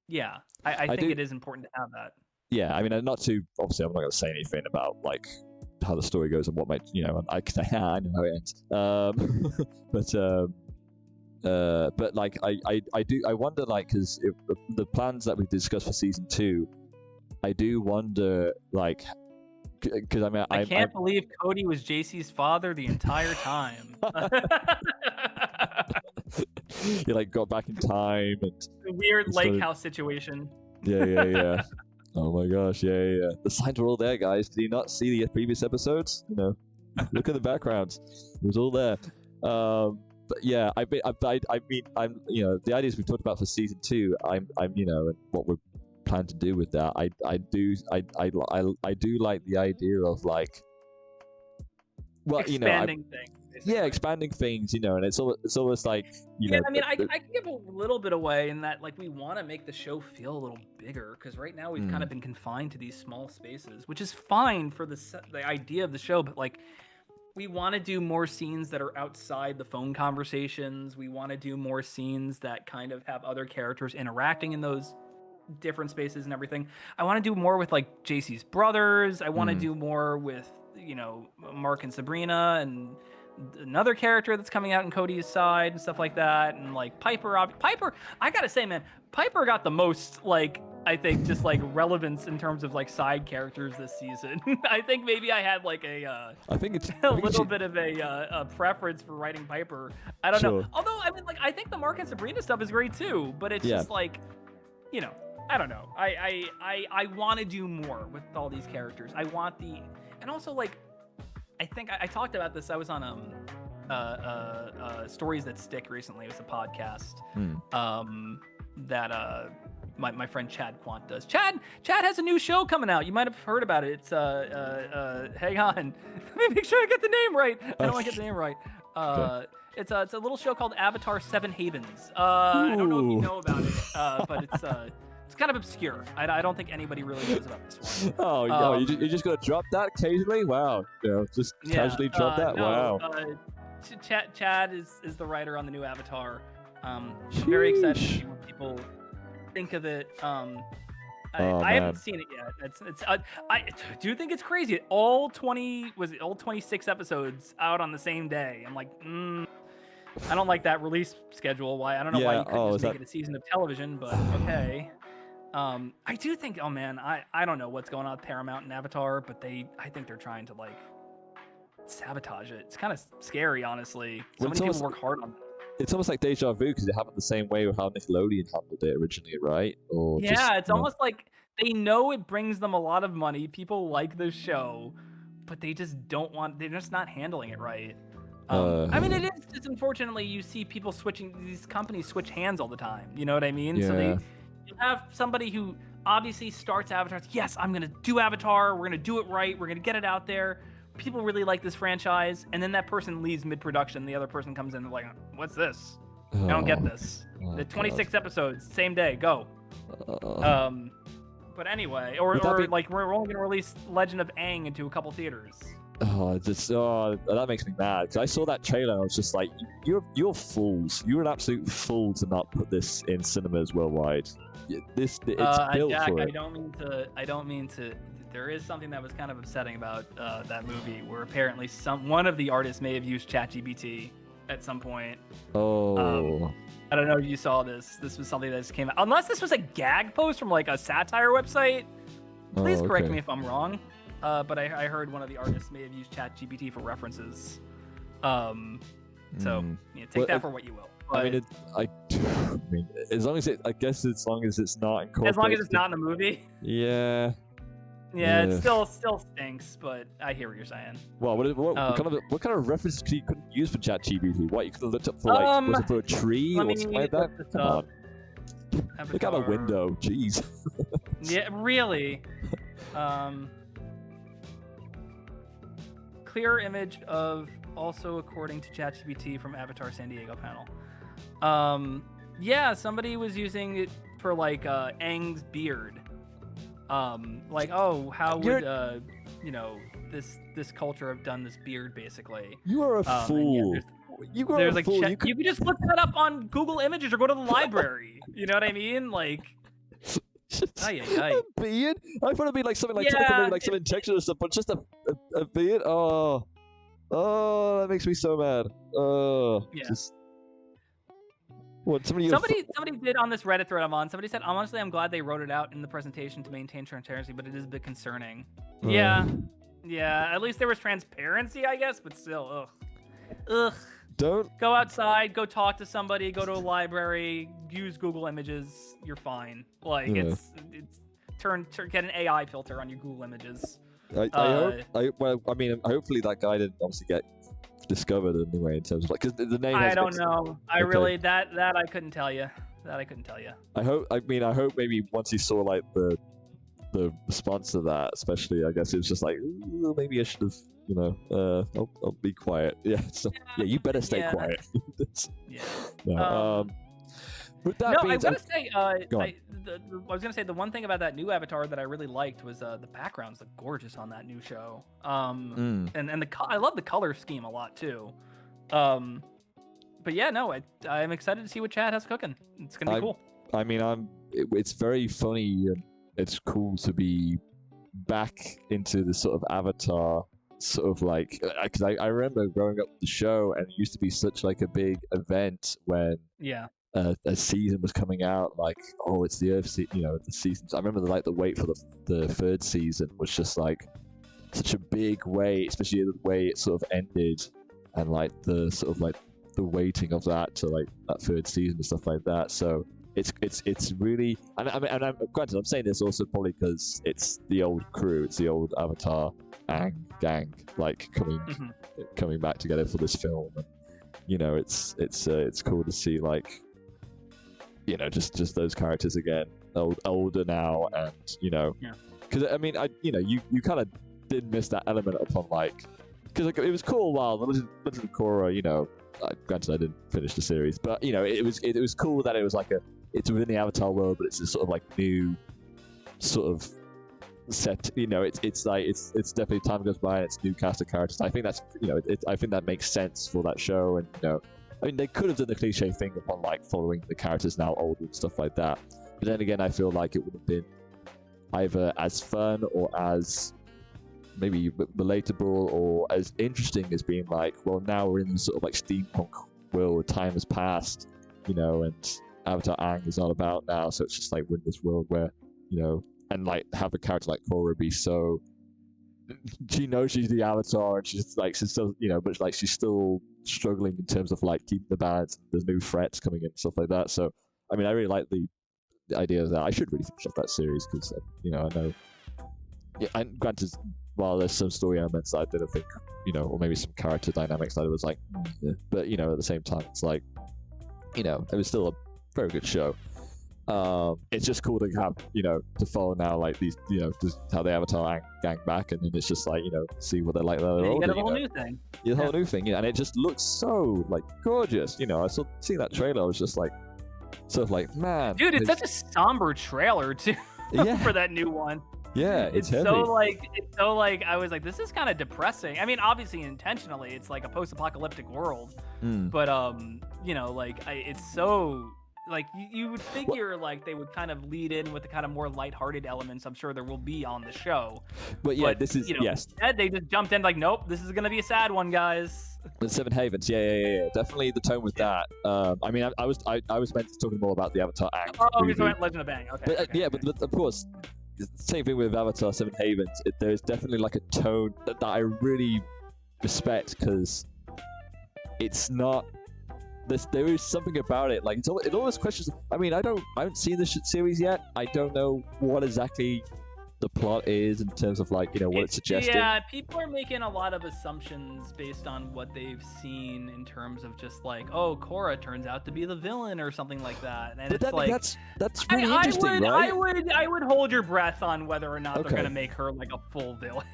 yeah, I think it is important to have that. Yeah, I mean, obviously I'm not going to say anything about like how the story goes and what might, you know, I can say, I know how it ends. But like I wonder, like, because the plans that we discussed for season 2, I do wonder, like, because I mean, I can't believe Cody was JC's father the entire time. He like got back in time and the weird lake house situation. Yeah. Oh my gosh, yeah. The signs were all there, guys. Did you not see the previous episodes? You know, look at the backgrounds. It was all there. But yeah, I mean, I'm, you know, the ideas we've talked about for season 2, I'm, you know, and what we're planning to do with that, I do like the idea of like, well, expanding things. Basically. Yeah, expanding things, you know, and it's almost like, you know. I mean, I can give a little bit away in that, like, we want to make the show feel a little bigger, because right now we've kind of been confined to these small spaces, which is fine for the idea of the show, but like, we want to do more scenes that are outside the phone conversations. We want to do more scenes that kind of have other characters interacting in those different spaces and everything. I want to do more with like JC's brothers. I want to do more with, you know, Mark and Sabrina and another character that's coming out in Cody's side and stuff like that. And like Piper, I gotta say, man, Piper got the most, like, I think just like relevance in terms of like side characters this season. I think maybe I had like a little bit of a preference for writing Piper. I don't know. Although I mean, like, I think the Mark and Sabrina stuff is great too, but it's just like, you know, I don't know. I want to do more with all these characters. I want and also like, I think I talked about this. I was on Stories That Stick recently. It was a podcast that my friend Chad Quant does. Chad has a new show coming out. You might have heard about it. It's hang on, let me make sure I get the name right. I don't want to get the name right. Okay. It's a little show called Avatar 7 Havens. I don't know if you know about it, but it's kind of obscure. I don't think anybody really knows about this one. Oh, you just gonna drop that occasionally? Wow, just casually drop that. No, Wow. Chad is the writer on the new Avatar. I'm very excited to see what people think of it. I haven't seen it yet. I do think it's crazy. All 26 episodes out on the same day. I'm like, I don't like that release schedule. Why? I don't know why you couldn't just make it a season of television, but okay. I do think, oh man, I don't know what's going on with Paramount and Avatar, but I think they're trying to like sabotage it. It's kind of scary, honestly. So many people work hard on it. It's almost like deja vu because it happened the same way with how Nickelodeon handled it originally, right? Or it's almost like they know it brings them a lot of money. People like the show, but they just don't want. They're just not handling it right. I mean, it is just unfortunately you see people switching. These companies switch hands all the time. You know what I mean? Yeah. So you have somebody who obviously starts Avatar. Yes, I'm gonna do Avatar. We're gonna do it right. We're gonna get it out there. People really like this franchise, and then that person leaves mid-production. The other person comes in and like, what's this? I don't get this. The 26 episodes, same day, go. But anyway, or like we're only gonna release Legend of Aang into a couple theaters. That makes me mad because I saw that trailer and I was just like, you're fools. You're an absolute fool to not put this in cinemas worldwide. It's built Jack, for it. I don't mean to. There is something that was kind of upsetting about that movie, where apparently one of the artists may have used ChatGPT at some point. Oh. I don't know if you saw this. This was something that just came out. Unless this was a gag post from like a satire website. Please correct me if I'm wrong. But I heard one of the artists may have used ChatGPT for references. So take that for what you will. But, I mean, as long as it's not incorporated. As long as it's not in the movie. Yeah. Yeah, it still stinks, but I hear what you're saying. Well, what kind of references could you use for ChatGPT? What you could have looked up for, like, was it for a tree or something like that? Come on. Look out a window, jeez. Yeah, really. Clear image of also according to ChatGPT from Avatar San Diego panel. Yeah, somebody was using it for like Aang's beard. Like, oh, how would this culture have done this beard basically? You are a fool. You are a fool. You could just look that up on Google Images or go to the library. You know what I mean? Like, beard? I thought it'd be like something like maybe like some injection or something, but just a beard. Oh, that makes me so mad. Somebody did on this Reddit thread I'm on. Somebody said, honestly, I'm glad they wrote it out in the presentation to maintain transparency, but it is a bit concerning. Yeah. At least there was transparency, I guess, but still, ugh. Don't go outside, go talk to somebody, go to a library, use Google Images. You're fine. Like it's get an AI filter on your Google Images. Hopefully that guy didn't obviously get discovered anyway in terms of like, because the name. I don't know. Really that I couldn't tell you. I hope maybe once he saw like the response to that, especially, I guess it was just like, maybe I should have, I'll be quiet. Yeah. So you better stay quiet. With that being said, I was gonna say the one thing about that new Avatar that I really liked was the backgrounds look gorgeous on that new show. And I love the color scheme a lot too. But yeah, no, I'm excited to see what Chad has cooking. It's gonna be cool. I mean, it's very funny and it's cool to be back into the sort of Avatar sort of like, because I remember growing up with the show and it used to be such like a big event when a season was coming out, like, oh, it's the Earth, the seasons. I remember the wait for the third season was just like such a big wait, especially the way it sort of ended, and like the sort of like the waiting of that to like that third season and stuff like that. So it's really, and I'm granted, I'm saying this also probably because it's the old crew, it's the old Avatar gang, like coming back together for this film. And you know, it's cool to see, like, you know, just those characters again, older now, and you know, because I mean, you kind of did miss that element upon, like, because like, it was cool while the Legend of Korra, you know, granted I didn't finish the series, but you know, it was cool that it was like it's within the Avatar world, but it's this sort of like new sort of set, you know, it's like it's definitely time goes by and it's new cast of characters. I think that's, you know, I think that makes sense for that show. And you know, I mean, they could have done the cliche thing upon like following the characters now older and stuff like that, but then again, I feel like it would have been either as fun or as maybe relatable or as interesting as being like, well, now we're in this sort of like steampunk world, time has passed, you know, and Avatar Aang is all about now, so it's just like we're in this world where, you know, and like have a character like Korra be so, she knows she's the Avatar and she's still, you know, but like she's still struggling in terms of like keeping the balance. There's new threats coming in and stuff like that. So I mean, I really like the idea of that. I should really finish off that series because you know, I know, yeah, and granted, while there's some story elements that I didn't think, you know, or maybe some character dynamics that it was like, but you know, at the same time, it's like, you know, it was still a very good show. It's just cool to have, you know, to follow now, like these, you know, just how the Avatar gang back, and then it's just like, you know, see what they're like. You get a whole new thing. Yeah, a whole new thing, yeah, and it just looks so like gorgeous. You know, I saw seeing that trailer, I was just like, sort of like, man, dude, it's such a somber trailer too. Yeah. For that new one. Yeah, it's heavy. so like I was like, this is kind of depressing. I mean, obviously intentionally, it's like a post-apocalyptic world, but you know, like it's so like you would figure like they would kind of lead in with the kind of more lighthearted elements. I'm sure there will be on the show. But yeah, this is, you know, yes. Instead, they just jumped in like, nope, this is gonna be a sad one, guys. The Seven Havens, yeah. Definitely the tone with that. I mean, I was meant to talk more about the Avatar Aang. Oh, we went Legend of Aang. Okay. But, yeah, but of course, the same thing with Avatar Seven Havens. There's definitely like a tone that I really respect, because it's not. There is something about it. Like it always questions. I mean, I haven't seen the series yet. I don't know what exactly the plot is in terms of like, you know, what it's suggesting. Yeah, people are making a lot of assumptions based on what they've seen in terms of just like, oh, Korra turns out to be the villain or something like that. And but it's like that's really interesting, right? I would hold your breath on whether or not they're gonna make her like a full villain.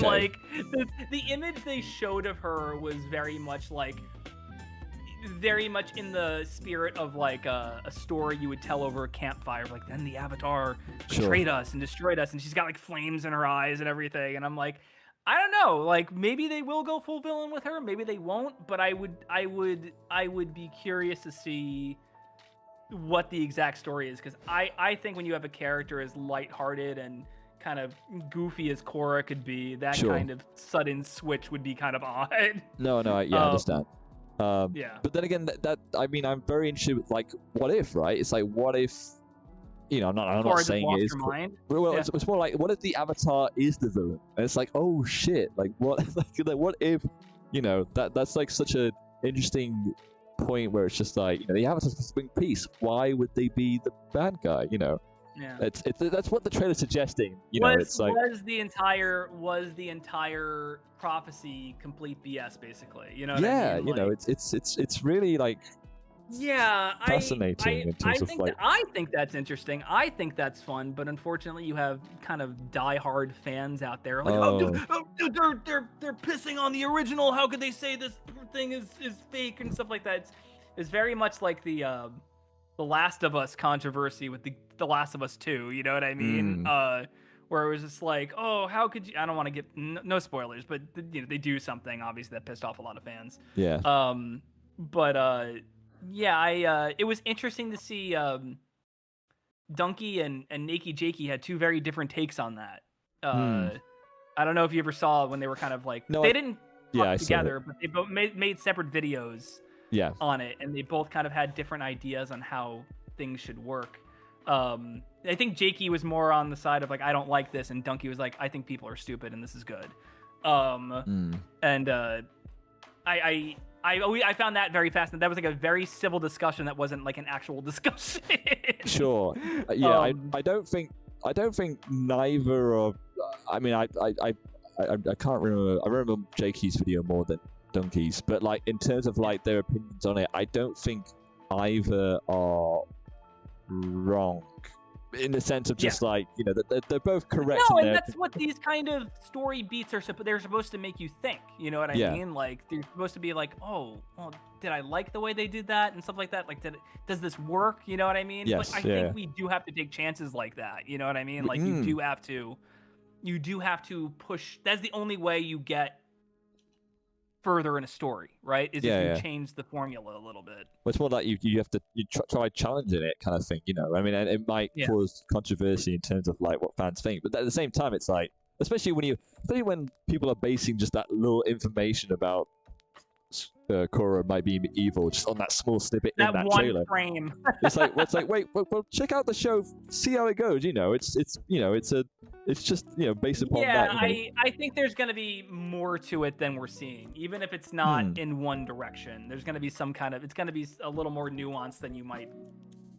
Like the image they showed of her was very much in the spirit of like a story you would tell over a campfire, like then the Avatar betrayed us and destroyed us, and she's got like flames in her eyes and everything, and I'm like, I don't know, like maybe they will go full villain with her, maybe they won't, but I would be curious to see what the exact story is, because I think when you have a character as lighthearted and kind of goofy as Korra could be, that kind of sudden switch would be kind of odd. No, I understand. Yeah. But then again, that I mean, I'm very interested with like, what if, right? It's like, what if, you know, I'm not saying it is. Well, yeah. It's more like, what if the Avatar is the villain? And it's like, oh shit, like what? like what if, you know, that's like such a interesting point where it's just like, you know, the Avatar's supposed to bring peace. Why would they be the bad guy? You know. Yeah. That's what the trailer's suggesting. You know, it's like, was the entire prophecy complete BS, basically? You know what I mean? You know, it's really like, fascinating in terms of like. I think that's interesting. I think that's fun, but unfortunately, you have kind of diehard fans out there like, they're pissing on the original. How could they say this thing is fake and stuff like that? It's very much like the Last of Us controversy with the Last of Us 2, you know what I mean? Where it was just like, oh, how could you? I don't want to get no spoilers, but you know, they do something obviously that pissed off a lot of fans. Yeah. It was interesting to see Donkey and Nakey Jakey had two very different takes on that. I don't know if you ever saw when they were kind of like, they didn't talk together, but they both made separate videos. Yeah. On it, and they both kind of had different ideas on how things should work. I think Jakey was more on the side of like, I don't like this, and Donkey was like, I think people are stupid and this is good. And I found that very fascinating. That was like a very civil discussion that wasn't like an actual discussion. Sure. Yeah. I don't think neither of. I mean, I can't remember. I remember Jakey's video more than donkeys. But like in terms of like their opinions on it, I don't think either are wrong. In the sense of just like, you know, they're both correct. No, in and their... that's what these kind of story beats are. They're supposed to make you think. You know what I mean? Like they're supposed to be like, oh, well, did I like the way they did that and stuff like that? Like, does this work? You know what I mean? Yes, but I think we do have to take chances like that. You know what I mean? Like you do have to push. That's the only way you get further in a story, right? Is if you change the formula a little bit. Well, it's more like you have to try challenging it kind of thing, you know. I mean, and it might cause controversy in terms of like what fans think, but at the same time, it's like, especially when people are basing just that little information about Korra might be evil just on that small snippet in that one trailer. Frame. It's like wait, well, check out the show, see how it goes. You know, it's you know, it's just, you know, based upon that. Yeah, I think there's gonna be more to it than we're seeing, even if it's not in one direction. There's gonna be some kind of, it's gonna be a little more nuanced than you might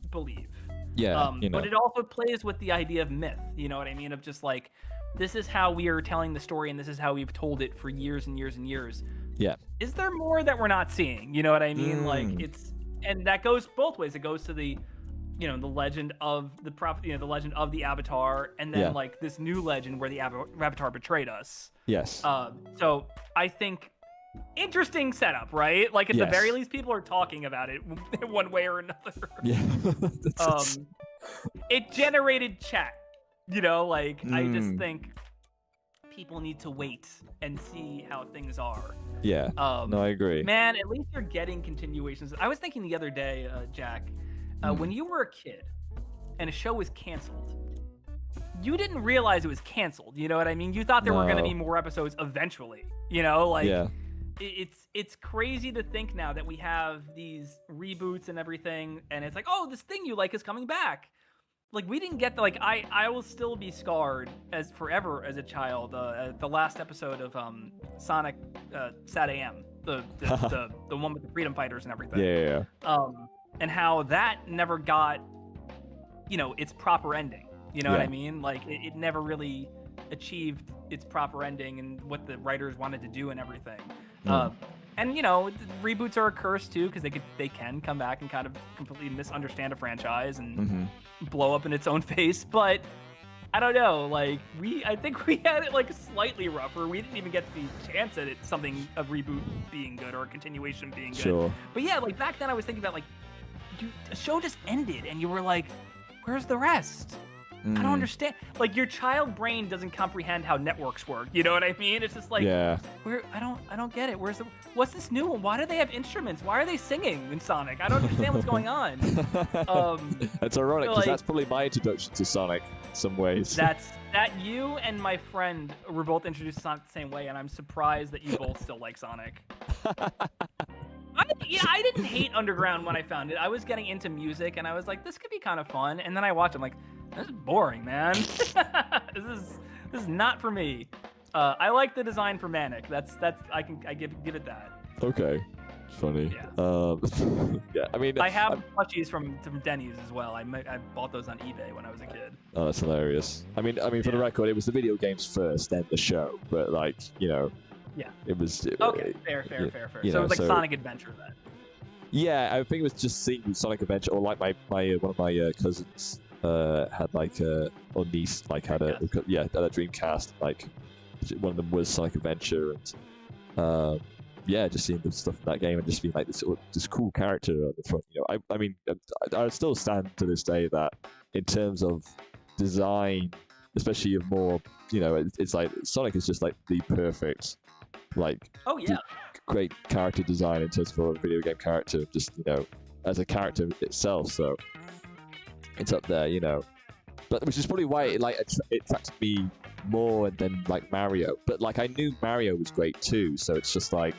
believe. Yeah, you know. But it also plays with the idea of myth. You know what I mean? Of just like, this is how we are telling the story, and this is how we've told it for years and years and years. Yeah. Is there more that we're not seeing? You know what I mean? Like and that goes both ways. It goes to the, you know, the legend of the prophet, you know, the legend of the Avatar, and then like this new legend where the Avatar betrayed us. Yes. So I think interesting setup, right? Like at the very least, people are talking about it one way or another. Yeah. It generated chat. You know, like I just think people need to wait and see how things are. Yeah. No, I agree. Man, at least you're getting continuations. I was thinking the other day, Jack, when you were a kid and a show was canceled, you didn't realize it was canceled. You know what I mean? You thought there were going to be more episodes eventually. You know, like it's crazy to think now that we have these reboots and everything, and it's like, oh, this thing you like is coming back. Like, we didn't get I will still be scarred as forever as a child. The last episode of Sonic Sat AM, the one with the freedom fighters and everything. Yeah. And how that never got, you know, its proper ending. You know what I mean? Like, it never really achieved its proper ending and what the writers wanted to do and everything. And, you know, reboots are a curse, too, because they can come back and kind of completely misunderstand a franchise and blow up in its own face. But I don't know. Like, I think we had it, like, slightly rougher. We didn't even get the chance at it, a reboot being good or a continuation being good. Sure. But, yeah, like, back then I was thinking about, like, dude, a show just ended, and you were like, where's the rest? I don't understand. Like, your child brain doesn't comprehend how networks work. You know what I mean? It's just like, I don't get it. What's this new one? Why do they have instruments? Why are they singing in Sonic? I don't understand what's going on. It's ironic because that's probably my introduction to Sonic in some ways. That you and my friend were both introduced to Sonic the same way, and I'm surprised that you both still like Sonic. I didn't hate Underground when I found it. I was getting into music, and I was like, this could be kind of fun. And then I watched it, I'm like, this is boring, man. This is not for me. I like the design for Manic. I give it that. Okay, funny. Yeah. Yeah. I mean, I have plushies from Denny's as well. I bought those on eBay when I was a kid. Oh, that's hilarious. I mean, for the record, it was the video games first, then the show. But like, you know. Yeah. It was. Okay. Fair. So it was like Sonic Adventure then. Yeah, I think it was just seeing Sonic Adventure, or like my one of my cousins had like or niece like had a Dreamcast. Like one of them was Sonic Adventure, and just seeing the stuff in that game and just being like this cool character on the front. You know, I mean, I still stand to this day that in terms of design, especially of more, you know, it's like Sonic is just like the perfect, like, great character design in terms of a video game character, just, you know, as a character itself. So it's up there, you know. But which is probably why it attracted me more than like Mario. But like I knew Mario was great too, so it's just like,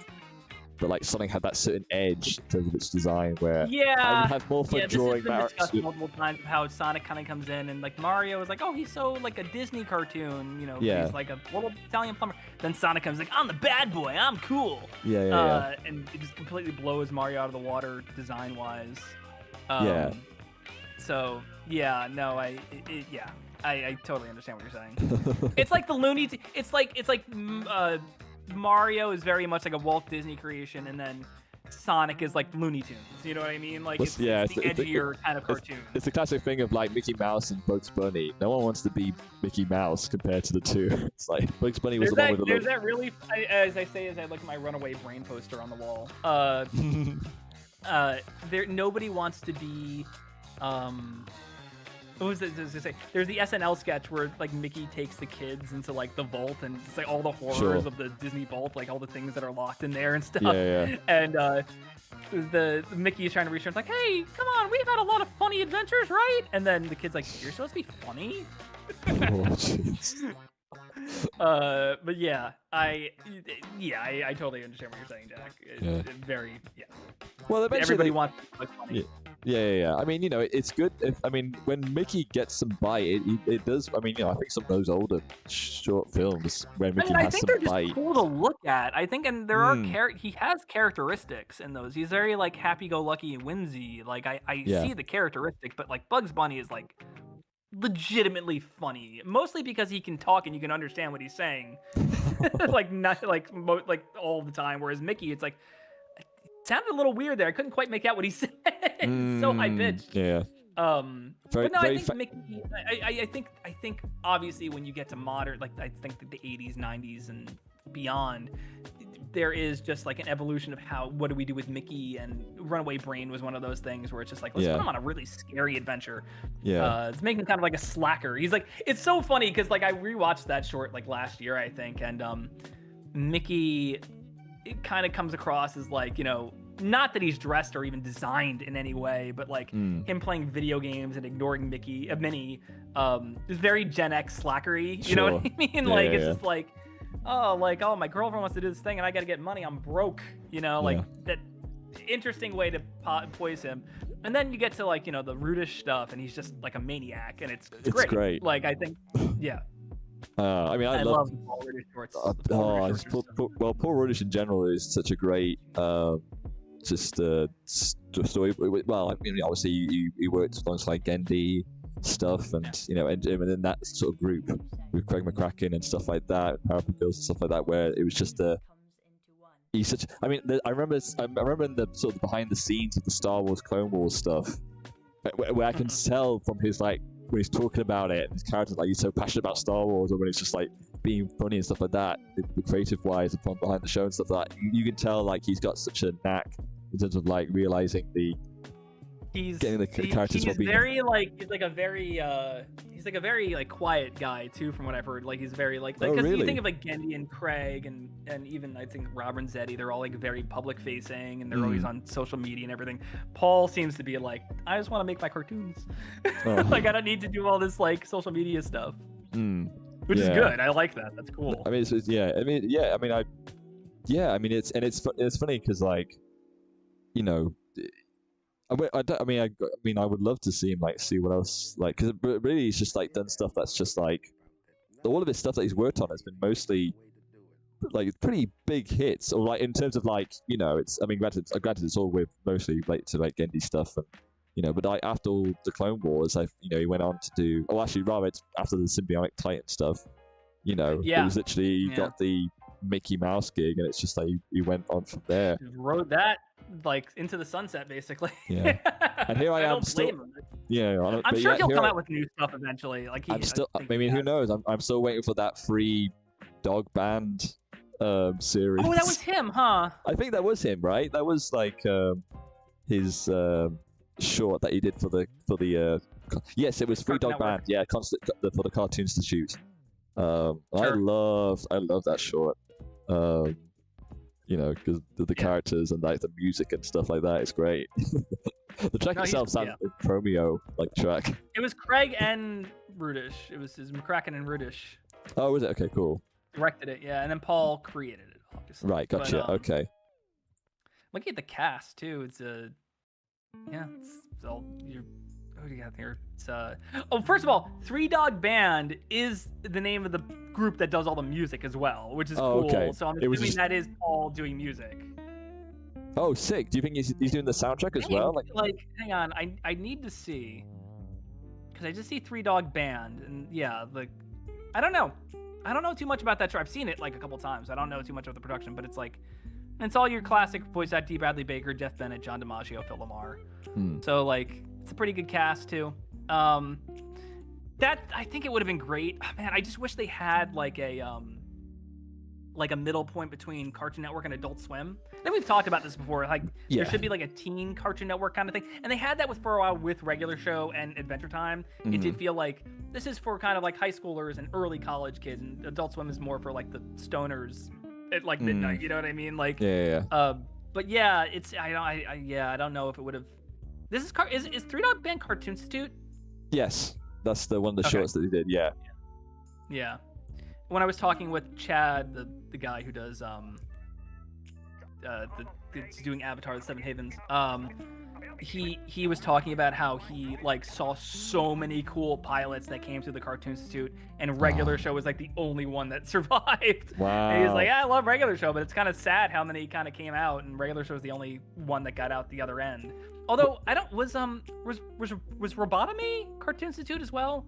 but like Sonic had that certain edge in terms of its design where I would have more fun drawing Mario. This has been discussed multiple times of how Sonic kind of comes in and like Mario is like, oh, he's so like a Disney cartoon, you know, he's like a little Italian plumber. Then Sonic comes like, I'm the bad boy, I'm cool. And it just completely blows Mario out of the water design wise. So I totally understand what you're saying. It's like the Looney. It's like Mario is very much like a Walt Disney creation, and then Sonic is like Looney Tunes. You know what I mean? Like it's the edgier kind of cartoon. It's the classic thing of like Mickey Mouse and Bugs Bunny. No one wants to be Mickey Mouse compared to the two. It's like Bugs Bunny was the one with the There's that really, as I say, as I look at my Runaway Brain poster on the wall. Nobody wants to be. What was it to say? There's the SNL sketch where like Mickey takes the kids into like the vault, and it's like all the horrors of the Disney vault, like all the things that are locked in there and stuff. Yeah. And the Mickey is trying to reach her. It's like, hey, come on, we've had a lot of funny adventures, right? And then the kid's like, you're supposed to be funny. Oh, jeez. But yeah, I totally understand what you're saying, Jack. Very. Well, eventually everybody wants to look funny. Yeah. I mean, you know, it's good. When Mickey gets some bite, it does. I mean, you know, I think some of those older short films when Mickey has some bite. I think they're just cool to look at. I think, and there are he has characteristics in those. He's very like happy-go-lucky and whimsy. Like I see the characteristic, but like Bugs Bunny is like legitimately funny, mostly because he can talk and you can understand what he's saying, like not like all the time. Whereas Mickey, it's like. Sounded a little weird there. I couldn't quite make out what he said. So high pitched. Yeah. But no, I think Mickey. I think obviously when you get to modern, like I think the 80s, 90s, and beyond, there is just like an evolution of what do we do with Mickey, and Runaway Brain was one of those things where it's just like let's put him on a really scary adventure. Yeah. It's making him kind of like a slacker. He's like, it's so funny because like I rewatched that short like last year I think, and Mickey. It kind of comes across as like, you know, not that he's dressed or even designed in any way, but like him playing video games and ignoring Minnie, is very Gen X slackery. You know what I mean? It's just like, oh, my girlfriend wants to do this thing and I got to get money. I'm broke. You know, like that interesting way to poise him. And then you get to like, you know, the rudish stuff and he's just like a maniac and it's great. Like, I think, yeah. I love the Paul Rudish shorts. Paul Rudish in general is such a great story. Well, I mean, obviously he worked alongside Gendy stuff, and you know, and in that sort of group with Craig McCracken and stuff like that, Powerpuff Girls and stuff like that, where it was just he's such. I mean, I remember in the sort of behind the scenes of the Star Wars Clone Wars stuff, where I can tell from his like. When he's talking about it, and his character's like he's so passionate about Star Wars, or when it's just like being funny and stuff like that, the creative wise, and from behind the show and stuff like that, you can tell like he's got such a knack in terms of like realizing getting the characters. He's very like he's like a very like quiet guy too, from what I've heard. Like he's very like because really? You think of like Gendy and Craig and even I think Rob and Zeddy, they're all like very public facing and they're always on social media and everything. Paul seems to be like, I just want to make my cartoons. Like I don't need to do all this like social media stuff. Which is good. I like that. That's cool. I mean, it's funny because like, you know. I would love to see him like see what else like because really he's just like done stuff that's just like all of his stuff that he's worked on has been mostly like pretty big hits or like in terms of like you know it's I mean granted it's all with mostly related to like Gendy stuff and you know but like after all the Clone Wars he went on to do rather it's after the Symbiotic Titan stuff it was literally got the Mickey Mouse gig and it's just like he went on from there. Rode that like into the sunset basically. Yeah. And here I am still. Yeah. I'm sure he'll come out with new stuff eventually. Like who knows? I'm still waiting for that free dog band series. Oh, that was him, huh? I think that was him, right? That was like his short that he did for the yes, it was Free Dog Band. Yeah, for the Cartoon Institute. Sure. I love that short. Because the characters and like the music and stuff like that is great. The track itself sounds like a Chromeo like track. It was Craig and Rudish. It was McCracken and Rudish. Oh, was it? Okay, cool. Directed it, yeah, and then Paul created it, obviously. Right, gotcha. Okay. Looking at the cast too, it's all what do you got here? It's first of all, Three Dog Band is the name of the group that does all the music as well, which is cool. Okay. So I'm assuming that is Paul doing music. Oh, sick! Do you think he's doing the soundtrack as well? Like, hang on, I need to see because I just see Three Dog Band, and yeah, I don't know. I don't know too much about that show. I've seen it like a couple times. I don't know too much of the production, but it's like, it's all your classic voice actor: D. Bradley Baker, Jeff Bennett, John DiMaggio, Phil Lamar. So like, it's a pretty good cast too. That I think it would have been great. Oh, man, I just wish they had like a middle point between Cartoon Network and Adult Swim. I think we've talked about this before. Like, there should be like a teen Cartoon Network kind of thing, and they had that for a while with Regular Show and Adventure Time. It did feel like this is for kind of like high schoolers and early college kids, and Adult Swim is more for like the stoners at like midnight. You know what I mean? Like, but yeah, it's I don't know if it would have. This is Three Dog Band Cartoon Institute? Yes, that's one of the shorts that they did. Yeah. When I was talking with Chad, the guy who does doing Avatar: The Seven Havens, he was talking about how he like saw so many cool pilots that came through the Cartoon Institute, and Regular Show was like the only one that survived. Wow. And he was like, I love Regular Show, but it's kind of sad how many kind of came out, and Regular Show was the only one that got out the other end. Although I don't was Robotomy Cartoon Institute as well?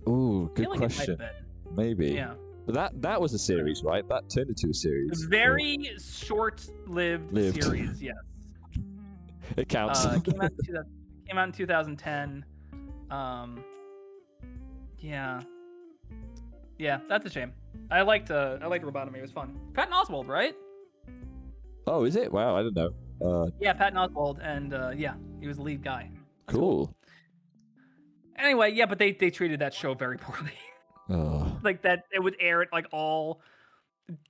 Ooh, good question. Maybe. Yeah. But that was a series, right? That turned into a series. Very short-lived series, yes. It counts. Came out in 2010. Yeah, that's a shame. I liked Robotomy. It was fun. Patton Oswalt, right? Oh, is it? Wow, I don't know. Yeah, Patton Oswalt, and he was the lead guy. That's cool. Anyway, yeah, but they treated that show very poorly. Like that, it would air at like all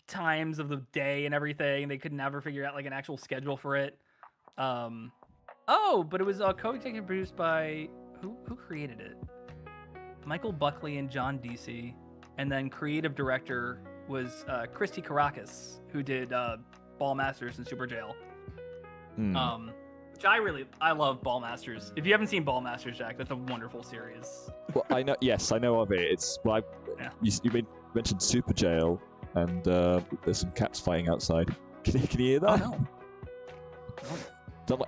times of the day and everything. They could never figure out like an actual schedule for it. But it was co-executive produced by who created it? Michael Buckley and John Deasy, and then creative director was Christy Caracas, who did Ball Masters and Super Jail. Which I love Ball Masters. If you haven't seen Ball Masters, Jack, that's a wonderful series. Well, I know. Yes, I know of it. It's you mentioned Super Jail, and there's some cats fighting outside. Can you hear that? Oh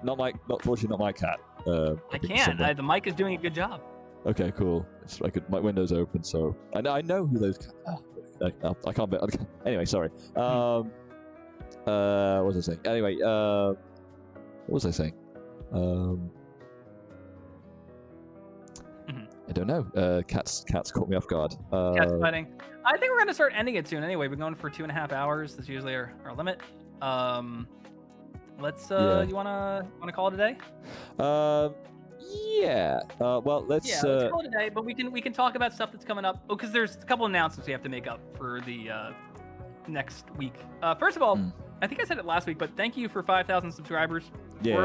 no. Fortunately, not my cat. I can. The mic is doing a good job. Okay, cool. It's my window's open, so I know who those cats are. I can't. Anyway, sorry. What was I saying? Anyway, what was I saying? I don't know. Cats caught me off guard. Cats fighting. I think we're gonna start ending it soon. Anyway, we're going for 2.5 hours. That's usually our limit. Let's. You wanna call it a day? Yeah. Well, let's. Yeah, let's call it a day. But we can talk about stuff that's coming up. Oh, because there's a couple announcements we have to make up for the next week. First of all, I think I said it last week, but thank you for 5,000 subscribers. Yeah.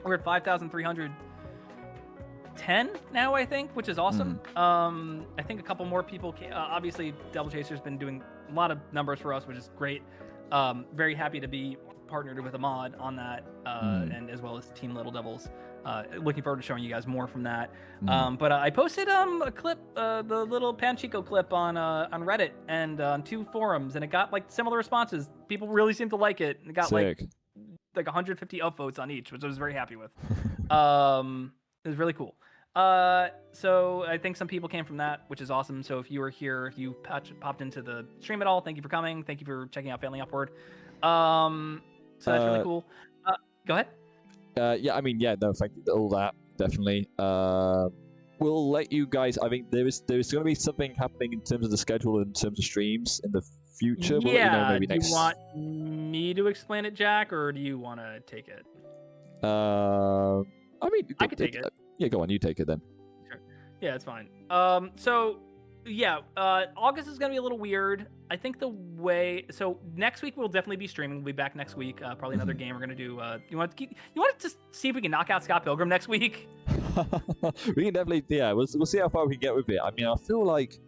We're at 5,310 now, I think, which is awesome. I think a couple more people obviously Devil Chaser's been doing a lot of numbers for us, which is great. Very happy to be partnered with Ahmad on that, and as well as Team Little Devils. Looking forward to showing you guys more from that. But I posted a clip, the little Panchico clip on Reddit and on 2 forums, and it got like similar responses. People really seemed to like it. It got like 150 upvotes on each, which I was very happy with. It was really cool. So I think some people came from that, which is awesome. So if you were here, if you popped into the stream at all, thank you for coming. Thank you for checking out Failing Upward. So that's really cool. Go ahead. No, thank you. All that, definitely. We'll let you guys. I mean, there's going to be something happening in terms of the schedule, in terms of streams in the future. We'll let you know maybe next. Do you want me to explain it, Jack, or do you want to take it? I could take it. Yeah, go on. You take it then. Sure. Yeah, it's fine. August is going to be a little weird. I think so next week we'll definitely be streaming. We'll be back next week. Probably another game we're going to do. You want to just see if we can knock out Scott Pilgrim next week? We can definitely, we'll see how far we can get with it. I mean, I feel like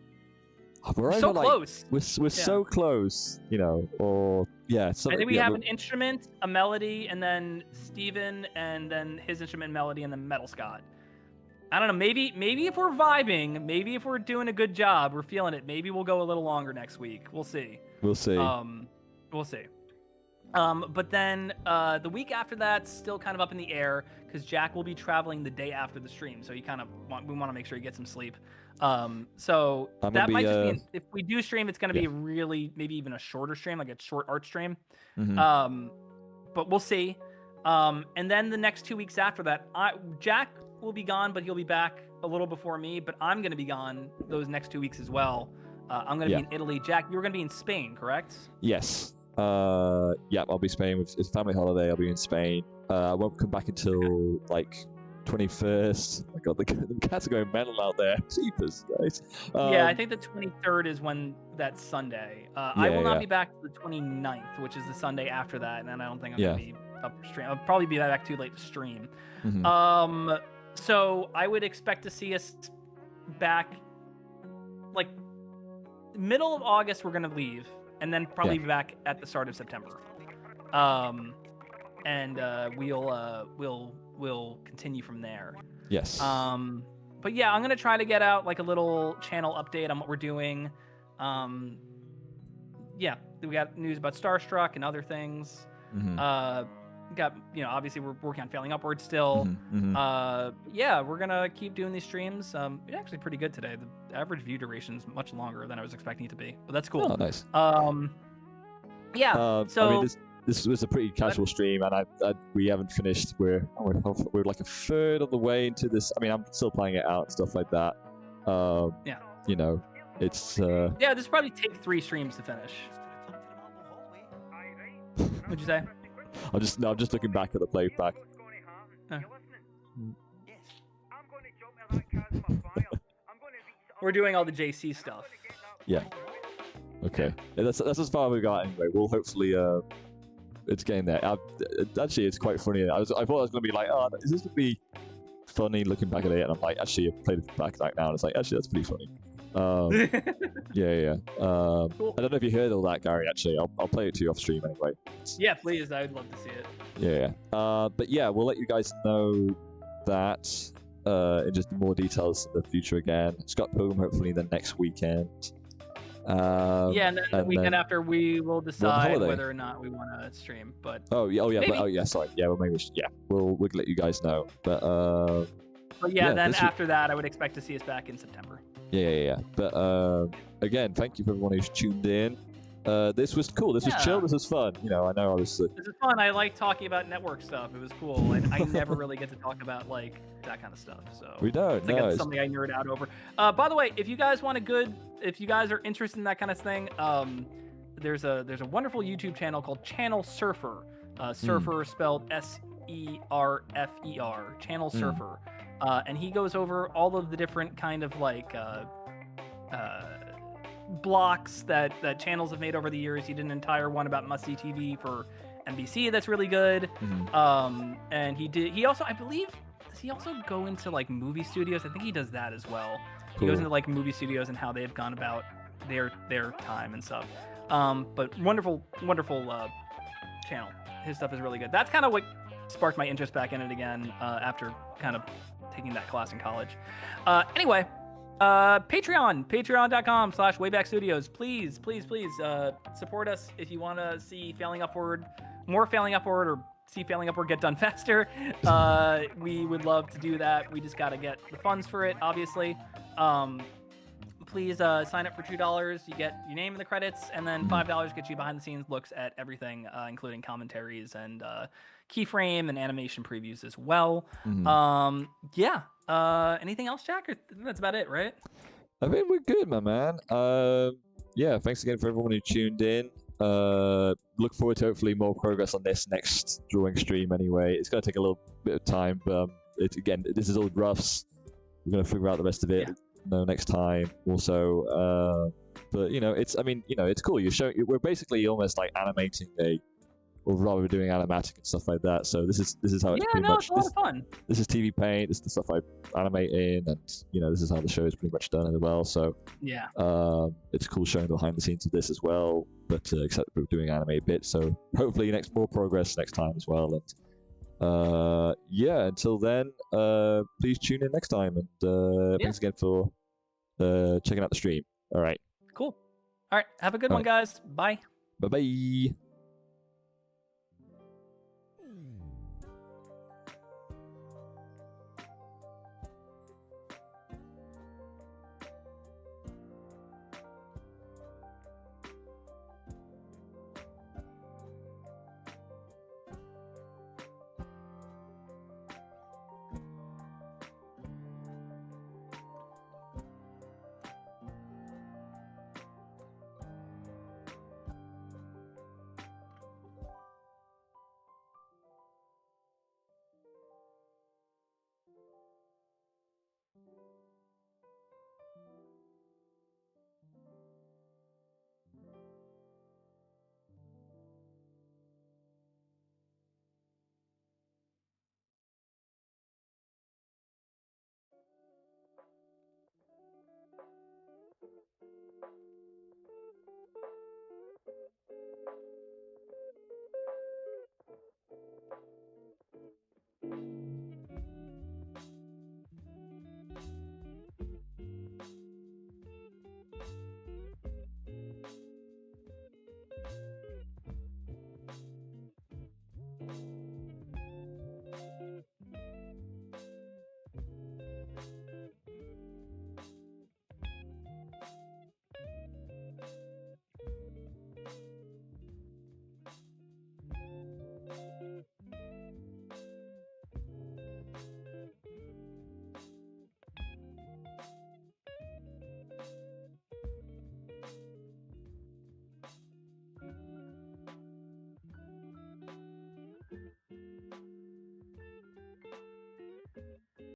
we're so close. We're so close, or I think we have an instrument, a melody, and then Steven, and then his instrument, melody, and then Metal Scott. I don't know. Maybe if we're vibing, maybe if we're doing a good job, we're feeling it. Maybe we'll go a little longer next week. We'll see. We'll see. We'll see. But then the week after that's still kind of up in the air because Jack will be traveling the day after the stream, so we want to make sure he gets some sleep. So that might just be if we do stream, it's going to be really maybe even a shorter stream, like a short art stream. But we'll see. And then the next 2 weeks after that, Jack will be gone, but he'll be back a little before me. But I'm going to be gone those next 2 weeks as well. I'm going to be in Italy. Jack, you were going to be in Spain, correct? Yes. Yeah, I'll be in Spain. It's family holiday. I'll be in Spain. I won't come back until like 21st. Oh my God, the cats are going mental out there. Jeepers, guys. Yeah, I think the 23rd is when that's Sunday. I will not be back to the 29th, which is the Sunday after that, and then I don't think I'm going to be up for stream. I'll probably be back too late to stream. So I would expect to see us back like middle of August. We're going to leave, and then probably be back at the start of September. And we'll continue from there. Yes. But yeah, I'm gonna try to get out like a little channel update on what we're doing. Yeah, we got news about Starstruck and other things. Got, obviously we're working on Failing Upward still. Yeah, we're gonna keep doing these streams. It's actually pretty good today. The average view duration is much longer than I was expecting it to be, but that's cool. Oh, nice. Yeah. So I mean, this was a pretty casual stream, and we haven't finished. We're like a third of the way into this. I mean, I'm still playing it out and stuff like that. It's yeah, this will probably take 3 streams to finish. What'd you say? I'm just looking back at the playback. We're doing all the JC stuff. Yeah. Okay. That's as far as we got anyway. We'll hopefully it's getting there. Actually, it's quite funny. I thought I was gonna be like, oh, is this gonna be funny looking back at it? And I'm like, actually, I've played it back now, and it's like, actually, that's pretty funny. Yeah. Cool. I don't know if you heard all that, Gary. Actually, I'll play it to you off stream anyway. Yeah, please. I'd love to see it. Yeah. But yeah, we'll let you guys know that in just more details in the future again. Scott Pilgrim hopefully the next weekend. And then the weekend after we will decide whether or not we want to stream. But sorry. Yeah, well, maybe we'll let you guys know. But then after that, I would expect to see us back in September. Yeah. But again, thank you for everyone who's tuned in. This was cool. This was chill. This was fun. I know I was. This is fun. I like talking about network stuff. It was cool. And I never really get to talk about like that kind of stuff. So we don't. It's something I nerd out over. By the way, if you guys if you guys are interested in that kind of thing, there's a wonderful YouTube channel called Channel Surfer. Surfer spelled SERFER. Channel Surfer. And he goes over all of the different kind of like blocks that channels have made over the years. He did an entire one about must-see TV for NBC that's really good. And he also, I believe, does he also go into like movie studios? I think he does that as well. Cool. He goes into like movie studios and how they've gone about their time and stuff. But wonderful channel. His stuff is really good. That's kind of what sparked my interest back in it again after kind of taking that class in college. Anyway, patreon.com/waybackstudios. Please support us if you want to see more Failing Upward, or see Failing Upward get done faster. We would love to do that. We just got to get the funds for it, obviously. Please sign up for $2. You get your name in the credits, and then $5 gets you behind the scenes looks at everything, including commentaries and keyframe and animation previews as well. Anything else, Jack? That's about it, right? I think we're good, my man. Thanks again for everyone who tuned in. Look forward to hopefully more progress on this next drawing stream anyway. It's going to take a little bit of time, but this is all roughs. We're going to figure out the rest of it next time also. But it's cool. We're basically almost like animating or rather we're doing animatic and stuff like that. So this is how it's pretty much. It's a lot of fun. This is TV Paint. This is the stuff I animate in, and this is how the show is pretty much done as well. So it's cool showing the behind the scenes of this as well. But except we're doing animate bits, so hopefully more progress next time as well. And until then, please tune in next time. And thanks again for checking out the stream. All right. Cool. All right. Have a good one, guys. Bye. Bye bye.